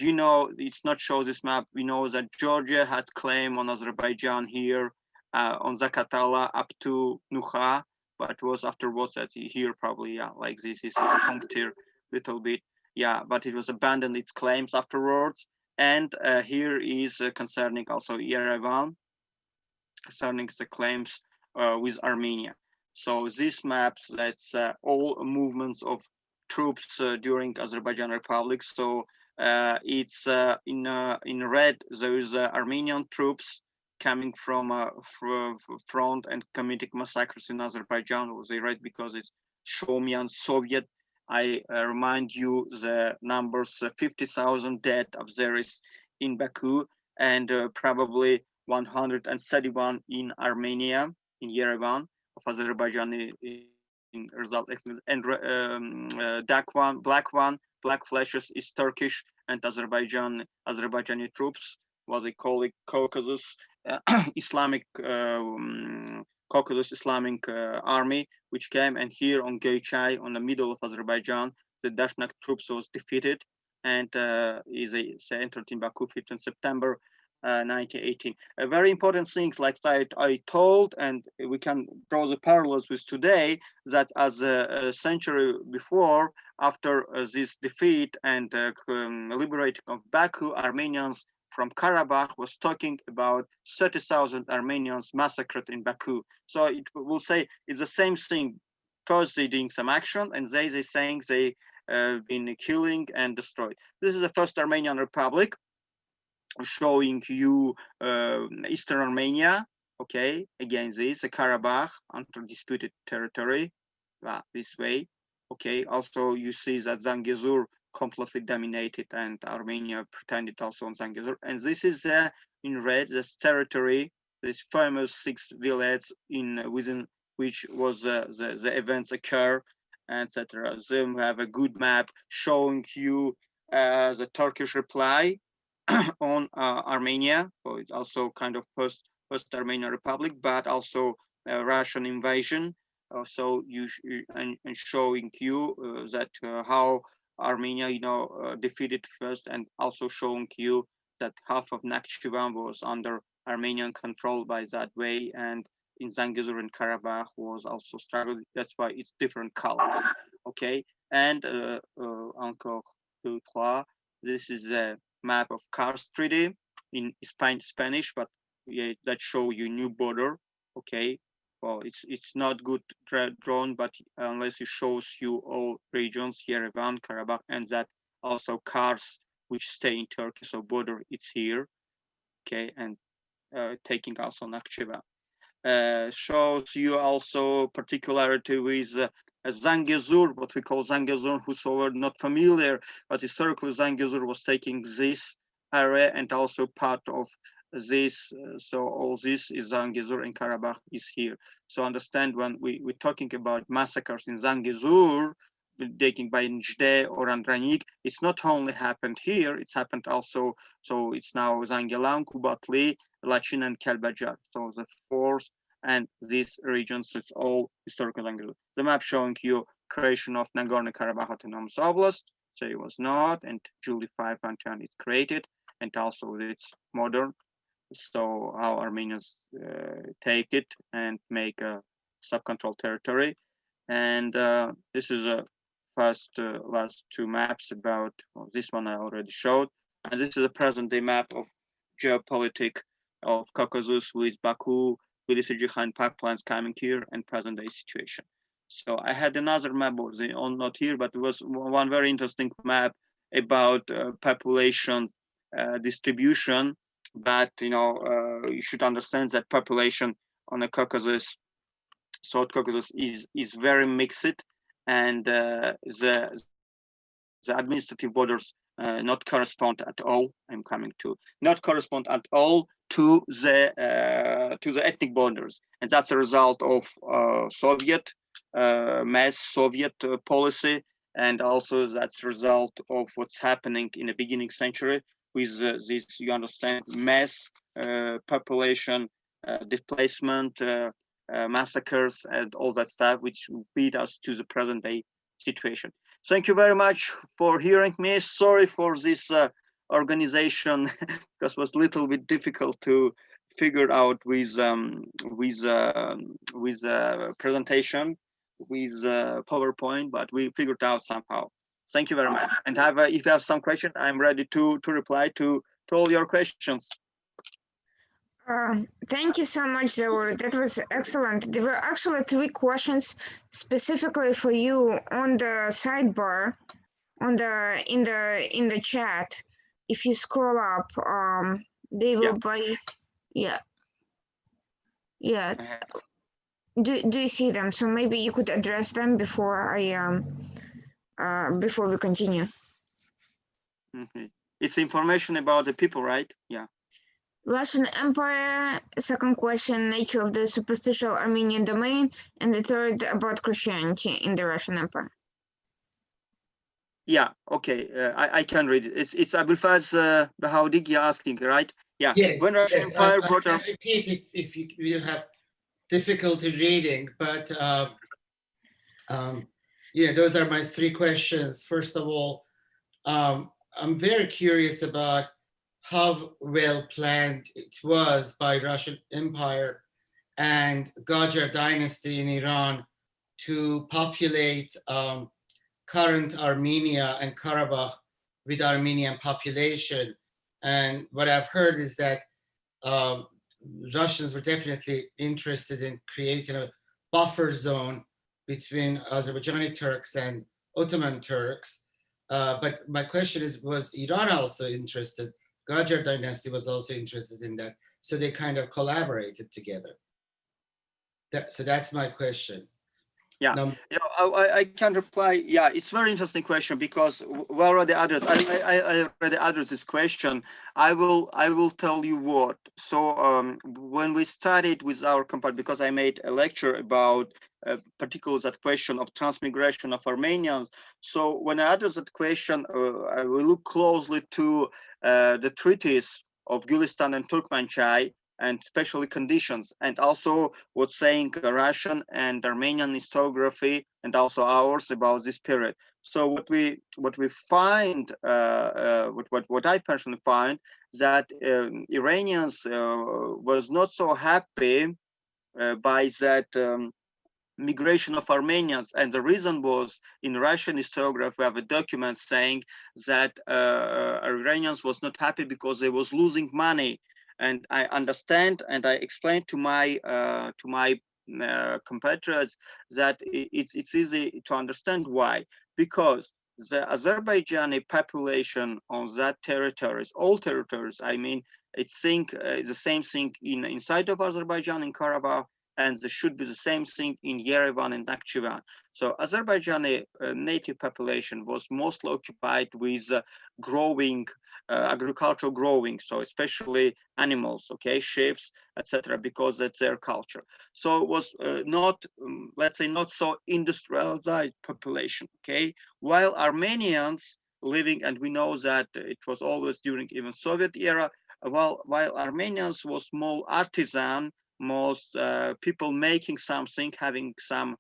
Speaker 6: You know, it's not show this map. We know that Georgia had claim on Azerbaijan here on Zakatala up to Nuha, but was afterwards that here probably, yeah, like this is punctured little bit. Yeah, but it was abandoned its claims afterwards. And here is concerning also Yerevan, concerning the claims with Armenia. So these maps, that's all movements of troops during Azerbaijan Republic. So it's in red, there is Armenian troops coming from front and committing massacres in Azerbaijan. They red because it's Shomian Soviet. I remind you the numbers, 50,000 dead of Azeris in Baku, and probably 131 in Armenia, in Yerevan, of Azerbaijan in result, and black flashes is Turkish and Azerbaijani troops, what they call it Caucasus, Islamic Caucasus Islamic army, which came, and here on Geychai, on the middle of Azerbaijan, the Dashnak troops was defeated, and they entered in Baku 15 September 1918. A very important thing, like I told, and we can draw the parallels with today, that as a century before, after this defeat and liberating of Baku, Armenians from Karabakh was talking about 30,000 Armenians massacred in Baku. So it will say it's the same thing. First they doing some action, and they saying they been killing and destroyed. This is the first Armenian Republic, showing you Eastern Armenia. Okay, again this, the Karabakh under disputed territory, this way. Okay, also you see that Zangezur completely dominated and Armenia pretended also on Zangezur. And this is in red, this territory, this famous 6 villages within which was the events occur, etc. Then we have a good map showing you the Turkish reply on Armenia. So it's also kind of post-Armenian Republic, but also Russian invasion. So and showing you that how Armenia, defeated first, and also showing you that half of Nakhchivan was under Armenian control by that way, and in Zangezur and Karabakh was also struggled. That's why it's different color. Okay, and encore deux, trois. This is a map of Kars Treaty in Spanish, but yeah, that show you new border. Okay, well, it's not good drawn, but unless it shows you all regions, Yerevan, Karabakh, and that also Kars, which stay in Turkey, so border it's here. Okay, and taking also Nakhchivan. Shows you also particularity with Zangezur, what we call Zangezur, whosoever not familiar, but historically Zangezur was taking this area and also part of this. So all this is Zangezur and Karabakh is here. So understand when we're talking about massacres in Zangezur, dating by Njde or Andranik, it's not only happened here, it's happened also, so it's now Zangelan, Kubatli, Lachin and Kelbajar. So the fourth and these regions, it's all historical Zangezur. The map showing you creation of Nagorno-Karabakh Autonomous Oblast, so it was not, and July 5 Pantheon is created, and also it's modern. So how Armenians take it and make a sub-control territory. And this is a last two maps about, well, this one I already showed. And this is a present day map of geopolitics of Caucasus with Baku, Tbilisi-Ceyhan pipelines coming here and present day situation. So I had another map, not here, but it was one very interesting map about population distribution. But you should understand that population on the Caucasus, South Caucasus, is very mixed, and the administrative borders not correspond at all. I'm coming to not correspond at all to the ethnic borders, and that's a result of Soviet mass Soviet policy, and also that's a result of what's happening in the beginning century with this, you understand, mass population displacement, massacres, and all that stuff, which lead us to the present day situation. Thank you very much for hearing me. Sorry for this organization, because it was a little bit difficult to figure out with presentation, with PowerPoint, but we figured out somehow. Thank you very much. And if you have some question, I'm ready to reply to all your questions.
Speaker 1: Thank you so much, Zavor. That was excellent. There were actually 3 questions specifically for you on the sidebar, in the chat. If you scroll up, they will be, yeah. Do you see them? So maybe you could address them before before we continue.
Speaker 6: It's information about the people, right? Yeah.
Speaker 1: Russian Empire, second question, nature of the superficial Armenian domain, and the third about Christianity in the Russian Empire.
Speaker 6: Yeah, okay, I can read it. It's Abulfaz Bahaudig asking, right? Yeah.
Speaker 7: Yes,
Speaker 6: when Russian
Speaker 7: yes.
Speaker 6: Empire
Speaker 7: I can repeat if you have difficulty reading, but those are my 3 questions. First of all, I'm very curious about how well planned it was by Russian Empire and Qajar dynasty in Iran to populate current Armenia and Karabakh with Armenian population. And what I've heard is that Russians were definitely interested in creating a buffer zone between Azerbaijani Turks and Ottoman Turks. But my question is, was Iran also interested? Qajar dynasty was also interested in that. So they kind of collaborated together. So that's my question.
Speaker 6: Yeah, I can reply. Yeah, it's a very interesting question because we already addressed. I already addressed this question. I will tell you what. So when we started with our company, because I made a lecture about particularly that question of transmigration of Armenians. So when I address that question, I will look closely to the treaties of Gulistan and Turkmenchai, and especially conditions, and also what's saying Russian and Armenian historiography, and also ours about this period. So what we find, what I personally find, that Iranians was not so happy by that migration of Armenians, and the reason was in Russian historiography we have a document saying that Iranians was not happy because they was losing money. And I understand, and I explained to my compatriots that it's easy to understand why, because the Azerbaijani population on that territories, all territories, I mean, it's the same thing inside of Azerbaijan in Karabakh and there should be the same thing in Yerevan and Nakhchivan. So Azerbaijani native population was mostly occupied with growing, agricultural growing, so especially animals, okay, sheep, etc., because that's their culture. So it was not, let's say, not so industrialized population, okay, while Armenians living, and we know that it was always during even Soviet era, while Armenians was small artisan, most people making something, having some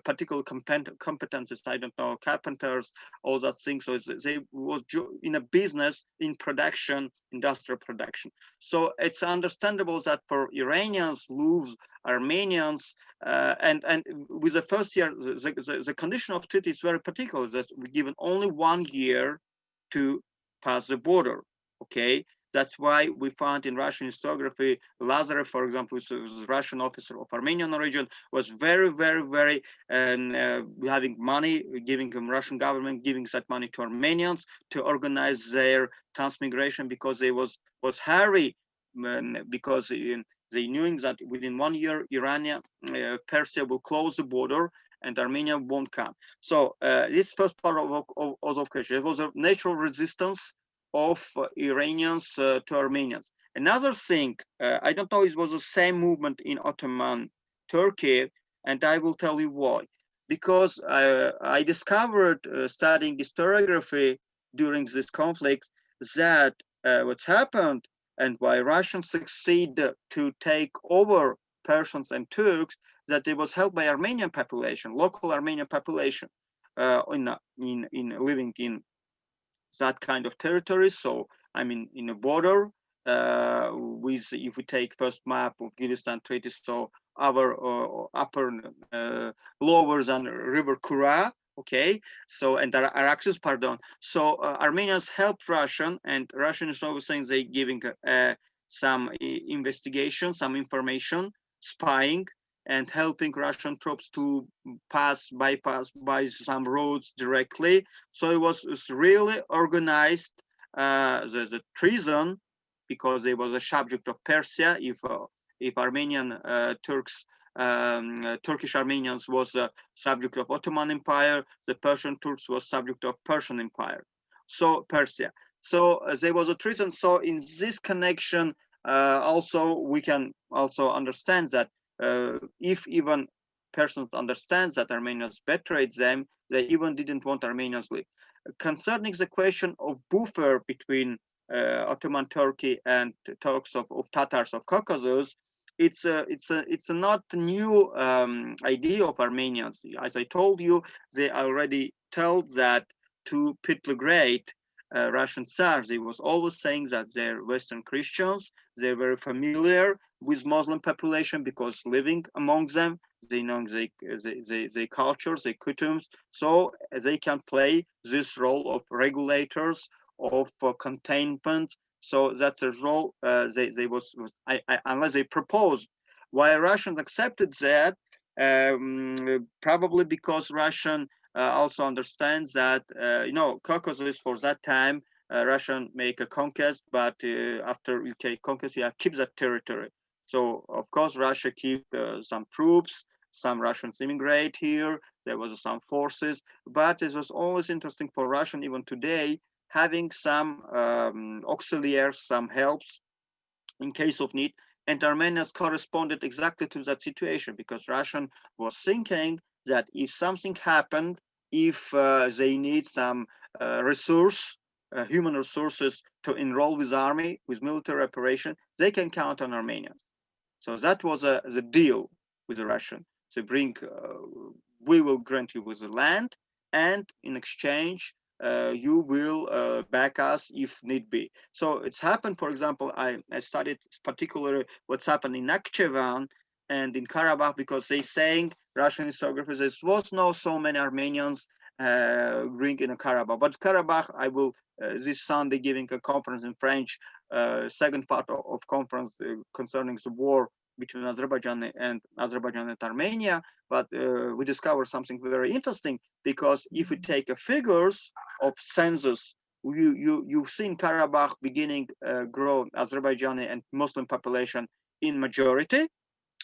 Speaker 6: particular competences, I don't know, carpenters, all that things. So they was in a business, in production, industrial production. So it's understandable that for Iranians lose Armenians, and with the first year, the condition of treaty is very particular, that we're given only 1 year to pass the border, okay? That's why we found in Russian historiography, Lazarev, for example, who was a Russian officer of Armenian origin, was very having money, giving him Russian government, giving that money to Armenians to organize their transmigration, because they was hurry, because they knew that within 1 year, Irania, Persia will close the border and Armenia won't come. So this first part of question, it was a natural resistance of Iranians to Armenians. Another thing, I don't know if it was the same movement in Ottoman Turkey, and I will tell you why. Because I discovered studying historiography during this conflict that what's happened and why Russians succeed to take over Persians and Turks, that it was held by Armenian population, local Armenian population, in living in that kind of territory. So I mean, in a border with, if we take first map of Gilistan Treaty, so our upper, lower than River Kura, okay, so, and Araxes, pardon. So Armenians helped Russian, and Russian is always saying they giving some investigation, some information, spying, and helping Russian troops to bypass by some roads directly. So it was really organized, the treason, because it was a subject of Persia. If Armenian Turks, Turkish Armenians was a subject of Ottoman Empire, the Persian Turks was subject of Persian Empire, so Persia. So there was a treason. So in this connection, also we can also understand that if even persons understands that Armenians betrayed them, they even didn't want Armenians live. Concerning the question of buffer between Ottoman Turkey and Turks of Tatars of Caucasus, it's a not new idea of Armenians. As I told you, they already told that to Peter the Great, Russian Tsars. They was always saying that they're Western Christians. They're very familiar with Muslim population because living among them, they know they cultures, they customs, so they can play this role of regulators, of containment. So that's the role they was unless they proposed. Why Russians accepted that? Probably because Russian also understands that Caucasus for that time, Russian make a conquest, but after UK conquest, you have keep that territory. So of course Russia keep some troops, some Russians immigrate here. There was some forces, but it was always interesting for Russian even today having some auxiliaries, some helps in case of need. And Armenians corresponded exactly to that situation, because Russian was thinking that if something happened, if they need some human resources to enroll with army, with military operation, they can count on Armenians. So that was the deal with the Russian. So we will grant you with the land, and in exchange, you will back us if need be. So it's happened, for example, I studied particularly what's happened in Nakhchivan and in Karabakh, because they saying, Russian historiographers, there was no so many Armenians growing in Karabakh. But Karabakh, I will, this Sunday, giving a conference in French, second part of conference concerning the war between Azerbaijan and Armenia. But we discovered something very interesting, because if we take figures of census, you've seen Karabakh beginning grow Azerbaijani and Muslim population in majority,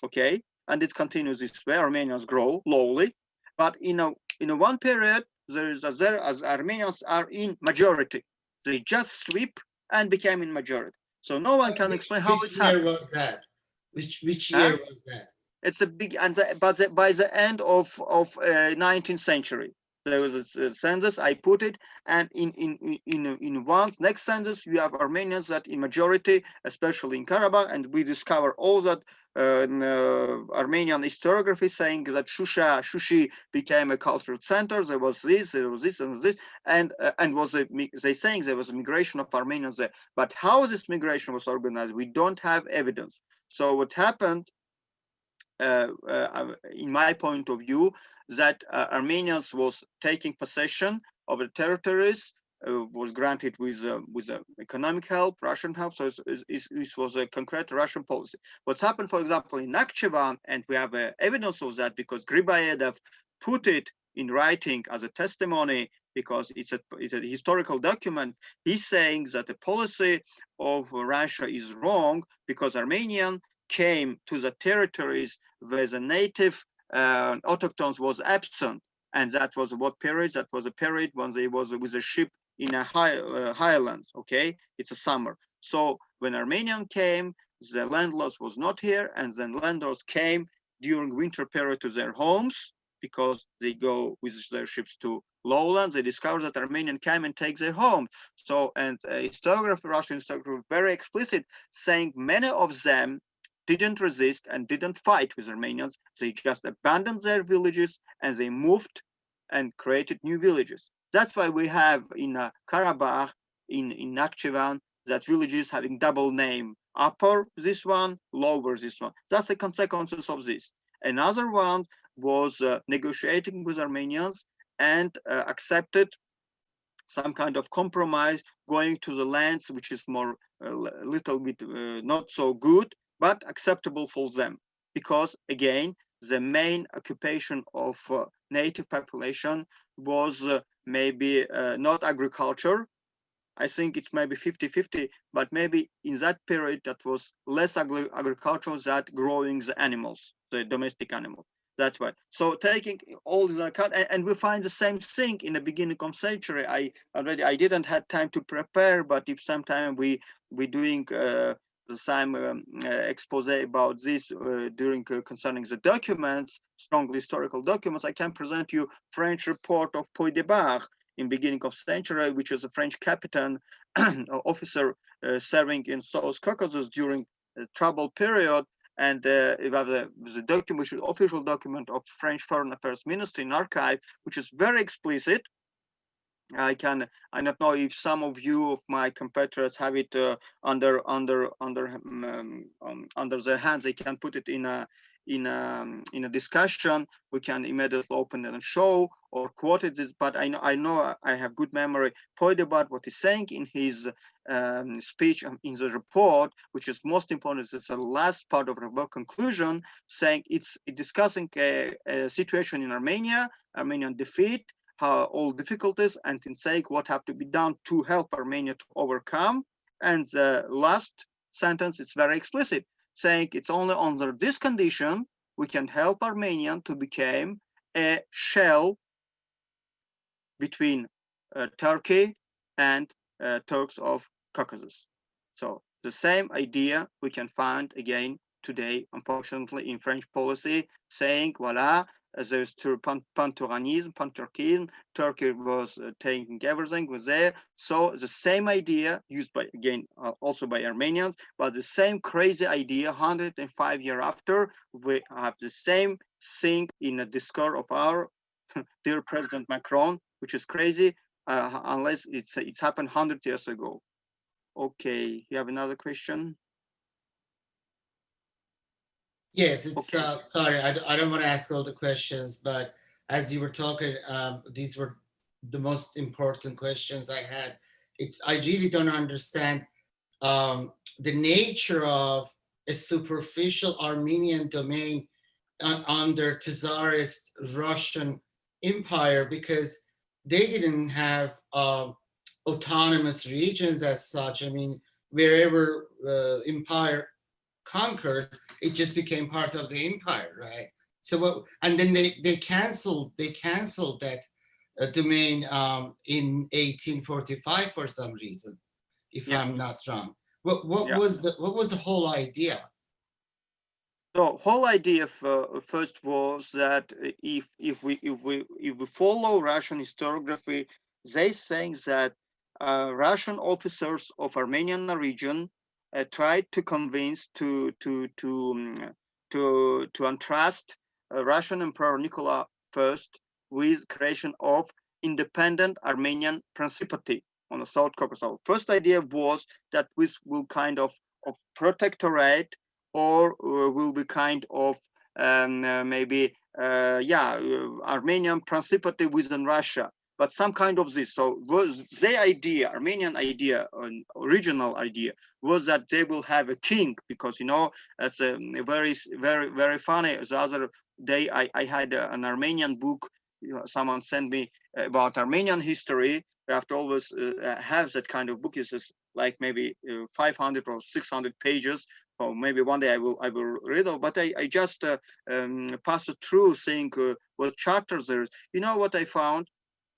Speaker 6: okay, and it continues this way. Armenians grow slowly, but in a one period, as Armenians are in majority. They just sweep and became in majority. So no one can explain how it's happened.
Speaker 7: Which year was that? Which year was that?
Speaker 6: It's a big, and by the end of 19th century, there was a census. I put it, and in one next census, you have Armenians that in majority, especially in Karabakh, and we discover all that Armenian historiography saying that Shushi became a cultural center. There was this, and this, and they saying there was a migration of Armenians there. But how this migration was organized, we don't have evidence. So what happened, in my point of view, that Armenians was taking possession of the territories, was granted with economic help, Russian help. So it was a concrete Russian policy. What's happened, for example, in Nakhchivan, and we have evidence of that because Gribayev put it in writing as a testimony, because it's a historical document. He's saying that the policy of Russia is wrong because Armenian came to the territories where the native autochthones was absent, and that was what period? That was a period when they was with a ship in a highlands. Okay, it's a summer. So when Armenian came, the landlords was not here, and then landlords came during winter period to their homes because they go with their ships to lowlands. They discover that Armenian came and take their home. So, and historiography, Russian historiography, very explicit, saying many of them didn't resist and didn't fight with Armenians. They just abandoned their villages and they moved and created new villages. That's why we have in Karabakh, in Nakhchivan, that villages having double name, upper this one, lower this one. That's the consequences of this. Another one was negotiating with Armenians and accepted some kind of compromise, going to the lands which is more a little bit not so good, but acceptable for them, because again, the main occupation of native population was maybe not agriculture. I think it's maybe 50-50, but maybe in that period that was less agriculture than growing the animals, the domestic animals. That's why. So taking all this account, and we find the same thing in the beginning of century. I didn't have time to prepare, but if sometime we doing the same expose about this during concerning the documents, strong historical documents, I can present you French report of Puy de Bar in beginning of century, which is a French captain officer serving in South Caucasus during the trouble period. And it was a document, which is official document of French Foreign Affairs Ministry in archive, which is very explicit. I don't know if some of you of my competitors have it under their hands. They can put it in a discussion. We can immediately open it and show or quote it. But I know I have good memory. Point about what he's saying in his speech in the report, which is most important. It's the last part of the report conclusion, saying it's discussing a situation in Armenia, Armenian defeat, how all difficulties, and in saying what have to be done to help Armenia to overcome. And the last sentence is very explicit, saying it's only under this condition we can help Armenia to become a shell between Turkey and Turks of Caucasus. So the same idea we can find again today, unfortunately, in French policy, saying, voila, there's pan-Turanism, pan-Turkism, Turkey was taking everything, was there. So the same idea used by, again, also by Armenians, but the same crazy idea 105 years after, we have the same thing in a discourse of our dear President Macron, which is crazy, unless it's happened 100 years ago. Okay, you have another question?
Speaker 7: Yes, it's sorry, I don't want to ask all the questions, but as you were talking, these were the most important questions I had. I really don't understand the nature of a superficial Armenian domain under Tsarist Russian Empire, because they didn't have autonomous regions as such. I mean, wherever empire conquered, it just became part of the empire, right? So what? And then they canceled that domain in 1845 for some reason, if
Speaker 6: Yeah.
Speaker 7: I'm not wrong. What
Speaker 6: Yeah.
Speaker 7: was the whole idea?
Speaker 6: So whole idea first was that if we follow Russian historiography, they saying that Russian officers of Armenian region tried to convince to entrust Russian Emperor Nicola I with creation of independent Armenian Principality on the South Caucasus. So first idea was that this will kind of protectorate, or will be kind of maybe Armenian Principality within Russia, but some kind of this. So was the idea, Armenian idea, original idea, was that they will have a king, because it's a very funny. The other day I had an Armenian book. Someone sent me about Armenian history. I have to always have that kind of book. It's like maybe 500 or 600 pages. Or maybe one day I will read it, but I just pass it through, saying what chapters there is. You know what I found?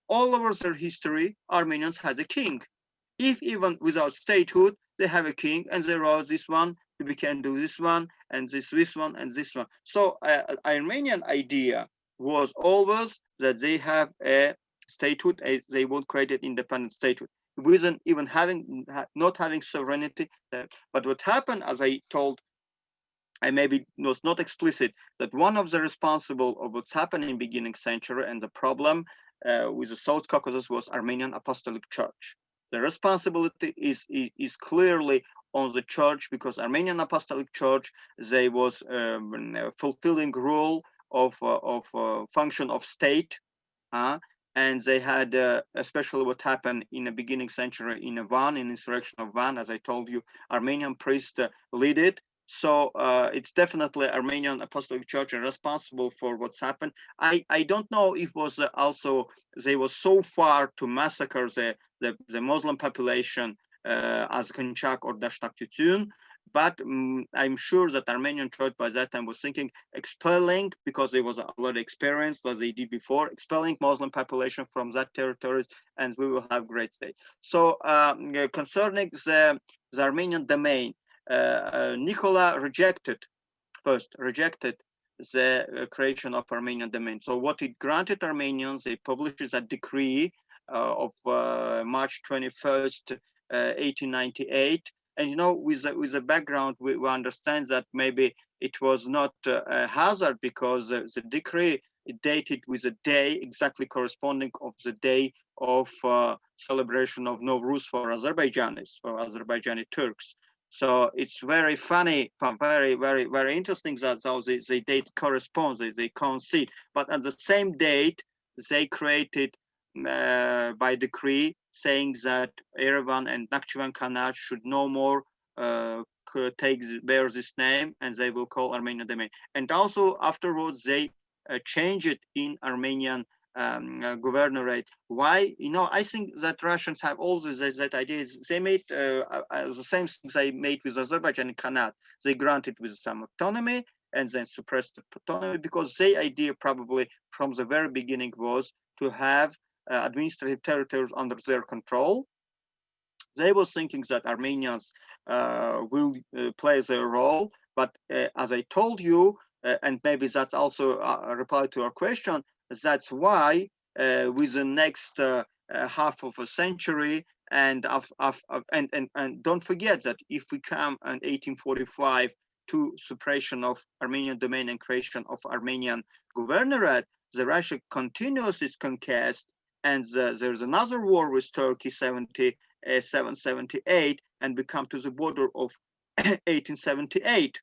Speaker 6: All over their history, Armenians had a king. If even without statehood, they have a king, and they wrote this one, we can do this one, and this one, and this one. So Armenian idea was always that they have a statehood, they won't create an independent statehood, within even not having sovereignty. But what happened, as I told, I maybe was not explicit, that one of the responsible of what's happened in beginning century and the problem with the South Caucasus was Armenian Apostolic Church. The responsibility is clearly on the church, because Armenian Apostolic Church, they was fulfilling role of function of state, and they had especially what happened in the beginning century in Van, in insurrection of Van, as I told you, Armenian priest lead it. So it's definitely Armenian Apostolic Church and responsible for what's happened. I don't know if it was also they were so far to massacre the Muslim population as Konchak or Dashtak Tutun, but I'm sure that Armenian Church by that time was thinking expelling, because there was a lot of experience as they did before, expelling Muslim population from that territories, and we will have great state. So concerning the Armenian domain, Nicola rejected the creation of Armenian domain. So what it granted Armenians, they published a decree of March 21st, 1898. And with the background, we understand that maybe it was not a hazard, because the decree dated with a day exactly corresponding of the day of celebration of Nowruz for Azerbaijanis, for Azerbaijani Turks. So it's very funny, very interesting that how the date corresponds, they coincide. But at the same date, they created by decree, saying that Yerevan and Nakhchivan Khanate should no more bear this name, and they will call Armenian domain. And also afterwards, they change it in Armenian governorate. Why? I think that Russians have always that idea. They made the same things they made with Azerbaijan Khanate. They granted with some autonomy and then suppressed the autonomy, because their idea probably from the very beginning was to have administrative territories under their control. They were thinking that Armenians will play their role, but as I told you, and maybe that's also a reply to your question, that's why with the next half of a century, and don't forget that if we come in 1845 to suppression of Armenian domain and creation of Armenian governorate, the Russia continues its conquest, and there's another war with Turkey, 778, and we come to the border of 1878.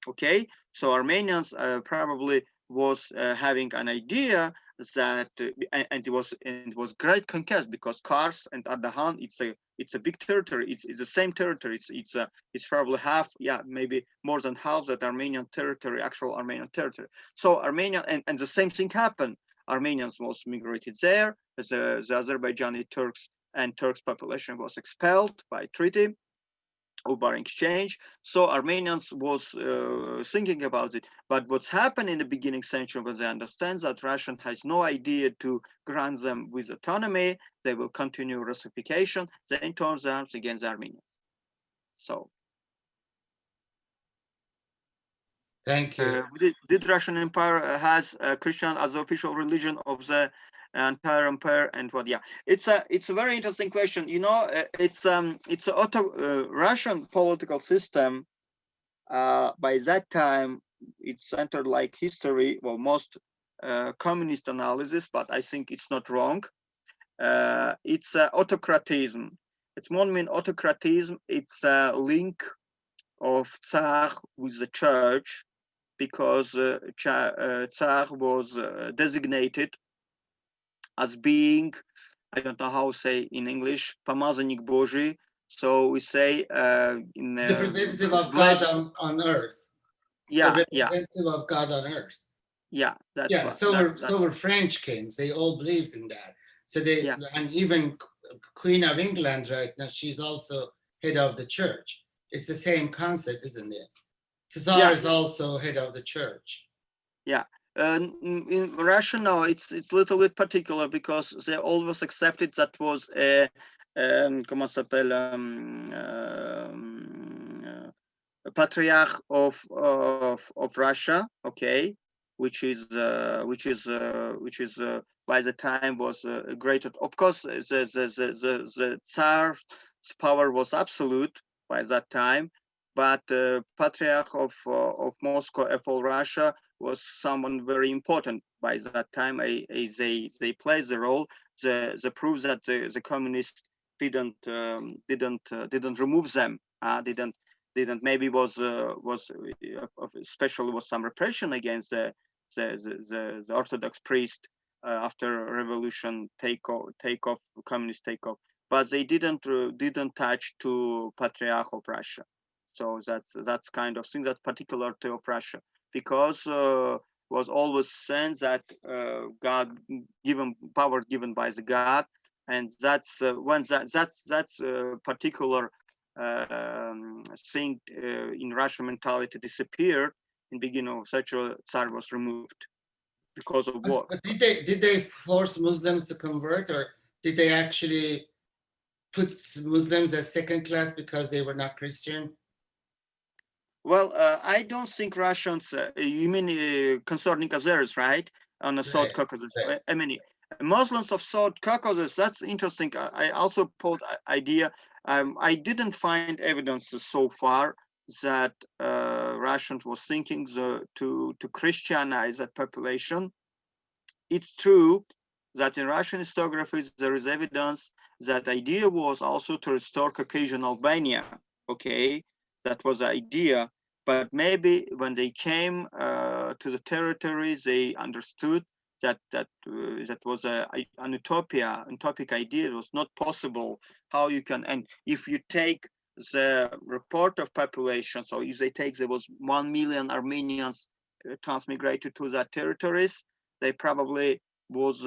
Speaker 6: Okay, so Armenians probably was having an idea that, and it was great conquest, because Kars and Ardahan, it's a big territory. It's the same territory. It's probably half, maybe more than half that Armenian territory, actual Armenian territory. So Armenia, and the same thing happened. Armenians was migrated there. The Azerbaijani Turks and Turks population was expelled by treaty. of barter exchange. So Armenians was thinking about it. But what's happened in the beginning century was they understand that Russia has no idea to grant them with autonomy. They will continue Russification. Then turns arms against the Armenians. So.
Speaker 7: Thank you.
Speaker 6: Did Russian Empire has Christian as the official religion of the entire empire, and what? Yeah, it's a very interesting question. You know, it's a Russian political system. By that time, it centered like history. Well, most communist analysis, but I think it's not wrong. It's autocratism. It's more mean autocratism. It's a link of Tsar with the church, because Tsar was designated as being, I don't know how to say in English, Помазанник Божий. So we say in
Speaker 7: the representative of God on earth.
Speaker 6: Yeah,
Speaker 7: the representative of God on earth.
Speaker 6: Yeah, that's
Speaker 7: yeah.
Speaker 6: What,
Speaker 7: so were French kings. They all believed in that. So they and even Queen of England right now, she's also head of the church. It's the same concept, isn't it? Tsar is also head of the church.
Speaker 6: Yeah. In Russia now, it's a little bit particular because they always accepted that was a comment s'appelle patriarch of Russia, okay, which is by the time was greater. Of course, the Tsar's power was absolute by that time, but patriarch of Moscow, of all Russia, was someone very important by that time. They played the role. The proof that the communists didn't remove them, didn't maybe was especially was some repression against the Orthodox priest after revolution takeoff communist takeoff, but they didn't touch to Patriarch of Russia. So that's kind of thing, that particular to of Russia, because was always sense that God given power given by the God, and that's when that's particular thing in Russian mentality disappeared in beginning of such a Tsar was removed because of war.
Speaker 7: But did they force Muslims to convert, or did they actually put Muslims as second class because they were not Christian?
Speaker 6: Well, I don't think Russians, you mean concerning Azeris, right? On the South Caucasus. Right. I mean, Muslims of South Caucasus, that's interesting. I also put idea. I didn't find evidence so far that Russians was thinking to Christianize that population. It's true that in Russian historiography there is evidence that idea was also to restore Caucasian Albania. Okay, that was the idea. But maybe when they came to the territories, they understood that was an utopic idea. It was not possible. How you can, and if you take the report of population, so if they take there was 1 million Armenians transmigrated to that territories, they probably was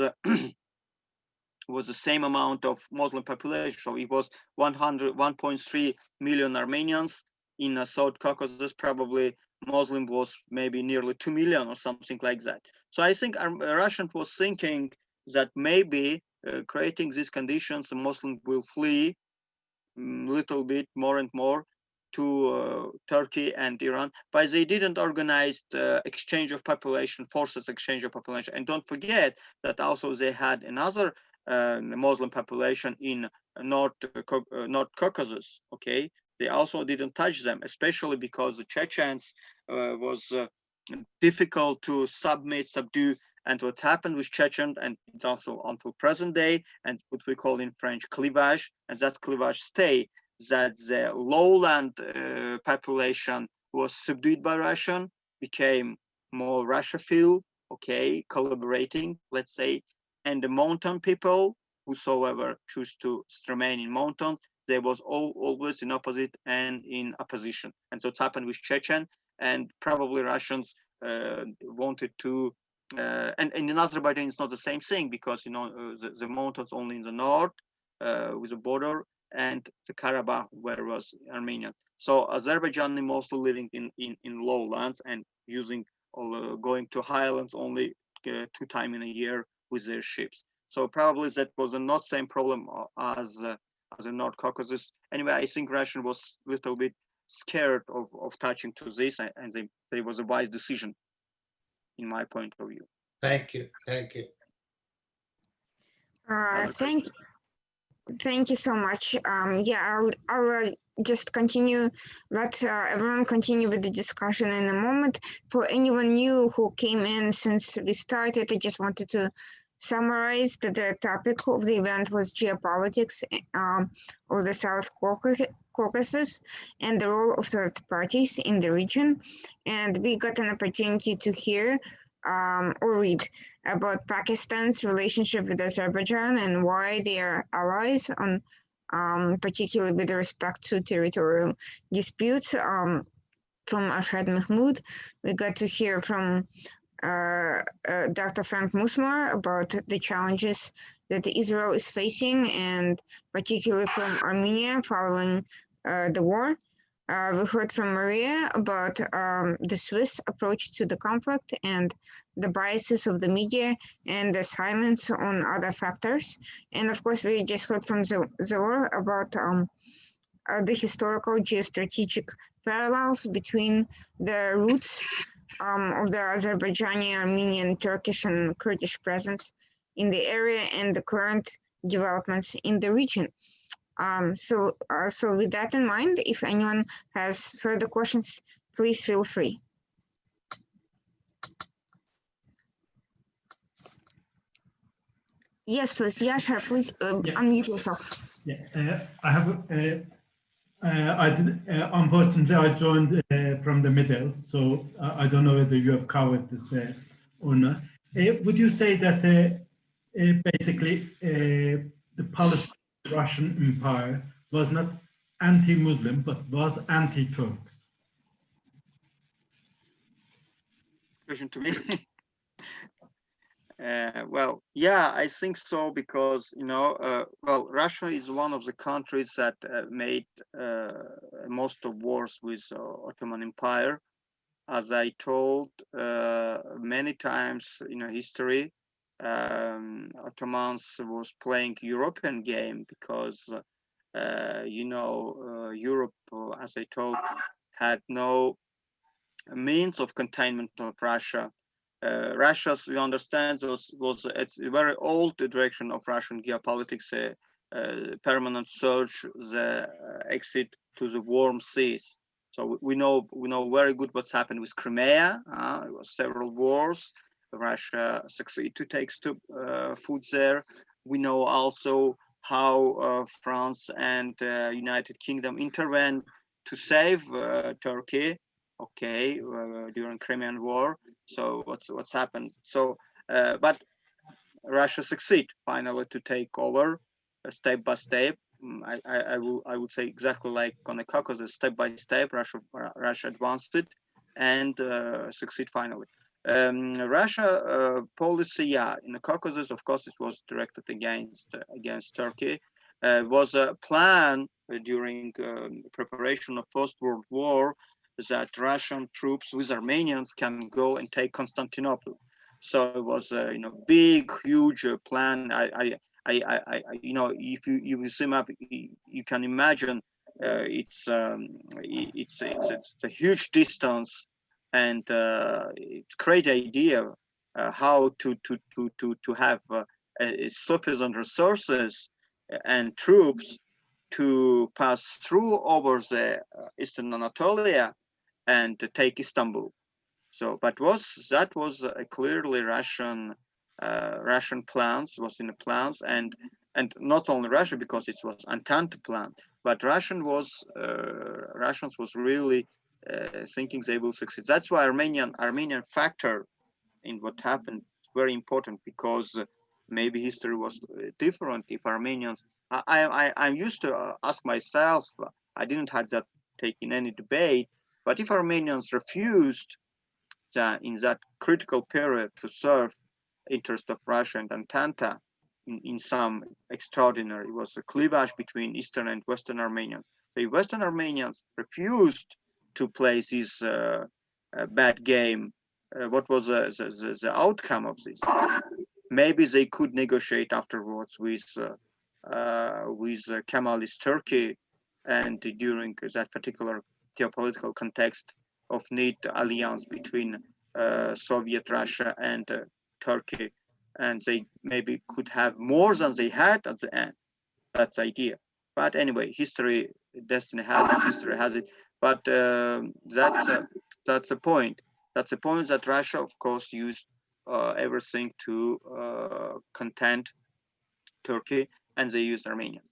Speaker 6: was the same amount of Muslim population. So it was 1.3 million Armenians in South Caucasus. Probably Muslim was maybe nearly 2 million or something like that. So I think Russian was thinking that maybe creating these conditions, the Muslim will flee little bit more and more to Turkey and Iran, but they didn't organize the exchange of population, forces exchange of population. And don't forget that also they had another Muslim population in North Caucasus. Okay, they also didn't touch them, especially because the Chechens was difficult to subdue. And what happened with Chechen, and it's also until present day, and what we call in French clivage, and that clivage stay, that the lowland population was subdued by Russian, became more Russophile, okay, collaborating, let's say, and the mountain people, whosoever choose to remain in mountain, there was always in opposite and in opposition. And so it's happened with Chechen, and probably Russians wanted to, and in Azerbaijan it's not the same thing, because the mountains only in the north with the border, and the Karabakh, where was Armenian. So Azerbaijani mostly living in lowlands and using going to highlands only 2 times in a year with their ships. So probably that was not same problem as the North Caucasus. Anyway, I think Russia was a little bit scared of touching to this, and they was a wise decision, in my point of view.
Speaker 7: Thank you. Thank you.
Speaker 1: Thank you so much. Yeah, I'll just continue, let everyone continue with the discussion in a moment. For anyone new who came in since we started, I just wanted to summarize that the topic of the event was geopolitics of the South Caucasus and the role of third parties in the region. And we got an opportunity to hear or read about Pakistan's relationship with Azerbaijan and why they are allies, on particularly with respect to territorial disputes. From Ashad Mahmoud, we got to hear from Dr. Frank Musmar about the challenges that Israel is facing, and particularly from Armenia following the war. We heard from Maria about the Swiss approach to the conflict and the biases of the media and the silence on other factors. And of course, we just heard from Zohar about the historical geostrategic parallels between the roots of the Azerbaijani, Armenian, Turkish, and Kurdish presence in the area and the current developments in the region. So with that in mind, if anyone has further questions, please feel free. Yes, please, Yashar, please unmute yourself.
Speaker 10: Yeah, I have. Unfortunately, I joined from the middle, so I don't know whether you have covered this or not. Would you say that basically the policy of the Russian Empire was not anti-Muslim, but was anti-Turks?
Speaker 6: Question to me. Well, yeah, I think so, because well, Russia is one of the countries that made most of wars with Ottoman Empire. As I told many times in history, Ottomans was playing European game because Europe, as I told, had no means of containment of Russia. Russia, you understand, it's a very old direction of Russian geopolitics, permanent search, the exit to the warm seas. So we know very good what's happened with Crimea. It was several wars. Russia succeeded to take food there. We know also how France and United Kingdom intervened to save Turkey. Okay, during Crimean War. So what's happened? So, but Russia succeed finally to take over step by step. I would say exactly like on the Caucasus, step by step. Russia advanced it and succeed finally. Russia policy, yeah, in the Caucasus, of course, it was directed against Turkey. Was a plan during preparation of First World War that Russian troops with Armenians can go and take Constantinople. So it was a big, huge plan. If you zoom up, you can imagine it's a huge distance, and it's a great idea how to have sufficient resources and troops to pass through over the Eastern Anatolia and to take Istanbul. So, but that was a clearly Russian plans, was in the plans, and not only Russia, because it was Entente plan, but Russians was really thinking they will succeed. That's why Armenian factor in what happened is very important, because maybe history was different if Armenians. I'm used to ask myself. I didn't have that take in any debate, but if Armenians refused in that critical period to serve interest of Russia and Entente, in some extraordinary. It was a cleavage between Eastern and Western Armenians. The Western Armenians refused to play this bad game. What was the outcome of this? Maybe they could negotiate afterwards with Kemalist Turkey, and during that particular geopolitical context of need alliance between Soviet Russia and Turkey, and they maybe could have more than they had at the end. That's the idea. But anyway, history, destiny has it, history has it. But that's the point. That's the point that Russia, of course, used everything to content Turkey, and they used Armenia.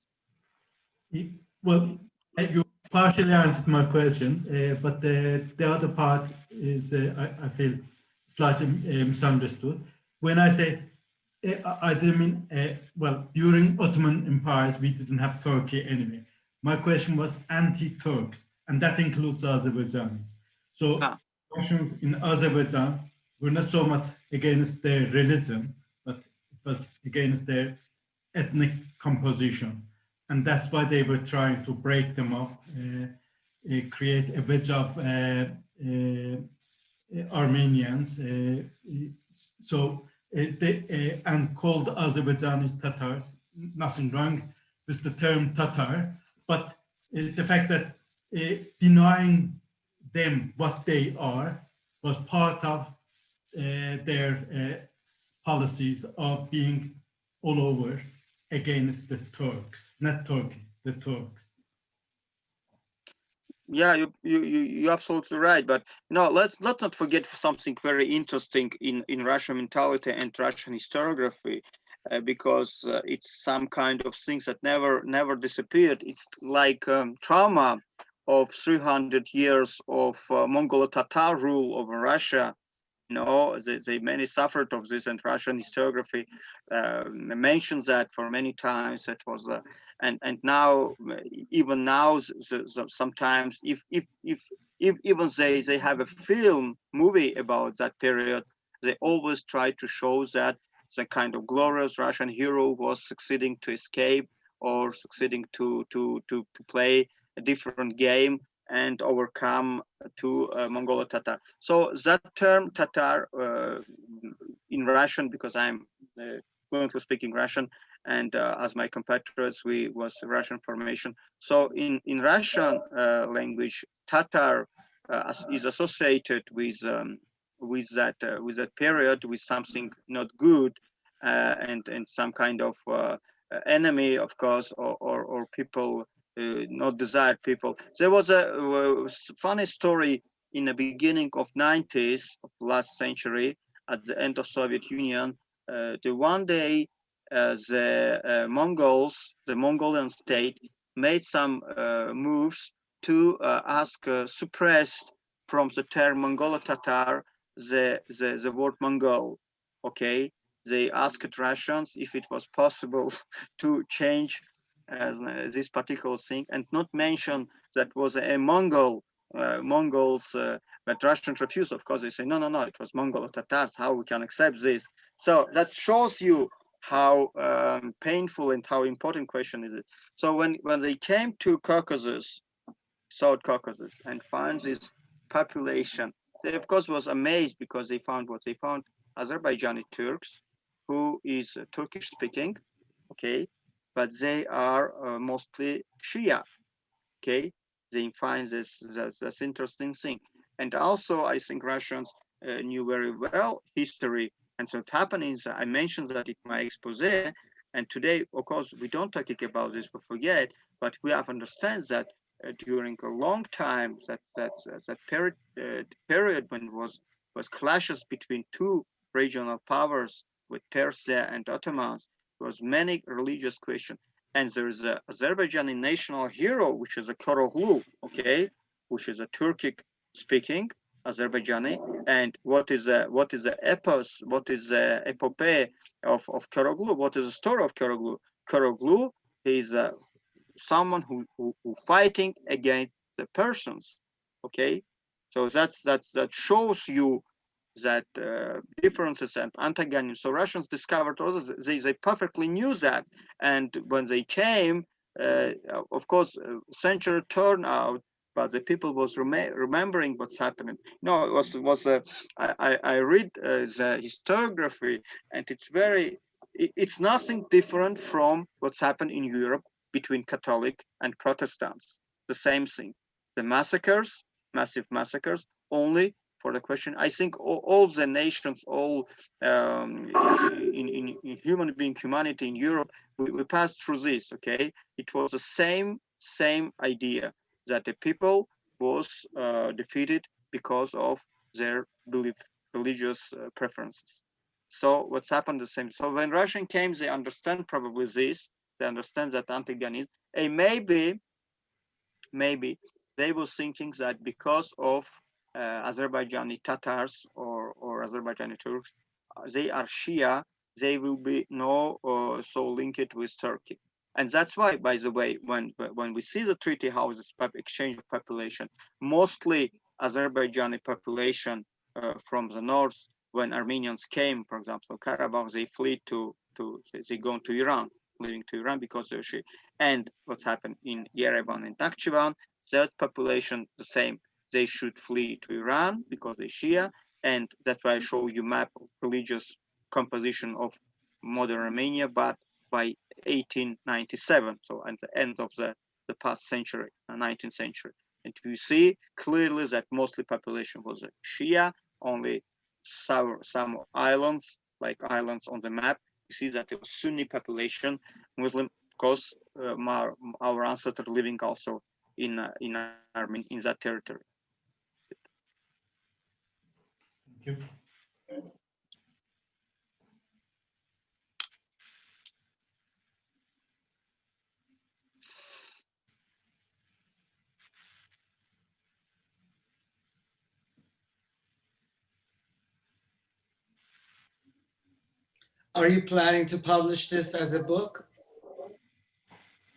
Speaker 10: Well, you partially answered my question, but the other part is, I feel, slightly misunderstood. When I say, I didn't mean, well, during Ottoman empires, we didn't have Turkey anyway. My question was anti-Turks, and that includes Azerbaijanis. So Russians in Azerbaijan were not so much against their religion, but it was against their ethnic composition. And that's why they were trying to break them up, create a wedge of Armenians. And called Azerbaijanis Tatars. Nothing wrong with the term Tatar, but the fact that denying them what they are was part of their policies of being all over against the Turks, not Turkey, the Turks.
Speaker 6: Yeah, you're absolutely right. But no, let's not forget something very interesting in Russian mentality and Russian historiography, because it's some kind of things that never disappeared. It's like trauma of 300 years of Mongol-Tatar rule over Russia. You know, they many suffered of this, and Russian historiography mentions that for many times. That was and now, even now, sometimes if even they have a film movie about that period, they always try to show that the kind of glorious Russian hero was succeeding to escape, or succeeding to play a different game and overcome to Mongolo-Tatar. So that term Tatar in Russian, because I'm fluently speaking Russian, and as my compatriots, we was Russian formation. So in Russian language, Tatar is associated with that period, with something not good, and some kind of enemy, of course, or people not desired people. There was a funny story in the beginning of 90s of last century, at the end of Soviet Union. The one day the Mongols, the Mongolian state, made some moves to ask suppressed from the term Mongolo-Tatar the word Mongol. Okay, they asked Russians if it was possible to change this particular thing and not mention that was a Mongol, Mongols, but Russians refused. Of course, they say, no, it was Mongol Tatars. How we can accept this? So that shows you how painful and how important question is it. So when they came to Caucasus, South Caucasus, and found this population, they of course was amazed, because they found what they found: Azerbaijani Turks, who is Turkish speaking, okay, but they are mostly Shia, okay. They find this interesting thing. And also, I think Russians knew very well history. And so what happened is, I mentioned that in my expose, and today, of course, we don't talk about this, we forget, but we have understand that during a long time, that period when was clashes between two regional powers with Persia and Ottomans, was many religious questions. And there is an Azerbaijani national hero, which is a Koroglu, okay, which is a Turkic speaking Azerbaijani. And what is the epos? What is the epopee of Koroglu? What is the story of Koroglu? Koroglu is someone who fighting against the Persians, okay. So that shows you that differences and antagonism. So Russians discovered all of they perfectly knew that, and when they came, of course, century turned out, but the people was remembering what's happening. No, it was I read the historiography, and it's very it's nothing different from what's happened in Europe between Catholic and Protestants. The same thing, the massacres, massive massacres, only for the question. I think all the nations, all in human being humanity in Europe, we passed through this. Okay, it was the same idea that the people was defeated because of their religious preferences. So what's happened the same. So when Russian came, they understand probably this. They understand that antagonism, and maybe they were thinking that because of Azerbaijani Tatars or Azerbaijani Turks, they are Shia, they will be no so linked with Turkey. And that's why, by the way, when we see the treaty houses exchange of population, mostly Azerbaijani population from the north, when Armenians came, for example, Karabakh, they flee they go to Iran, fleeing to Iran because they're Shia. And what's happened in Yerevan and Nakhchivan, that population the same. They should flee to Iran because they're Shia, and that's why I show you map of religious composition of modern Armenia, but by 1897, so at the end of the past century, 19th century. And you see clearly that mostly population was Shia, only some islands, like islands on the map, you see that it was Sunni population, Muslim, because our ancestors living also in Armenia, in that territory.
Speaker 10: Thank you.
Speaker 7: Are you planning to publish this as a book?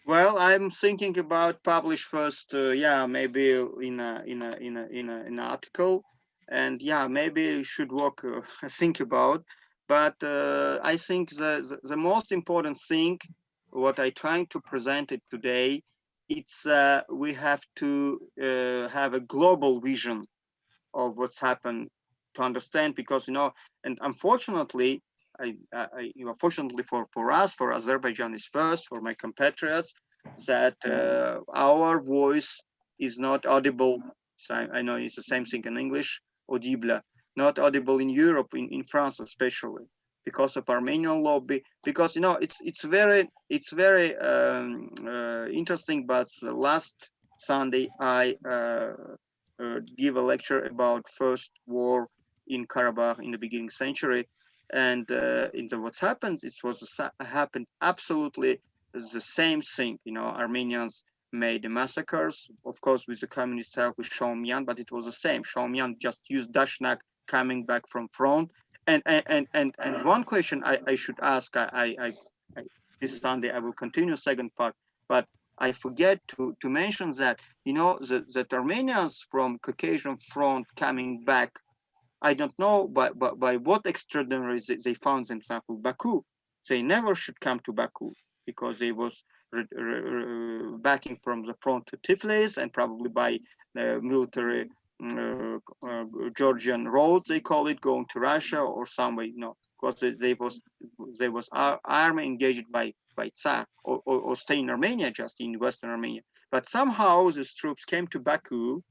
Speaker 6: Well, I'm thinking about publish first. Yeah, maybe in an article, and yeah, maybe you should work think about. But I think the most important thing, what I trying to present it today, it's we have to have a global vision of what's happened to understand, because and unfortunately, fortunately for us, for Azerbaijanis first, for my compatriots, that our voice is not audible. So I know it's the same thing in English, audible, not audible in Europe, in France especially, because of Armenian lobby. Because it's very interesting. But last Sunday I give a lecture about first war in Karabakh in the beginning century, and in what happens, happened absolutely the same thing. Armenians made the massacres, of course, with the communist help with Shawmian, but it was the same. Shawmian just used Dashnak coming back from front. And one question I should ask, this Sunday I will continue second part, but I forget to mention that that Armenians from Caucasian front coming back, I don't know by what extraordinary they found themselves in Baku. They never should come to Baku because they was backing from the front to Tiflis, and probably by military Georgian road, they call it, going to Russia or somewhere, because they was army engaged by Tsar, or stay in Armenia, just in Western Armenia. But somehow these troops came to Baku.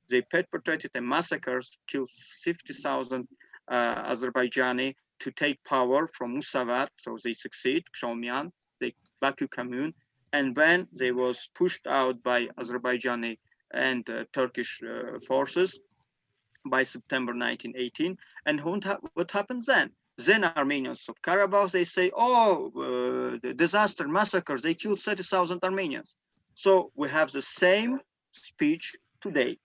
Speaker 6: They perpetrated a massacres, killed 50,000 Azerbaijani to take power from Musavat. So they succeed, Shawmian, the Baku commune. And when they was pushed out by Azerbaijani and Turkish forces by September 1918. And what happens then? Then Armenians of Karabakh, they say, oh, the disaster, massacres, they killed 30,000 Armenians. So we have the same speech today.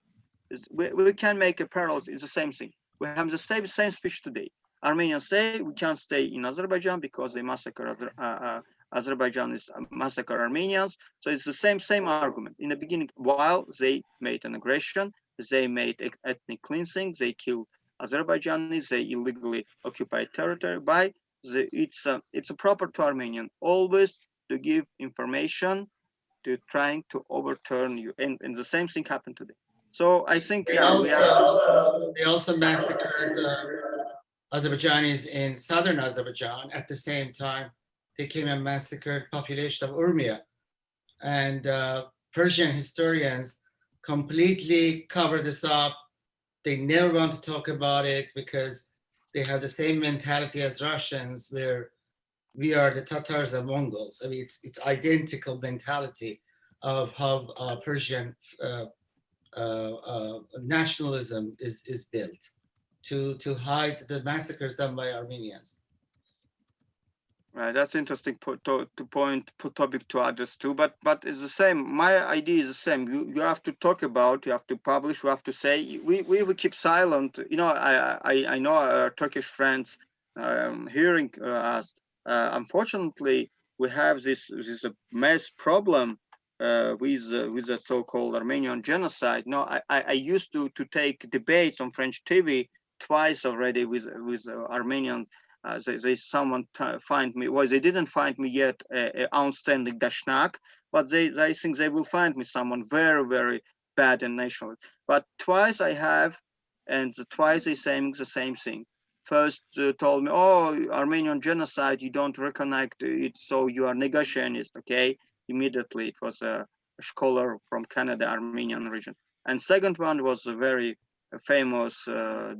Speaker 6: We can make a parallel. It's the same thing. We have the same speech today. Armenians say we can't stay in Azerbaijan because they massacre Azerbaijanis, massacre Armenians. So it's the same argument. In the beginning, while they made an aggression, they made ethnic cleansing, they killed Azerbaijan is a illegally occupied territory by it's a proper to Armenian always to give information to trying to overturn you, and the same thing happened today. So I think
Speaker 7: They
Speaker 6: yeah,
Speaker 7: also massacred Azerbaijanis in southern Azerbaijan. At the same time, they came and massacred population of Urmia. And Persian historians completely cover this up. They never want to talk about it because they have the same mentality as Russians, where we are the Tatars and Mongols. I mean, it's identical mentality of how Persian nationalism is built to hide the massacres done by Armenians.
Speaker 6: Right, that's interesting topic to address too, but it's the same. My idea is the same. You have to talk about, you have to publish, you have to say. We keep silent. You know, I know our Turkish friends hearing us. Unfortunately, we have this mass problem with the so-called Armenian genocide. No, I used to take debates on French TV twice already with Armenian. Someone find me. Well, they didn't find me yet outstanding Dashnak, but they think they will find me someone very bad and nationalist. But twice I have, and twice they saying the same thing. First told me, oh, Armenian genocide, you don't recognize it, so you are negationist. Okay, immediately it was a scholar from Canada, Armenian region. And second one was a very famous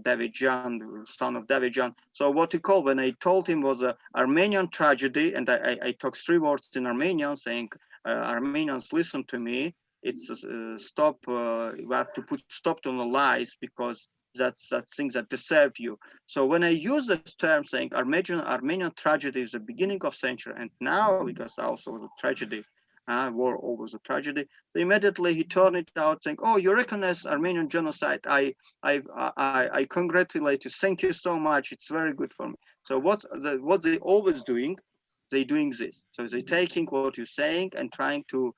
Speaker 6: David Jan, son of David Jan. So what he called, when I told him was a Armenian tragedy, and I talked 3 words in Armenian saying, Armenians, listen to me. It's stop. You have to put stop to the lies because that's things that deserve you. So when I use this term saying Armenian tragedy is the beginning of century, and now because also the tragedy, war always a tragedy. So immediately he turned it out saying, "Oh, you recognize Armenian genocide? I congratulate you. Thank you so much. It's very good for me." So what they always doing? They doing this. So they taking what you're saying and trying to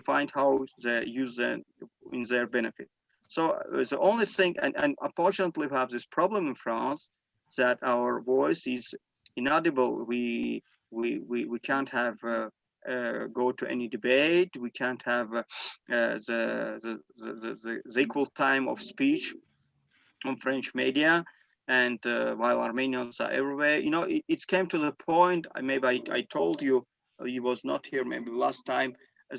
Speaker 6: find how they use them in their benefit. So the only thing, and unfortunately we have this problem in France that our voice is inaudible. We can't have go to any debate. We can't have the equal time of speech on French media. And while Armenians are everywhere, you know, it came to the point. Maybe I told you, he was not here. Maybe last time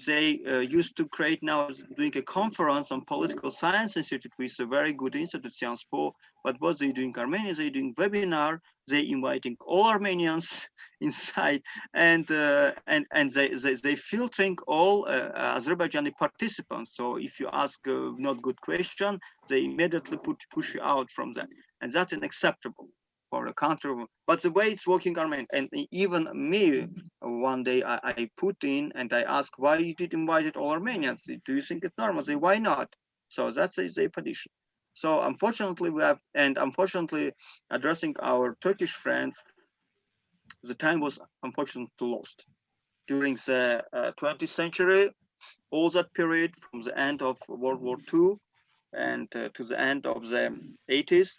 Speaker 6: they used to create now doing a conference on political science institute with a very good institute, Sciences Po. But what they doing Armenia? They doing webinar. They inviting all Armenians inside, and they filtering all Azerbaijani participants. So if you ask not good question, they immediately push you out from that, and that's unacceptable for a country. But the way it's working, Armenian, and even me, one day I put in and I asked why you did invite all Armenians. Do you think it's normal? They why not? So that's a petition. So unfortunately we have, and unfortunately addressing our Turkish friends, the time was unfortunately lost. During the 20th century, all that period from the end of World War II and to the end of the 80s,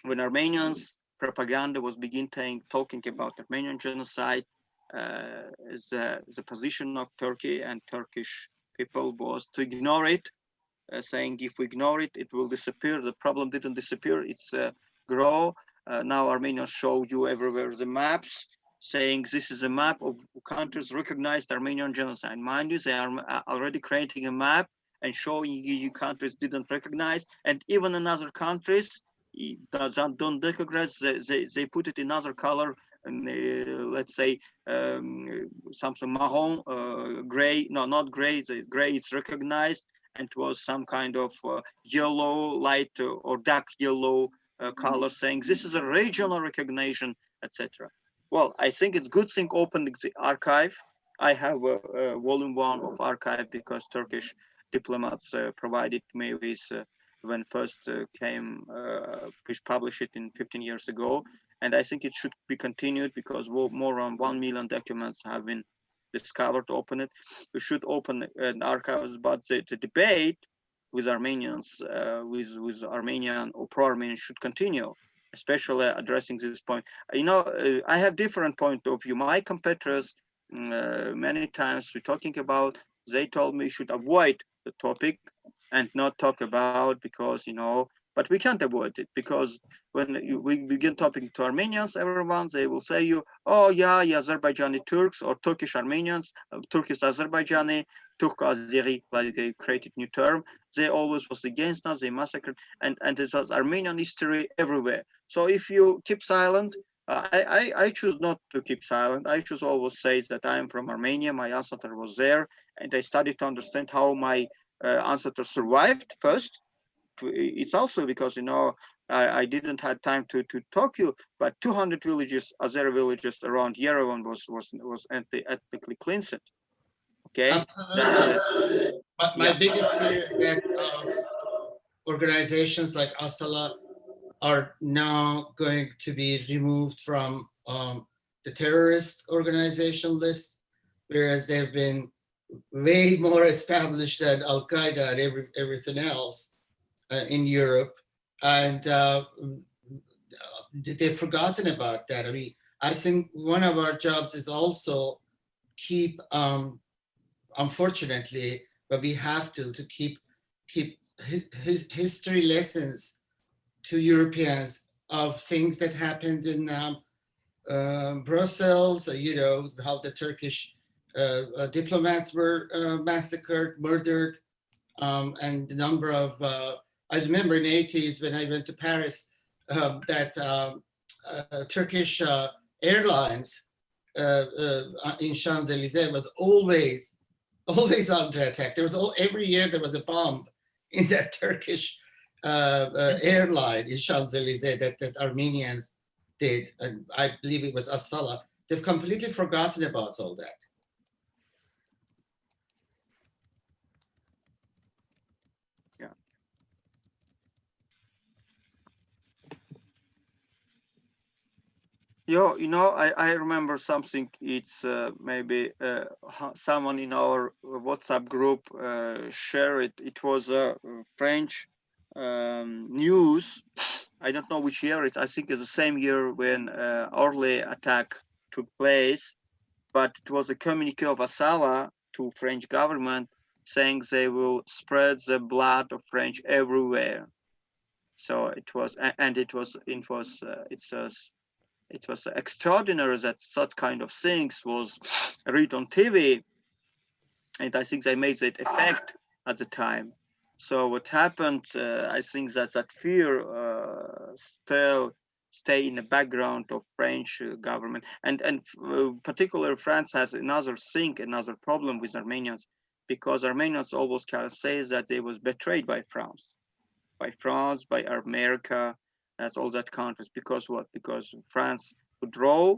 Speaker 6: when Armenians propaganda was talking about Armenian genocide, the position of Turkey and Turkish people was to ignore it, saying if we ignore it, it will disappear. The problem didn't disappear, it's grow. Now Armenians show you everywhere the maps, saying this is a map of countries recognized Armenian genocide. Mind you, they are already creating a map and showing you countries didn't recognize, and even in other countries don't recognize, they put it in other color, and let's say something marron, gray, no, not gray, the gray is recognized, and it was some kind of yellow, light or dark yellow color, saying this is a regional recognition, etc. Well, I think it's good thing opening the archive. I have a volume 1 of archive because Turkish diplomats provided me with when first came, published it in 15 years ago. And I think it should be continued because more than 1 million documents have been discovered. Open it. We should open an archives, but the debate with Armenians, with Armenian or pro-Armenian should continue, especially addressing this point. You know, I have different point of view. My competitors, many times we're talking about, they told me should avoid the topic and not talk about, because, you know, but we can't avoid it, because when we begin talking to Armenians, everyone, they will say you, oh yeah, Azerbaijani Turks or Turkish Armenians, Turkish Azerbaijani, Turk Azeri, like they created new term. They always was against us, they massacred, and it was Armenian history everywhere. So if you keep silent, I choose not to keep silent. I choose always say that I am from Armenia, my ancestor was there, and I studied to understand how my ancestors survived first. It's also because, you know, I didn't have time to talk you, but 200 villages, Azeri villages around Yerevan was ethnically cleansed. Okay.
Speaker 7: Absolutely. But my
Speaker 6: Yeah.
Speaker 7: biggest fear is that organizations like Asala are now going to be removed from the terrorist organization list, whereas they've been way more established than Al Qaeda and everything else in Europe, and they've forgotten about that. I mean, I think one of our jobs is also keep, unfortunately, but we have to keep his history lessons to Europeans of things that happened in Brussels. You know, how the Turkish diplomats were massacred, murdered, and the number of, I remember in the 80s when I went to Paris, that Turkish Airlines in Champs-Élysées was always under attack. There was every year there was a bomb in that Turkish airline in Champs-Élysées that Armenians did, and I believe it was Asala. They've completely forgotten about all that.
Speaker 6: Yeah. You know, I remember something. It's maybe someone in our WhatsApp group shared it. It was a French news. I don't know which year it. I think it's the same year when Orly attack took place, but it was a communique of Asala to French government saying they will spread the blood of French everywhere. So it was, and it was extraordinary that such kind of things was read on TV, and I think they made that effect at the time. So what happened? I think that fear still stay in the background of French government, and particularly France has another problem with Armenians, because Armenians always can say that they was betrayed by France, by America, as all that countries. Because what? Because France withdraw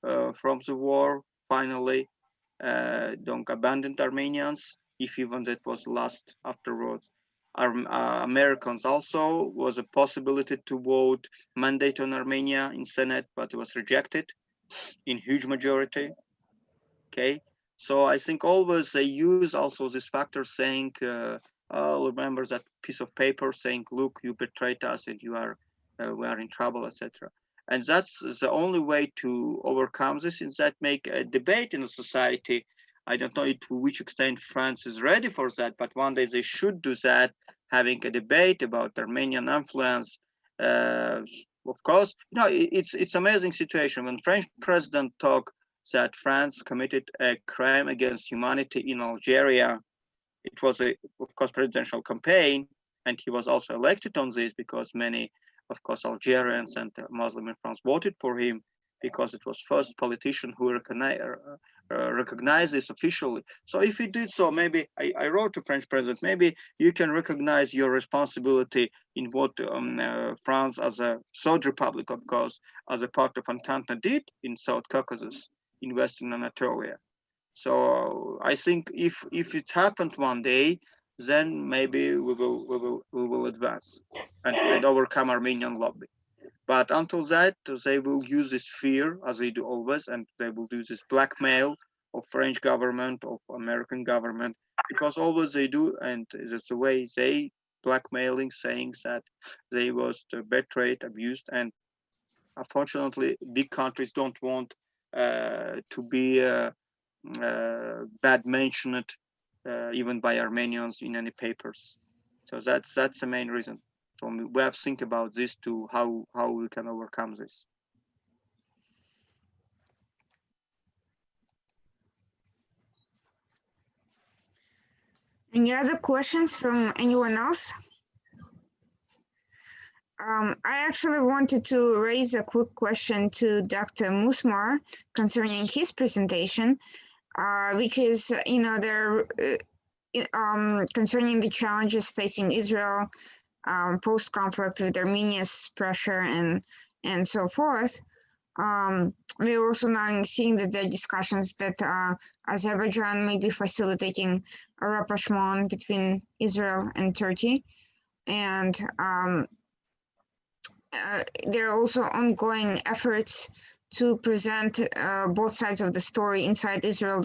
Speaker 6: from the war finally, don't abandon Armenians, if even that was lost afterwards. Americans also was a possibility to vote mandate on Armenia in Senate, but it was rejected in huge majority. Okay, so I think always they use also this factor saying, I'll remember that piece of paper saying, look, you betrayed us and we are in trouble, etc. And that's the only way to overcome this, is that make a debate in the society. I don't know to which extent France is ready for that, but one day they should do that, having a debate about Armenian influence. Of course, you know, it's amazing situation when French president talk that France committed a crime against humanity in Algeria. It was of course, presidential campaign, and he was also elected on this because many, of course, Algerians and Muslim in France voted for him, because it was first politician who recognized this officially. So if he did so, maybe I wrote to French president, maybe you can recognize your responsibility in what France, as a third republic, of course, as a part of Entente, did in South Caucasus, in Western Anatolia. So I think if it happened one day, then maybe we will advance and overcome Armenian lobby. But until that, they will use this fear, as they do always, and they will do this blackmail of French government, of American government, because always they do, and that's the way they blackmailing, saying that they was betrayed, abused, and unfortunately, big countries don't want to be bad mentioned even by Armenians in any papers. So that's the main reason. So we have to think about this to how we can overcome this.
Speaker 1: Any other questions from anyone else? I actually wanted to raise a quick question to Dr. Musmar concerning his presentation, which is, concerning the challenges facing Israel post-conflict with Armenia's pressure and so forth. We're also now seeing that there are discussions that Azerbaijan may be facilitating a rapprochement between Israel and Turkey. And there are also ongoing efforts to present both sides of the story inside Israel.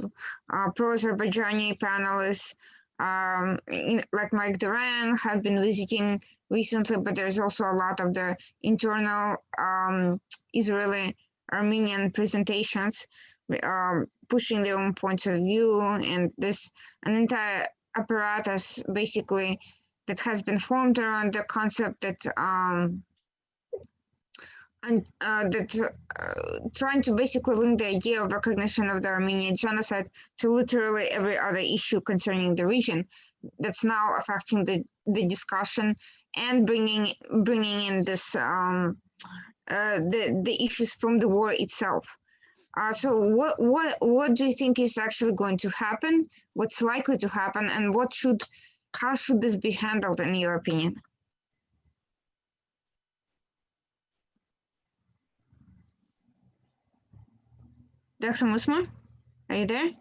Speaker 1: Pro-Azerbaijani panelists like Mike Duran have been visiting recently, but there's also a lot of the internal Israeli Armenian presentations pushing their own points of view, and there's an entire apparatus basically that has been formed around the concept that trying to basically link the idea of recognition of the Armenian genocide to literally every other issue concerning the region that's now affecting the discussion and bringing in this the issues from the war itself. So what do you think is actually going to happen? What's likely to happen, and how should this be handled in your opinion? Dr. Musman, are you there?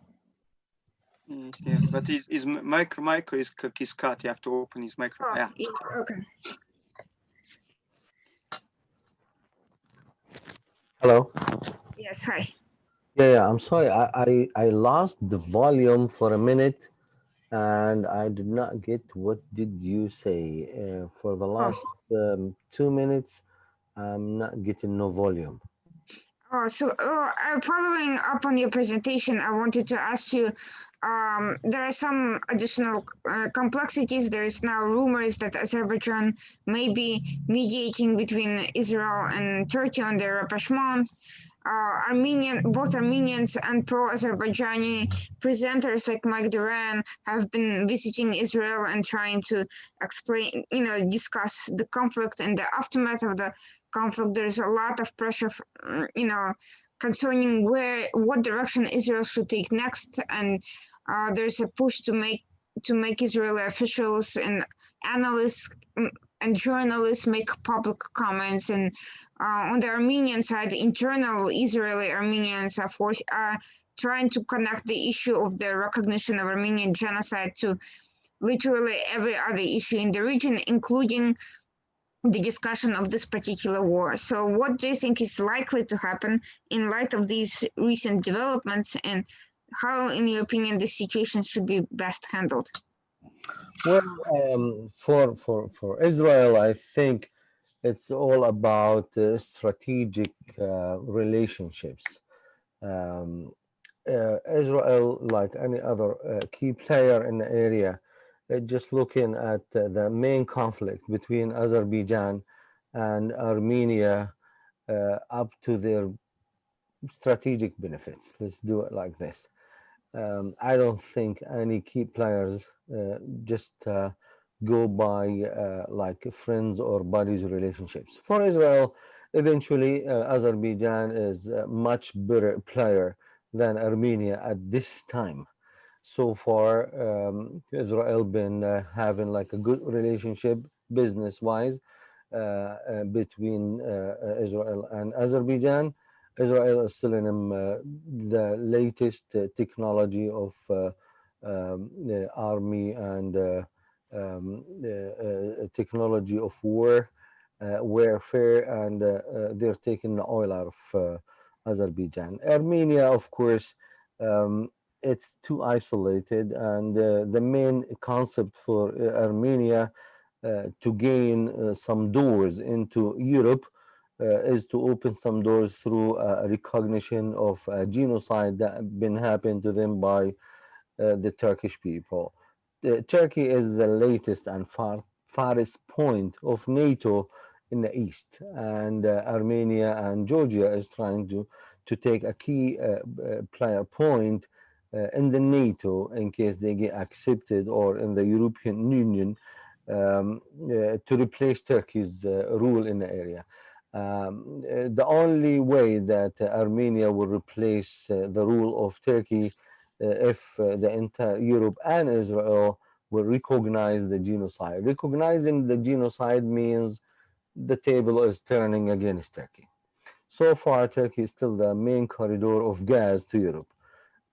Speaker 6: Yeah, but his micro is cut. You have to open his micro.
Speaker 1: Oh,
Speaker 6: yeah.
Speaker 1: Okay.
Speaker 4: Hello.
Speaker 1: Yes. Hi.
Speaker 4: Yeah. I'm sorry. I lost the volume for a minute, and I did not get what did you say for the last 2 minutes. I'm not getting no volume.
Speaker 1: So following up on your presentation, I wanted to ask you, there are some additional complexities. There is now rumors that Azerbaijan may be mediating between Israel and Turkey on their rapprochement. Both Armenians and pro-Azerbaijani presenters like Mike Duran have been visiting Israel and trying to explain, discuss the conflict and the aftermath of the conflict. There's a lot of pressure, concerning what direction Israel should take next, and there's a push to make Israeli officials and analysts and journalists make public comments. And on the Armenian side, the internal Israeli Armenians are trying to connect the issue of the recognition of Armenian genocide to literally every other issue in the region, including the discussion of this particular war. So what do you think is likely to happen in light of these recent developments, and how, in your opinion, this situation should be best handled?
Speaker 4: Well, for Israel, I think it's all about strategic relationships. Israel, like any other key player in the area, just looking at the main conflict between Azerbaijan and Armenia up to their strategic benefits. Let's do it like this. I don't think any key players just go by like friends or buddies relationships. For Israel, eventually Azerbaijan is a much better player than Armenia at this time. So far, Israel been having like a good relationship business-wise between Israel and Azerbaijan. Israel is selling them the latest technology of the army and technology of warfare, and they're taking the oil out of Azerbaijan. Armenia, of course, it's too isolated, and the main concept for Armenia to gain some doors into Europe is to open some doors through a recognition of a genocide that been happened to them by the Turkish people. Turkey is the latest and farthest point of NATO in the east, and Armenia and Georgia is trying to take a key player point in the NATO in case they get accepted, or in the European Union, to replace Turkey's rule in the area. The only way that Armenia will replace the rule of Turkey if the entire Europe and Israel will recognize the genocide. Recognizing the genocide means the table is turning against Turkey. So far, Turkey is still the main corridor of gas to Europe.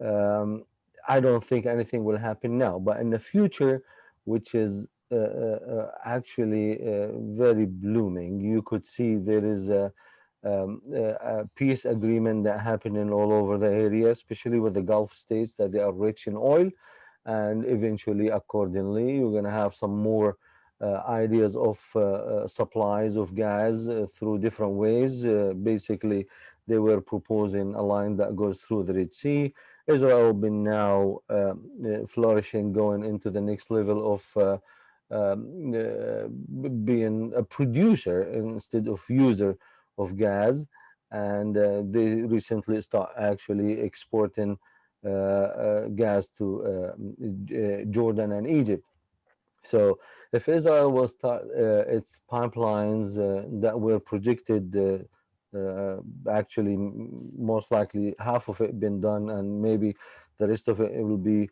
Speaker 4: I don't think anything will happen now, but in the future, which is actually very blooming, you could see there is a peace agreement that happening all over the area, especially with the Gulf states that they are rich in oil, and eventually, accordingly, you're going to have some more ideas of supplies of gas through different ways. Basically, they were proposing a line that goes through the Red Sea. Israel been now flourishing, going into the next level of being a producer instead of user of gas, and they recently start actually exporting gas to Jordan and Egypt. So if Israel will start its pipelines that were projected, actually most likely half of it been done, and maybe the rest of it will be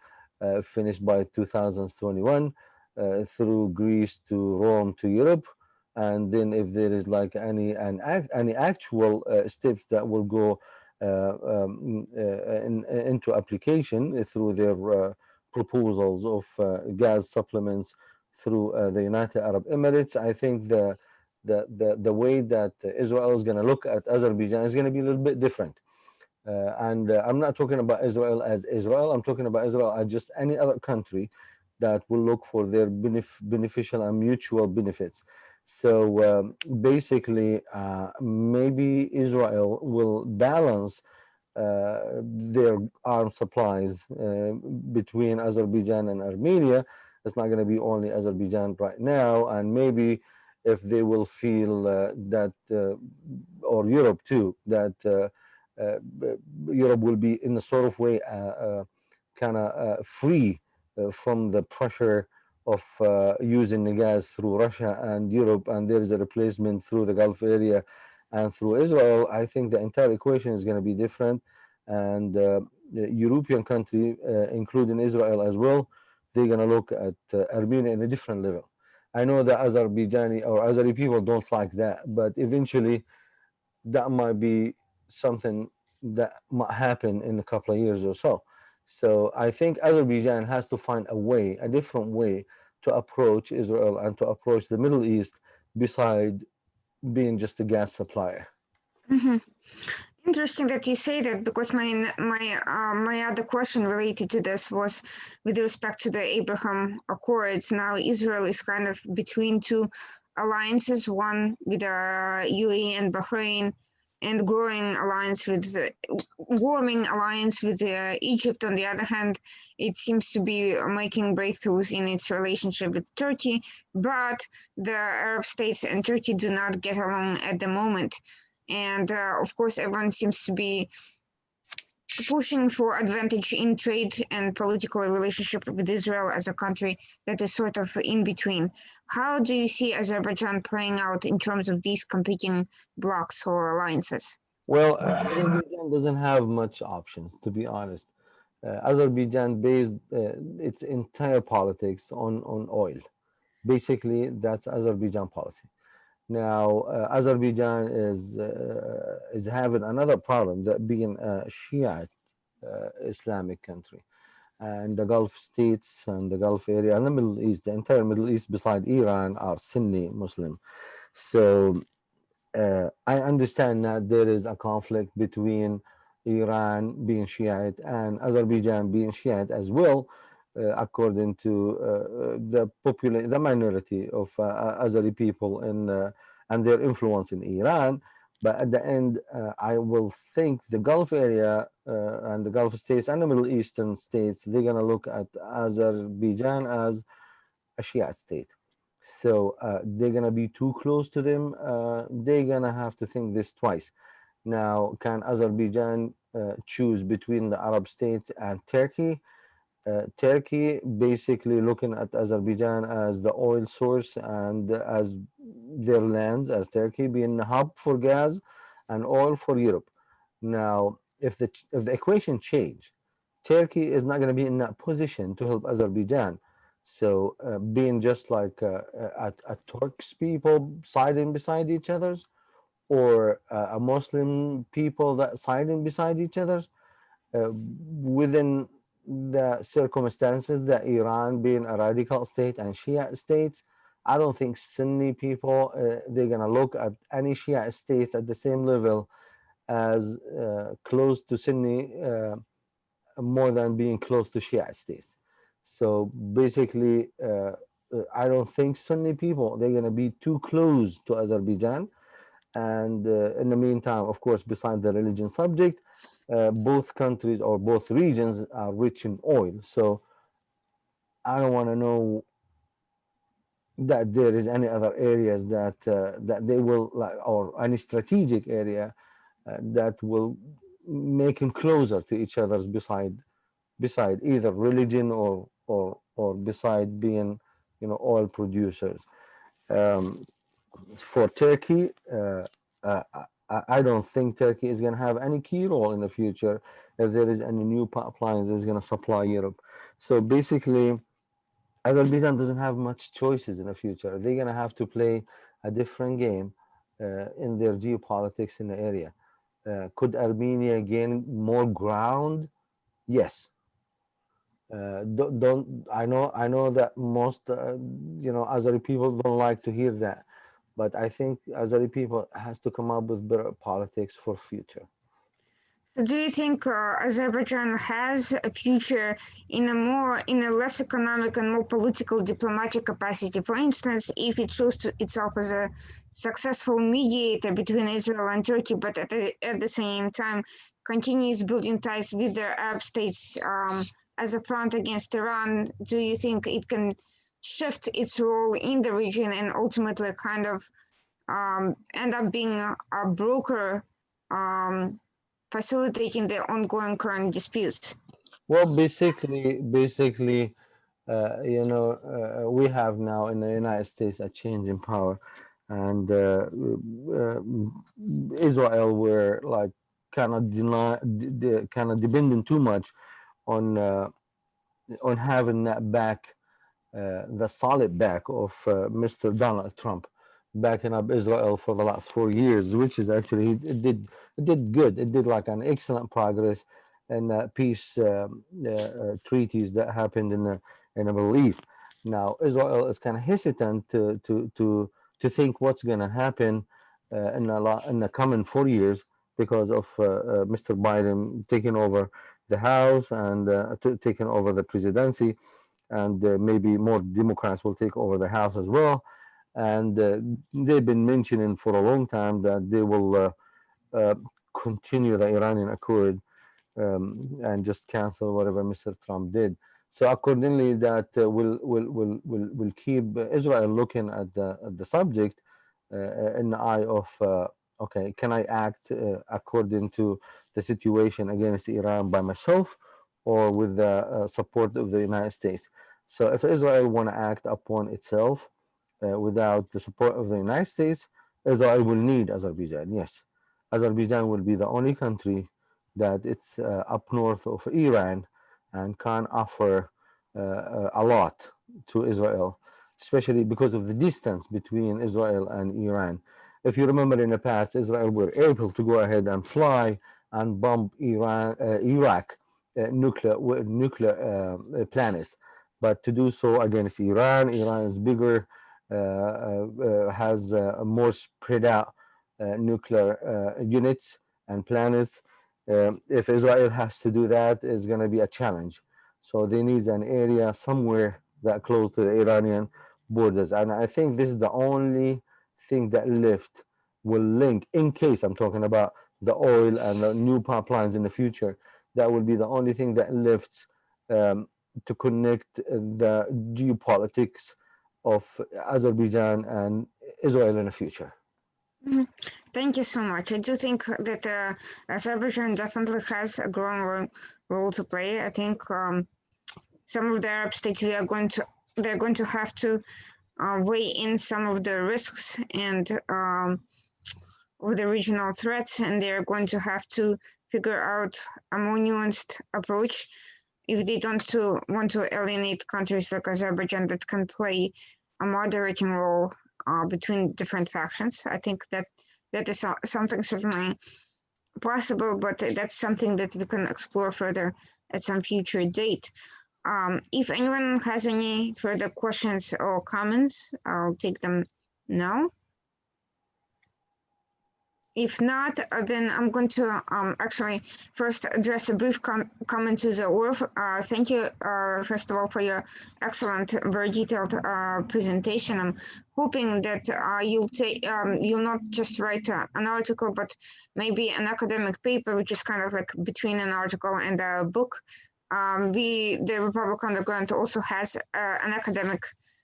Speaker 4: finished by 2021 through Greece to Rome to Europe. And then if there is like any actual steps that will go into application through their proposals of gas supplements through the United Arab Emirates, I think the way that Israel is going to look at Azerbaijan is going to be a little bit different. And I'm not talking about Israel as Israel. I'm talking about Israel as just any other country that will look for their beneficial and mutual benefits. So basically, maybe Israel will balance their arms supplies between Azerbaijan and Armenia. It's not going to be only Azerbaijan right now, and maybe if they will feel that, or Europe too, that Europe will be in a sort of way kind of free from the pressure of using the gas through Russia and Europe, and there is a replacement through the Gulf area and through Israel. I think the entire equation is going to be different, and the European country, including Israel as well, they're going to look at Armenia in a different level. I know that Azerbaijani or Azeri people don't like that, but eventually that might be something that might happen in a couple of years or so. So I think Azerbaijan has to find a way, a different way to approach Israel and to approach the Middle East beside being just a gas supplier.
Speaker 1: Mm-hmm. Interesting that you say that, because my other question related to this was with respect to the Abraham Accords. Now Israel is kind of between two alliances, one with UAE and Bahrain, and growing alliance with warming alliance with Egypt. On the other hand, it seems to be making breakthroughs in its relationship with Turkey, but the Arab states and Turkey do not get along at the moment. And of course, everyone seems to be pushing for advantage in trade and political relationship with Israel as a country that is sort of in between. How do you see Azerbaijan playing out in terms of these competing blocs or alliances?
Speaker 4: Well, Azerbaijan doesn't have much options, to be honest. Azerbaijan based its entire politics on oil. Basically, that's Azerbaijan policy. Now, Azerbaijan is having another problem, that being a Shiite Islamic country, and the Gulf states and the Gulf area and the Middle East, the entire Middle East beside Iran, are Sunni Muslim. So I understand that there is a conflict between Iran being Shiite and Azerbaijan being Shiite as well, according to the minority of Azeri people and their influence in Iran. But at the end, I will think the Gulf area and the Gulf states and the Middle Eastern states, they're going to look at Azerbaijan as a Shiite state. So they're going to be too close to them. They're going to have to think this twice. Now, can Azerbaijan choose between the Arab states and Turkey? Turkey basically looking at Azerbaijan as the oil source and as their lands, as Turkey being a hub for gas and oil for Europe. Now, if the equation change, Turkey is not going to be in that position to help Azerbaijan. So being just like a Turks people siding beside each other's, or a Muslim people that siding beside each other's, within the circumstances that Iran being a radical state and Shia states, I don't think Sunni people, they're going to look at any Shia states at the same level as close to Sunni more than being close to Shia states. So basically, I don't think Sunni people, they're going to be too close to Azerbaijan. And in the meantime, of course, beside the religion subject, both countries or both regions are rich in oil. So I don't want to know that there is any other areas that that they will like, or any strategic area that will make them closer to each other's beside either religion or beside being, you know, oil producers. Um, for Turkey, I don't think Turkey is going to have any key role in the future if there is any new pipelines that's going to supply Europe. So basically, Azerbaijan doesn't have much choices in the future. They're going to have to play a different game in their geopolitics in the area. Could Armenia gain more ground? Yes. Don't I know that most you know, Azeri people don't like to hear that, but I think Azeri people has to come up with better politics for future.
Speaker 1: So do you think Azerbaijan has a future in a less economic and more political diplomatic capacity? For instance, if it shows itself as a successful mediator between Israel and Turkey, but at the same time continues building ties with the Arab states as a front against Iran, do you think it can shift its role in the region and ultimately kind of end up being a broker facilitating the ongoing current disputes?
Speaker 4: Well, basically, you know, we have now in the United States a change in power, and Israel were like kind of kind of depending too much on having that back, the solid back of Mr. Donald Trump, backing up Israel for the last 4 years, which is actually it did good. It did like an excellent progress in peace treaties that happened in the Middle East. Now Israel is kind of hesitant to think what's going to happen in the coming 4 years because of Mr. Biden taking over the House and taking over the presidency, and maybe more Democrats will take over the House as well. And they've been mentioning for a long time that they will continue the Iranian Accord and just cancel whatever Mr. Trump did. So accordingly, that will keep Israel looking at the subject in the eye of okay, can I act according to the situation against Iran by myself or with the support of the United States? So if Israel want to act upon itself without the support of the United States, Israel will need Azerbaijan. Yes, Azerbaijan will be the only country that it's up north of Iran and can offer a lot to Israel, especially because of the distance between Israel and Iran. If you remember in the past, Israel were able to go ahead and fly and bomb Iraq nuclear planets, but to do so against Iran, Iran is bigger, has more spread out nuclear units and planets, If Israel has to do that, it's going to be a challenge. So they need an area somewhere that close to the Iranian borders. And I think this is the only thing that lift will link, in case I'm talking about the oil and the new pipelines in the future, that will be the only thing that lifts to connect the geopolitics of Azerbaijan and Israel in the future.
Speaker 1: Mhm. Thank you so much. I do think that Azerbaijan definitely has a growing role to play. I think some of the Arab states they're going to have to weigh in some of the risks and of the regional threats, and they're going to have to figure out a more nuanced approach if they don't want to alienate countries like Azerbaijan that can play a moderating role between different factions. I think that is something certainly possible, but that's something that we can explore further at some future date. If anyone has any further questions or comments, I'll take them now. If not, then I'm going to actually first address a brief comment to the URF. Thank you, first of all, for your excellent, very detailed presentation. I'm hoping that you'll not just write an article, but maybe an academic paper, which is kind of like between an article and a book. The Republic Underground also has an academic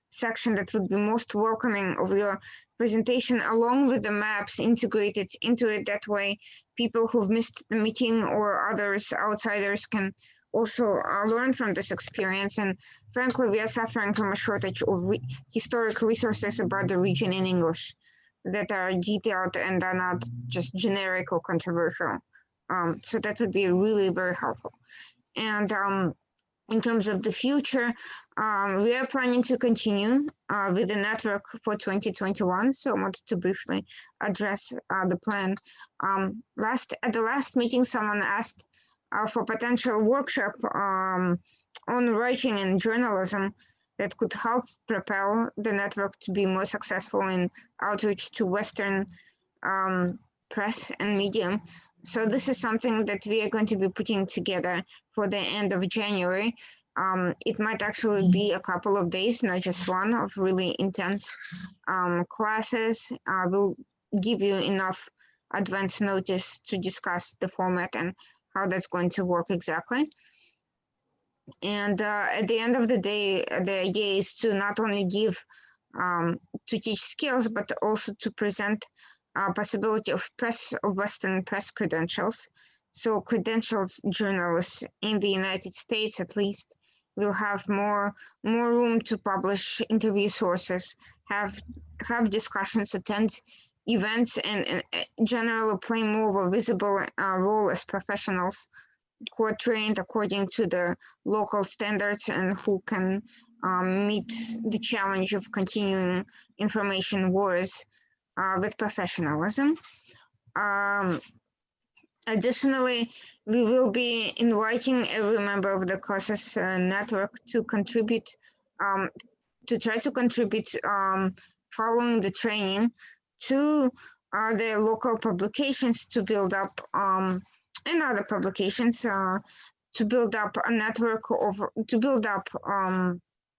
Speaker 1: section that would be most welcoming of your presentation, along with the maps integrated into it. That way, people who've missed the meeting or outsiders can also learn from this experience. And frankly, we are suffering from a shortage of historic resources about the region in English that are detailed and are not just generic or controversial. So that would be really very helpful. And in terms of the future, we are planning to continue with the network for 2021. So I wanted to briefly address the plan. At the last meeting, someone asked for potential workshop on writing and journalism that could help propel the network to be more successful in outreach to Western press and media. So this is something that we are going to be putting together for the end of January. It might actually be a couple of days, not just one, of really intense classes. We'll give you enough advance notice to discuss the format and how that's going to work exactly. And at the end of the day, the idea is to not only to teach skills, but also to present possibility of Western press credentials. So credentialed journalists in the United States, at least, will have more room to publish interview sources, have discussions, attend events, and generally play more of a visible role as professionals who are trained according to the local standards and who can meet the challenge of continuing information wars with professionalism. Additionally, we will be inviting every member of the Caucasus network to contribute, to try to contribute following the training to their local publications to build up, and other publications to build up a network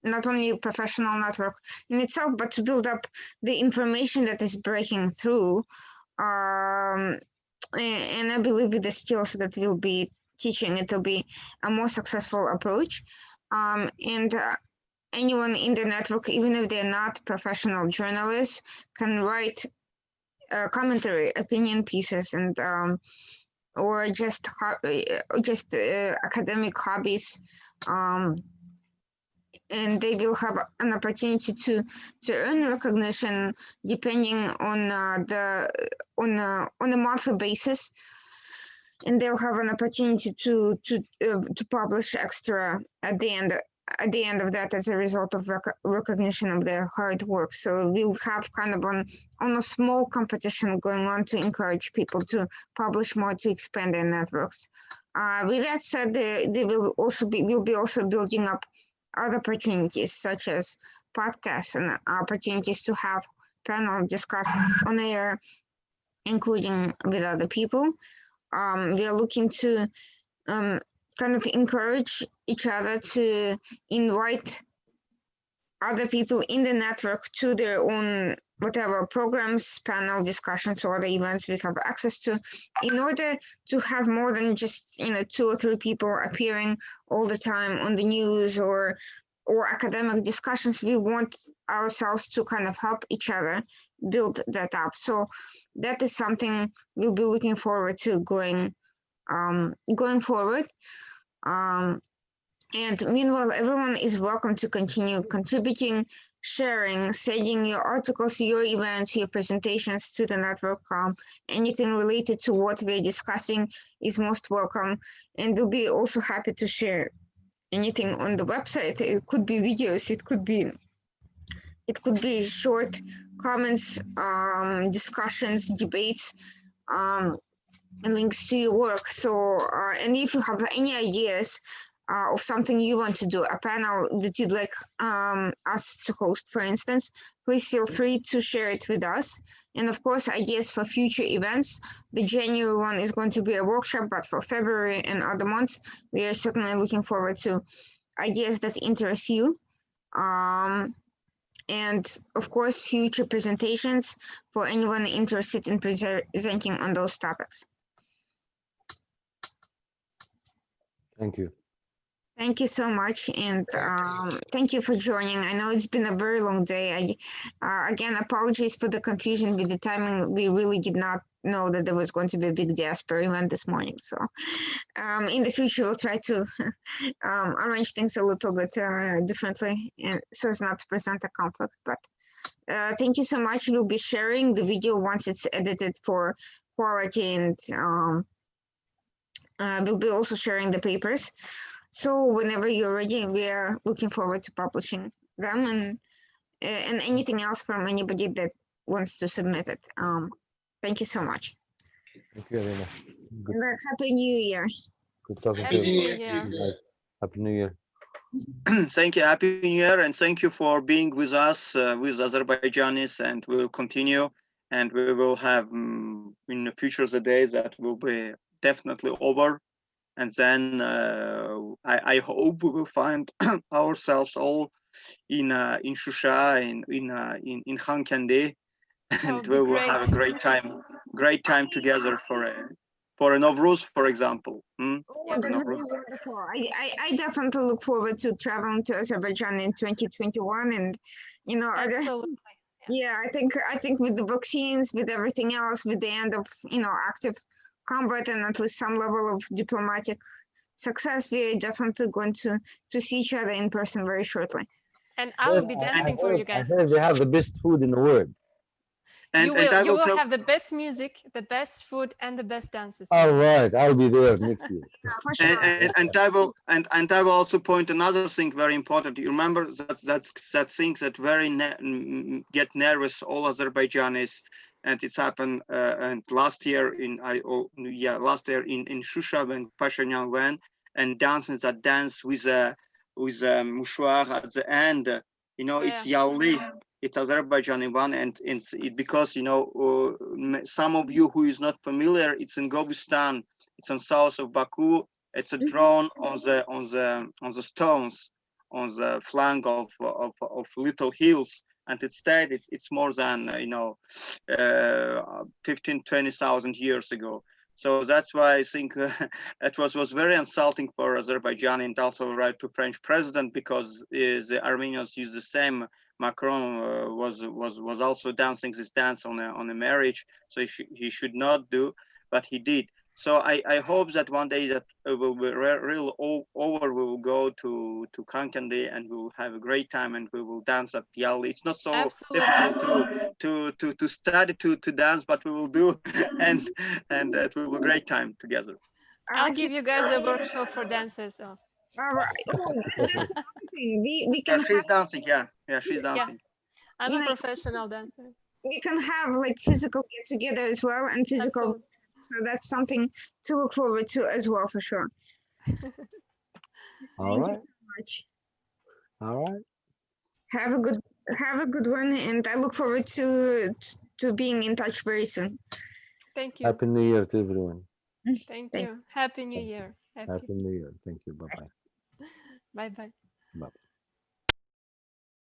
Speaker 1: not only a professional network in itself, but to build up the information that is breaking through. And I believe with the skills that we'll be teaching, it will be a more successful approach. And anyone in the network, even if they're not professional journalists, can write commentary, opinion pieces, and or just academic hobbies. And they will have an opportunity to earn recognition depending on a monthly basis, and they'll have an opportunity to publish extra at the end of that as a result of recognition of their hard work. So we'll have kind of on a small competition going on to encourage people to publish more, to expand their networks. With that said, we'll be also building up other opportunities such as podcasts and opportunities to have panel discussions on air, including with other people. we are looking to kind of encourage each other to invite other people in the network to their own whatever programs, panel discussions, or other events we have access to, in order to have more than just 2 or 3 people appearing all the time on the news or academic discussions. We want ourselves to kind of help each other build that up. So that is something we'll be looking forward to going forward. And meanwhile, everyone is welcome to continue contributing, sharing, sending your articles, your events, your presentations to the network. Anything related to what we're discussing is most welcome. And we'll be also happy to share anything on the website. It could be videos, it could be short comments, discussions, debates, links to your work. So, and if you have any ideas of something you want to do, a panel that you'd like us to host, for instance, please feel free to share it with us. And of course, ideas for future events. The January one is going to be a workshop, but for February and other months, we are certainly looking forward to ideas that interest you. And of course, future presentations for anyone interested in presenting on those topics.
Speaker 4: Thank you.
Speaker 1: Thank you so much, and thank you for joining. I know it's been a very long day. Again, apologies for the confusion with the timing. We really did not know that there was going to be a big diaspora event this morning. So in the future, we'll try to arrange things a little bit differently, and so as not to present a conflict. But thank you so much. We'll be sharing the video once it's edited for quality, and we'll be also sharing the papers. So whenever you're ready, we are looking forward to publishing them, and anything else from anybody that wants to submit it. Thank you so much.
Speaker 4: Thank you, Irina. Good,
Speaker 1: And Happy New Year.
Speaker 4: good talking
Speaker 3: Happy
Speaker 4: to you.
Speaker 3: New Year.
Speaker 4: Guys. Happy New Year.
Speaker 6: Thank you, Happy New Year, and thank you for being with us, with Azerbaijanis, and we will continue, and we will have in the future the days that will be definitely over, and then I hope we will find ourselves all in Shusha, in Khankendi, and we will have a great time together for a Novruz, for example.
Speaker 1: Oh, that would be wonderful. I definitely look forward to traveling to Azerbaijan in 2021, and
Speaker 3: Absolutely.
Speaker 1: yeah, I think with the vaccines, with everything else, with the end of active combat and at least some level of diplomatic success, we are definitely going to see each other in person very shortly.
Speaker 3: And I will be dancing for you guys.
Speaker 4: I heard they have the best food in the world.
Speaker 3: You will have the best music, the best food, and the best dances.
Speaker 4: All right, I'll be there next year.
Speaker 1: For sure.
Speaker 6: And I will also point another thing very important. You remember that thing that very get nervous all Azerbaijanis, and it's happened and last year in Shusha when Pashinyan went and dancing that dance with mouchoir at the end. It's Yali. It's Azerbaijani one, and it's because some of you who is not familiar, it's in Gobistan. It's on south of Baku. It's a drawn on the stones on the flank of little hills, and instead it's more than 15,000-20,000 years ago. So that's why I think it was very insulting for Azerbaijan, and also right to French president, because the Armenians use the same. Macron was also dancing this dance on a marriage, so he should not do, but he did. So I hope that one day that it will be real over. We will go to Khankendi and we will have a great time, and we will dance at Yali. It's not so difficult to study to dance, but we will do, and it will be a great time together.
Speaker 3: I'll give you guys a workshop for dances. So.
Speaker 1: All right. Oh, that's we can.
Speaker 6: She's dancing. Yeah, she's dancing.
Speaker 3: Yeah. I'm a professional dancer.
Speaker 1: We can have like physical get together as well, and physical.
Speaker 3: Absolutely.
Speaker 1: So that's something to look forward to as well, for sure.
Speaker 4: All right.
Speaker 1: Thank you so much.
Speaker 4: All right.
Speaker 1: Have a good one, and I look forward to being in touch very soon.
Speaker 3: Thank you.
Speaker 4: Happy New Year to everyone.
Speaker 3: Thank
Speaker 1: Thank
Speaker 3: you. Happy New Year.
Speaker 4: Happy New Year. Thank you. Bye-bye.
Speaker 3: Bye bye.
Speaker 4: Bye.